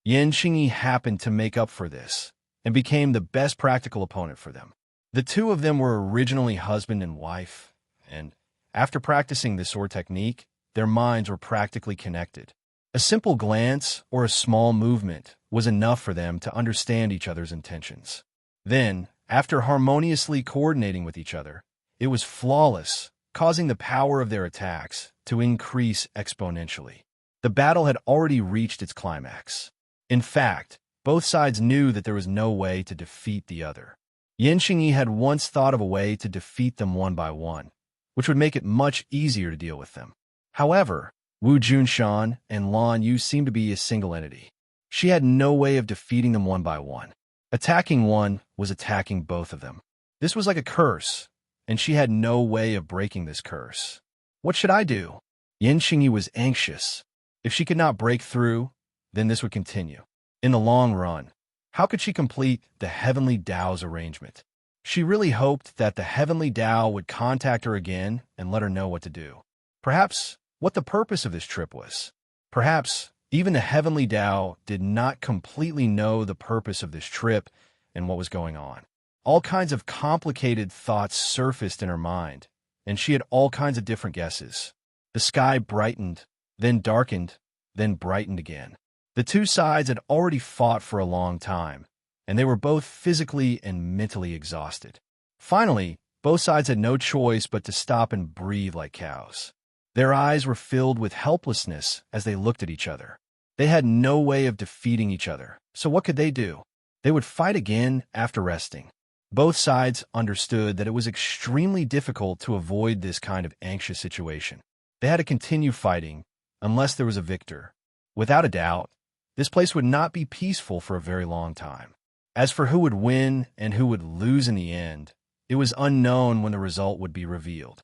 Yin Xingyi happened to make up for this and became the best practical opponent for them. The two of them were originally husband and wife, and after practicing this sword technique, their minds were practically connected. A simple glance or a small movement was enough for them to understand each other's intentions. Then, after harmoniously coordinating with each other, it was flawless, causing the power of their attacks to increase exponentially. The battle had already reached its climax. In fact, both sides knew that there was no way to defeat the other. Yin Xingyi had once thought of a way to defeat them one by one, which would make it much easier to deal with them. However, Wu Junshan and Lan Yu seemed to be a single entity. She had no way of defeating them one by one. Attacking one was attacking both of them. This was like a curse, and she had no way of breaking this curse. What should I do? Yin Xingyi was anxious. If she could not break through, then this would continue. In the long run, how could she complete the Heavenly Tao's arrangement? She really hoped that the Heavenly Tao would contact her again and let her know what to do. Perhaps what the purpose of this trip was. Perhaps even the Heavenly Tao did not completely know the purpose of this trip and what was going on. All kinds of complicated thoughts surfaced in her mind, and she had all kinds of different guesses. The sky brightened, then darkened, then brightened again. The two sides had already fought for a long time, and they were both physically and mentally exhausted. Finally, both sides had no choice but to stop and breathe like cows. Their eyes were filled with helplessness as they looked at each other. They had no way of defeating each other, so what could they do? They would fight again after resting. Both sides understood that it was extremely difficult to avoid this kind of anxious situation. They had to continue fighting unless there was a victor. Without a doubt, this place would not be peaceful for a very long time. As for who would win and who would lose in the end, it was unknown when the result would be revealed.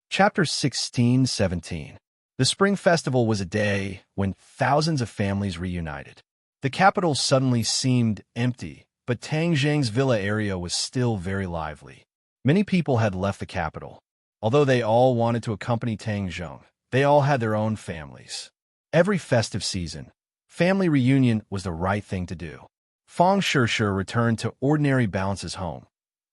Chapter 16-17. The Spring Festival was a day when thousands of families reunited. The capital suddenly seemed empty, but Tang Zhang's villa area was still very lively. Many people had left the capital. Although they all wanted to accompany Tang Zhong, they all had their own families. Every festive season, family reunion was the right thing to do. Fang Shishir returned to ordinary Balance's home,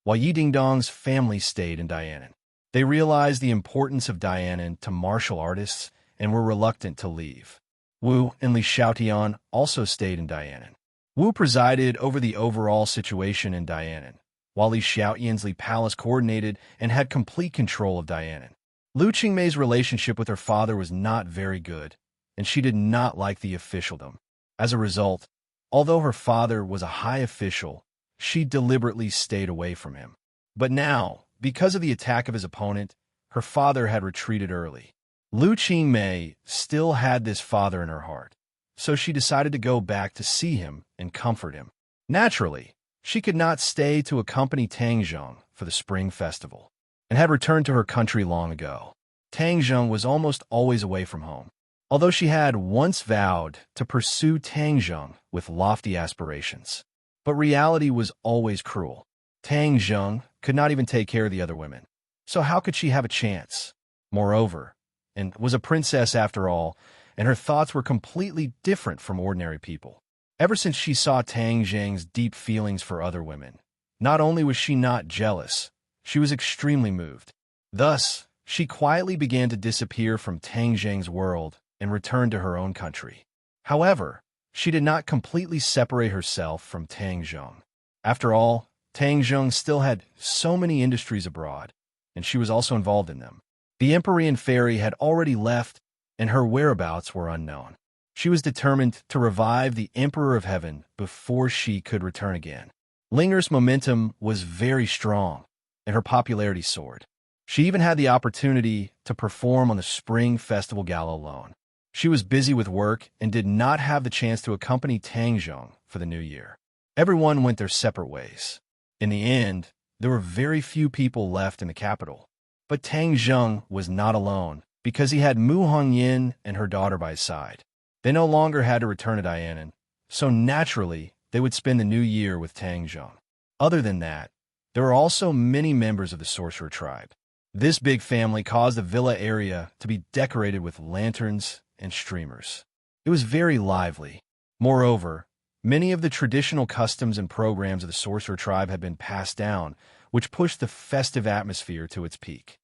while Yi Dingdong's family stayed in Dianan. They realized the importance of Dianan to martial artists and were reluctant to leave. Wu and Li Xiaotian also stayed in Dianan. Wu presided over the overall situation in Dianan, while Li Xiaotian's Li Palace coordinated and had complete control of Dianan. Lu Qingmei's relationship with her father was not very good, and she did not like the officialdom. As a result, although her father was a high official, she deliberately stayed away from him. But now, because of the attack of his opponent, her father had retreated early. Lu Qingmei still had this father in her heart, so she decided to go back to see him and comfort him. Naturally, she could not stay to accompany Tang Zheng for the Spring Festival, and had returned to her country long ago. Tang Zheng was almost always away from home, although she had once vowed to pursue Tang Zheng with lofty aspirations. But reality was always cruel. Tang Zheng could not even take care of the other women, so how could she have a chance? Moreover, and was a princess after all, and her thoughts were completely different from ordinary people. Ever since she saw Tang Zheng's deep feelings for other women, not only was she not jealous, she was extremely moved. Thus, she quietly began to disappear from Tang Zheng's world and returned to her own country. However, she did not completely separate herself from Tang Zheng. After all, Tang Zheng still had so many industries abroad, and she was also involved in them. The Empyrean fairy had already left, and her whereabouts were unknown. She was determined to revive the Emperor of Heaven before she could return again. Linger's momentum was very strong, and her popularity soared. She even had the opportunity to perform on the Spring Festival Gala alone. She was busy with work and did not have the chance to accompany Tang Zheng for the new year. Everyone went their separate ways. In the end, there were very few people left in the capital. But Tang Zheng was not alone, because he had Mu Hongyan and her daughter by his side. They no longer had to return to Dianan, so naturally they would spend the new year with Tang Zheng. Other than that, there were also many members of the sorcerer tribe. This big family caused the villa area to be decorated with lanterns and streamers. It was very lively. Moreover, many of the traditional customs and programs of the sorcerer tribe had been passed down, which pushed the festive atmosphere to its peak.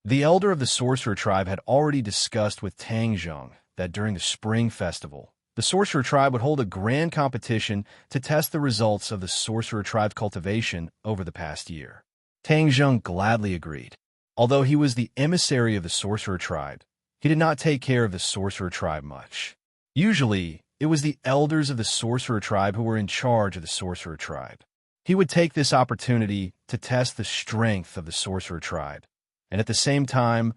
The elder of the sorcerer tribe had already discussed with Tang Zheng that during the Spring Festival, the sorcerer tribe would hold a grand competition to test the results of the sorcerer tribe's cultivation over the past year. Tang Zheng gladly agreed. Although he was the emissary of the sorcerer tribe, he did not take care of the sorcerer tribe much. Usually, it was the elders of the sorcerer tribe who were in charge of the sorcerer tribe. He would take this opportunity to test the strength of the sorcerer tribe, and at the same time,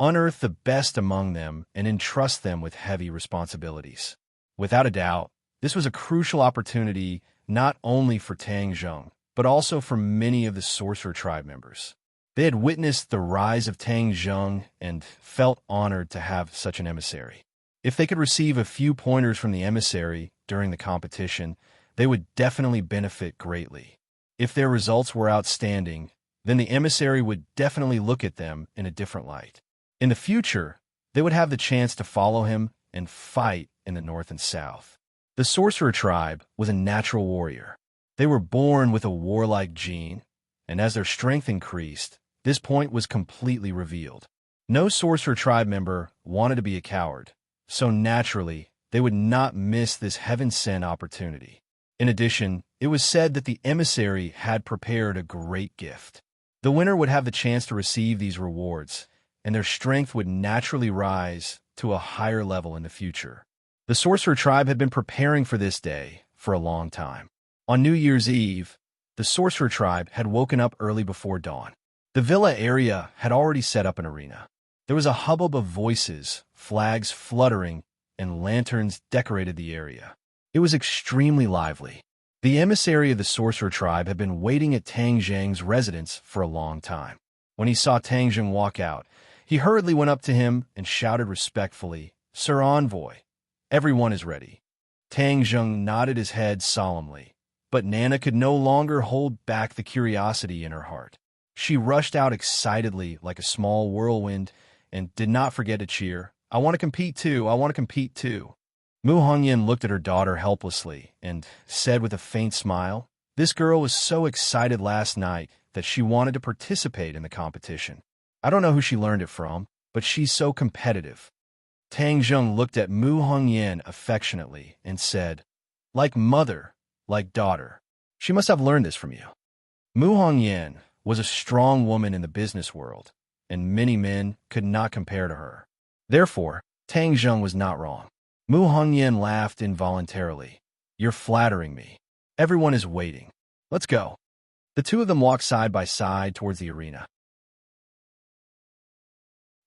unearth the best among them and entrust them with heavy responsibilities. Without a doubt, this was a crucial opportunity not only for Tang Zheng, but also for many of the sorcerer tribe members. They had witnessed the rise of Tang Zheng and felt honored to have such an emissary. If they could receive a few pointers from the emissary during the competition, they would definitely benefit greatly. If their results were outstanding, then the emissary would definitely look at them in a different light. In the future, they would have the chance to follow him and fight in the north and south. The sorcerer tribe was a natural warrior. They were born with a warlike gene, and as their strength increased, this point was completely revealed. No sorcerer tribe member wanted to be a coward, so naturally, they would not miss this heaven-sent opportunity. In addition, it was said that the emissary had prepared a great gift. The winner would have the chance to receive these rewards, and their strength would naturally rise to a higher level in the future. The sorcerer tribe had been preparing for this day for a long time. On New Year's Eve, the sorcerer tribe had woken up early before dawn. The villa area had already set up an arena. There was a hubbub of voices, flags fluttering, and lanterns decorated the area. It was extremely lively. The emissary of the sorcerer tribe had been waiting at Tang Zheng's residence for a long time. When he saw Tang Zheng walk out, he hurriedly went up to him and shouted respectfully, "Sir Envoy, everyone is ready." Tang Zheng nodded his head solemnly, but Nana could no longer hold back the curiosity in her heart. She rushed out excitedly like a small whirlwind and did not forget to cheer, "I want to compete too, I want to compete too." Mu Hongyan looked at her daughter helplessly and said with a faint smile, "This girl was so excited last night that she wanted to participate in the competition. I don't know who she learned it from, but she's so competitive." Tang Zheng looked at Mu Hongyan affectionately and said, "Like mother, like daughter. She must have learned this from you." Mu Hongyan was a strong woman in the business world, and many men could not compare to her. Therefore, Tang Zheng was not wrong. Mu Hongyan laughed involuntarily. "You're flattering me. Everyone is waiting. Let's go." The two of them walked side by side towards the arena.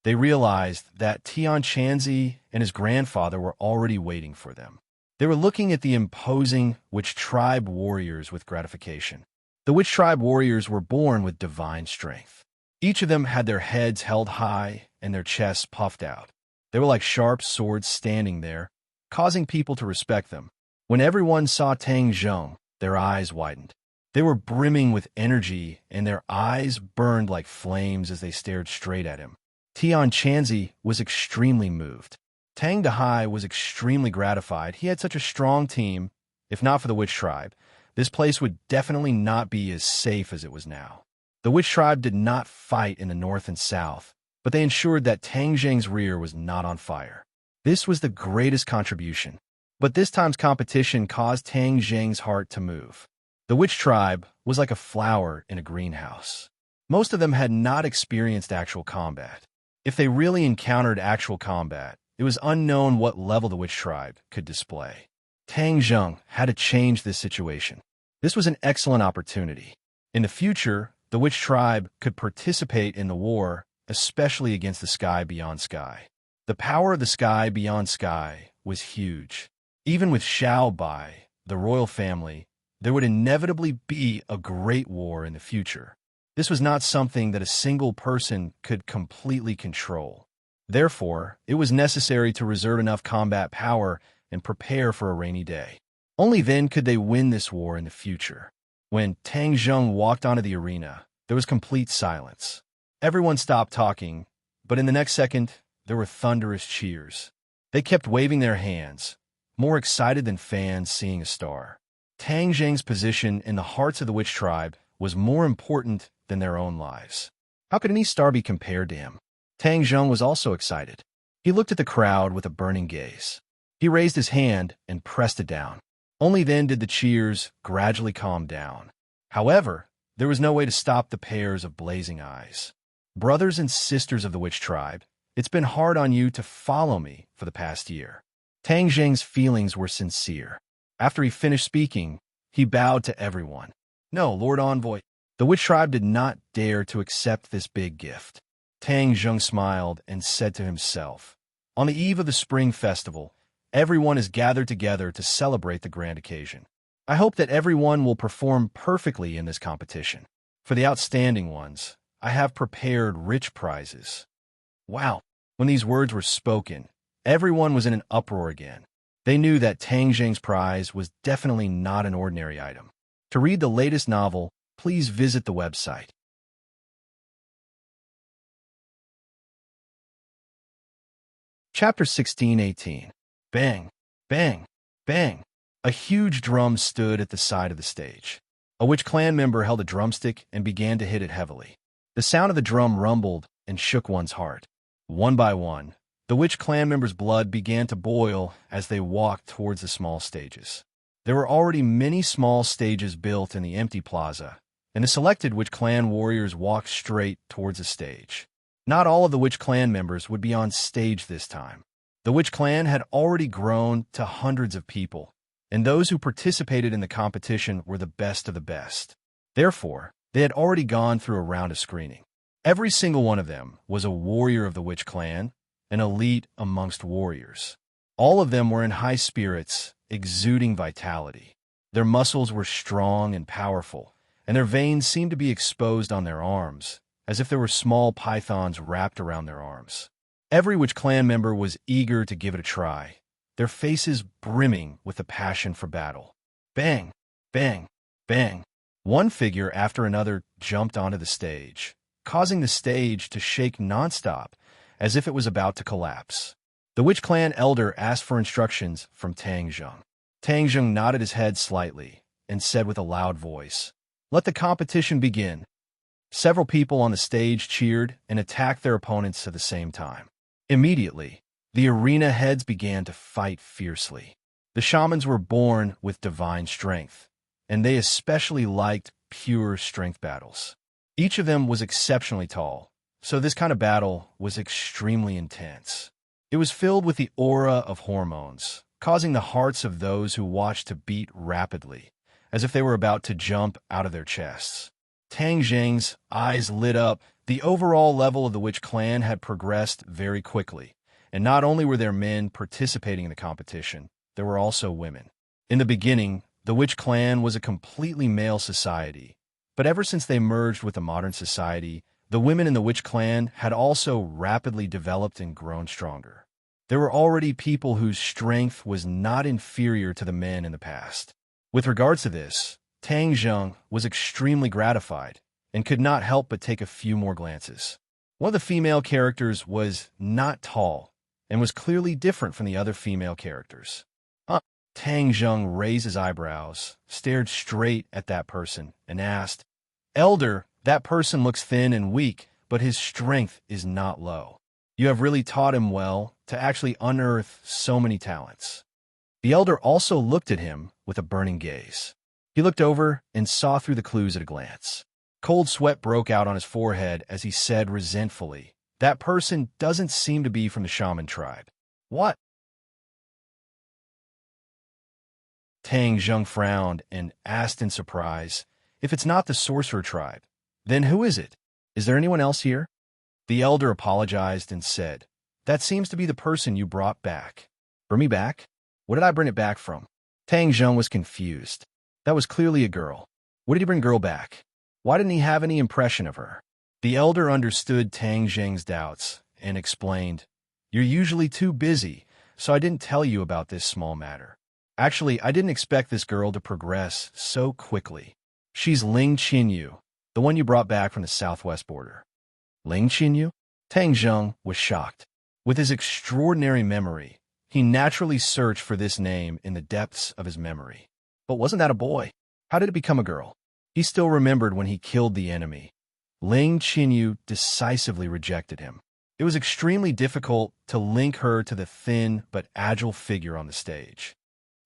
They realized that Tian Chanzi and his grandfather were already waiting for them. They were looking at the imposing Witch Tribe warriors with gratification. The Witch Tribe warriors were born with divine strength. Each of them had their heads held high and their chests puffed out. They were like sharp swords standing there, causing people to respect them. When everyone saw Tang Zheng, their eyes widened. They were brimming with energy, and their eyes burned like flames as they stared straight at him. Tian Chanzi was extremely moved. Tang Dahai was extremely gratified. He had such a strong team. If not for the Witch Tribe, this place would definitely not be as safe as it was now. The Witch Tribe did not fight in the north and south, but they ensured that Tang Zheng's rear was not on fire. This was the greatest contribution. But this time's competition caused Tang Zheng's heart to move. The Witch Tribe was like a flower in a greenhouse. Most of them had not experienced actual combat. If they really encountered actual combat, it was unknown what level the Witch Tribe could display. Tang Zheng had to change this situation. This was an excellent opportunity. In the future, the Witch Tribe could participate in the war, especially against the Sky Beyond Sky. The power of the Sky Beyond Sky was huge. Even with Xiao Bai, the royal family, there would inevitably be a great war in the future. This was not something that a single person could completely control. Therefore, it was necessary to reserve enough combat power and prepare for a rainy day. Only then could they win this war in the future. When Tang Zheng walked onto the arena, there was complete silence. Everyone stopped talking, but in the next second, there were thunderous cheers. They kept waving their hands, more excited than fans seeing a star. Tang Zheng's position in the hearts of the Witch Tribe was more important than their own lives. How could any star be compared to him? Tang Zheng was also excited. He looked at the crowd with a burning gaze. He raised his hand and pressed it down. Only then did the cheers gradually calm down. However, there was no way to stop the pairs of blazing eyes. Brothers and sisters of the Witch Tribe, it's been hard on you to follow me for the past year. Tang Zheng's feelings were sincere. After he finished speaking, he bowed to everyone. "No, Lord Envoy." The Witch Tribe did not dare to accept this big gift. Tang Zheng smiled and said to himself, "On the eve of the Spring Festival, everyone is gathered together to celebrate the grand occasion. I hope that everyone will perform perfectly in this competition. For the outstanding ones, I have prepared rich prizes." Wow! When these words were spoken, everyone was in an uproar again. They knew that Tang Zheng's prize was definitely not an ordinary item. To read the latest novel, please visit the website. Chapter 16:18. Bang, bang, bang. A huge drum stood at the side of the stage. A Witch Clan member held a drumstick and began to hit it heavily. The sound of the drum rumbled and shook one's heart. One by one, the Witch Clan members' blood began to boil as they walked towards the small stages. There were already many small stages built in the empty plaza, and the selected Witch Clan warriors walked straight towards the stage. Not all of the Witch Clan members would be on stage this time. The Witch Clan had already grown to hundreds of people, and those who participated in the competition were the best of the best. Therefore, they had already gone through a round of screening. Every single one of them was a warrior of the Witch Clan, an elite amongst warriors. All of them were in high spirits, exuding vitality. Their muscles were strong and powerful, and their veins seemed to be exposed on their arms, as if there were small pythons wrapped around their arms. Every Witch Clan member was eager to give it a try, their faces brimming with a passion for battle. Bang, bang, bang. One figure after another jumped onto the stage, causing the stage to shake nonstop, as if it was about to collapse. The Witch Clan elder asked for instructions from Tang Zheng. Tang Zheng nodded his head slightly and said with a loud voice, "Let the competition begin." Several people on the stage cheered and attacked their opponents at the same time. Immediately, The arena heads began to fight fiercely. The shamans were born with divine strength, and they especially liked pure strength battles. Each of them was exceptionally tall, so this kind of battle was extremely intense. It was filled with the aura of hormones, causing the hearts of those who watched to beat rapidly, as if they were about to jump out of their chests. Tang Zheng's eyes lit up. The overall level of the Witch Clan had progressed very quickly, and not only were there men participating in the competition, there were also women. In the beginning, the Witch Clan was a completely male society, but ever since they merged with the modern society, the women in the Witch Clan had also rapidly developed and grown stronger. There were already people whose strength was not inferior to the men in the past. With regards to this, Tang Zheng was extremely gratified and could not help but take a few more glances. One of the female characters was not tall and was clearly different from the other female characters. Tang Zheng raised his eyebrows, stared straight at that person, and asked, "Elder, that person looks thin and weak, but his strength is not low. You have really taught him well to actually unearth so many talents." The elder also looked at him with a burning gaze. He looked over and saw through the clues at a glance. Cold sweat broke out on his forehead as he said resentfully, "That person doesn't seem to be from the shaman tribe." "What?" Tang Zheng frowned and asked in surprise, "If it's not the sorcerer tribe, then who is it? Is there anyone else here?" The elder apologized and said, "That seems to be the person you brought back." "Bring me back? What did I bring it back from?" Tang Zheng was confused. That was clearly a girl. What did he bring girl back? Why didn't he have any impression of her? The elder understood Tang Zheng's doubts and explained, "You're usually too busy, so I didn't tell you about this small matter. Actually, I didn't expect this girl to progress so quickly. She's Ling Qinyu, the one you brought back from the southwest border." Ling Qinyu? Tang Zheng was shocked. With his extraordinary memory, he naturally searched for this name in the depths of his memory. But wasn't that a boy? How did it become a girl? He still remembered when he killed the enemy. Ling Qinyu decisively rejected him. It was extremely difficult to link her to the thin but agile figure on the stage.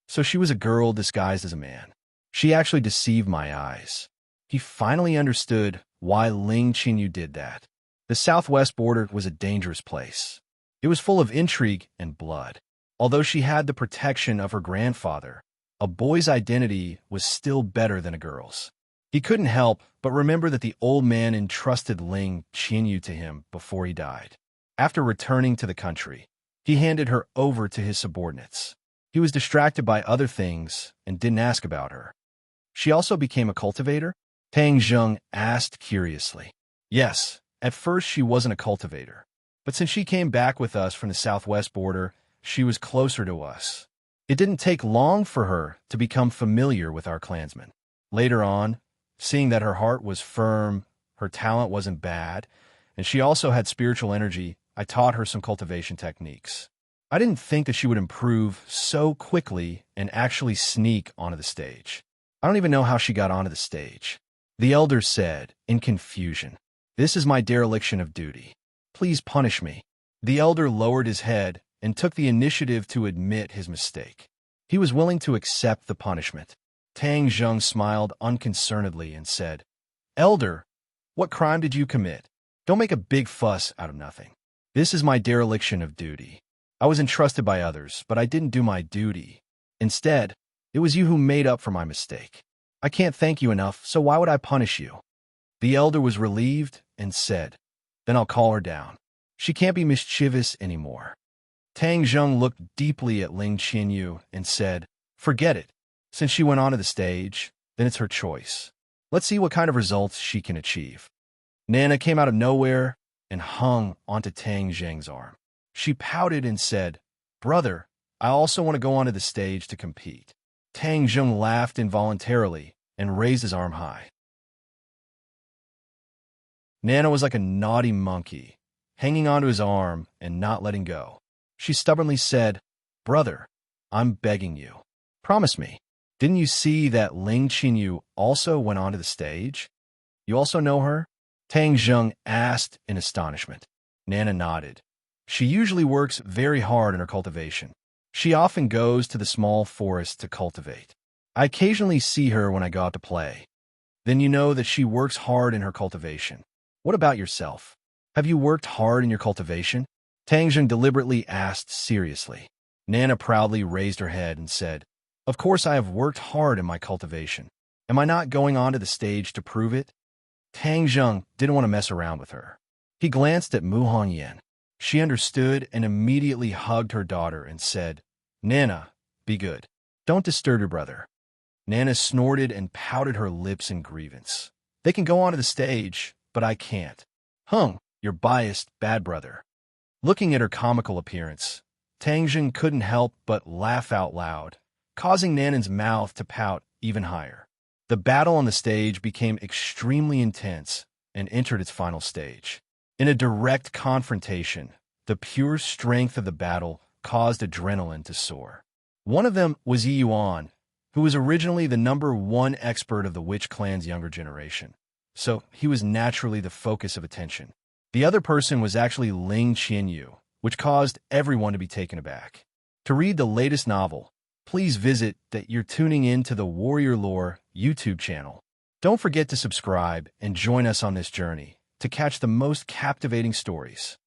So she was a girl disguised as a man. She actually deceived my eyes. He finally understood why Ling Qinyu did that. The southwest border was a dangerous place. It was full of intrigue and blood. Although she had the protection of her grandfather, a boy's identity was still better than a girl's. He couldn't help but remember that the old man entrusted Ling Qinyu to him before he died. After returning to the country, he handed her over to his subordinates. He was distracted by other things and didn't ask about her. She also became a cultivator? Tang Zheng asked curiously. Yes, at first she wasn't a cultivator, but since she came back with us from the southwest border, she was closer to us. It didn't take long for her to become familiar with our clansmen. Later on, seeing that her heart was firm, her talent wasn't bad, and she also had spiritual energy, I taught her some cultivation techniques. I didn't think that she would improve so quickly and actually sneak onto the stage. I don't even know how she got onto the stage. The elder said, in confusion, "This is my dereliction of duty. Please punish me." The elder lowered his head and took the initiative to admit his mistake. He was willing to accept the punishment. Tang Zheng smiled unconcernedly and said, "Elder, what crime did you commit? Don't make a big fuss out of nothing. This is my dereliction of duty. I was entrusted by others, but I didn't do my duty. Instead, it was you who made up for my mistake. I can't thank you enough, so why would I punish you?" The elder was relieved and said, "Then I'll call her down. She can't be mischievous anymore." Tang Zheng looked deeply at Ling Qinyu and said, "Forget it. Since she went onto the stage, then it's her choice. Let's see what kind of results she can achieve." Nana came out of nowhere and hung onto Tang Zheng's arm. She pouted and said, "Brother, I also want to go onto the stage to compete." Tang Zheng laughed involuntarily and raised his arm high. Nana was like a naughty monkey, hanging onto his arm and not letting go. She stubbornly said, "Brother, I'm begging you. Promise me. Didn't you see that Ling Qinyu also went onto the stage? You also know her?" Tang Zheng asked in astonishment. Nana nodded. She usually works very hard in her cultivation. She often goes to the small forest to cultivate. I occasionally see her when I go out to play. Then you know that she works hard in her cultivation. What about yourself? Have you worked hard in your cultivation? Tang Zheng deliberately asked seriously. Nana proudly raised her head and said, "Of course I have worked hard in my cultivation. Am I not going onto the stage to prove it?" Tang Zheng didn't want to mess around with her. He glanced at Mu Hongyan. She understood and immediately hugged her daughter and said, "Nana, be good. Don't disturb your brother." Nana snorted and pouted her lips in grievance. "They can go onto the stage, but I can't." "Hung, your biased, bad brother." Looking at her comical appearance, Tang Zheng couldn't help but laugh out loud, causing Nanan's mouth to pout even higher. The battle on the stage became extremely intense and entered its final stage. In a direct confrontation, the pure strength of the battle caused adrenaline to soar. One of them was Yi Yuan, who was originally the #1 expert of the Witch Clan's younger generation, so he was naturally the focus of attention. The other person was actually Ling Qianyu, which caused everyone to be taken aback. To read the latest novel, please visit that you're tuning in to the Warrior Lore YouTube channel. Don't forget to subscribe and join us on this journey to catch the most captivating stories.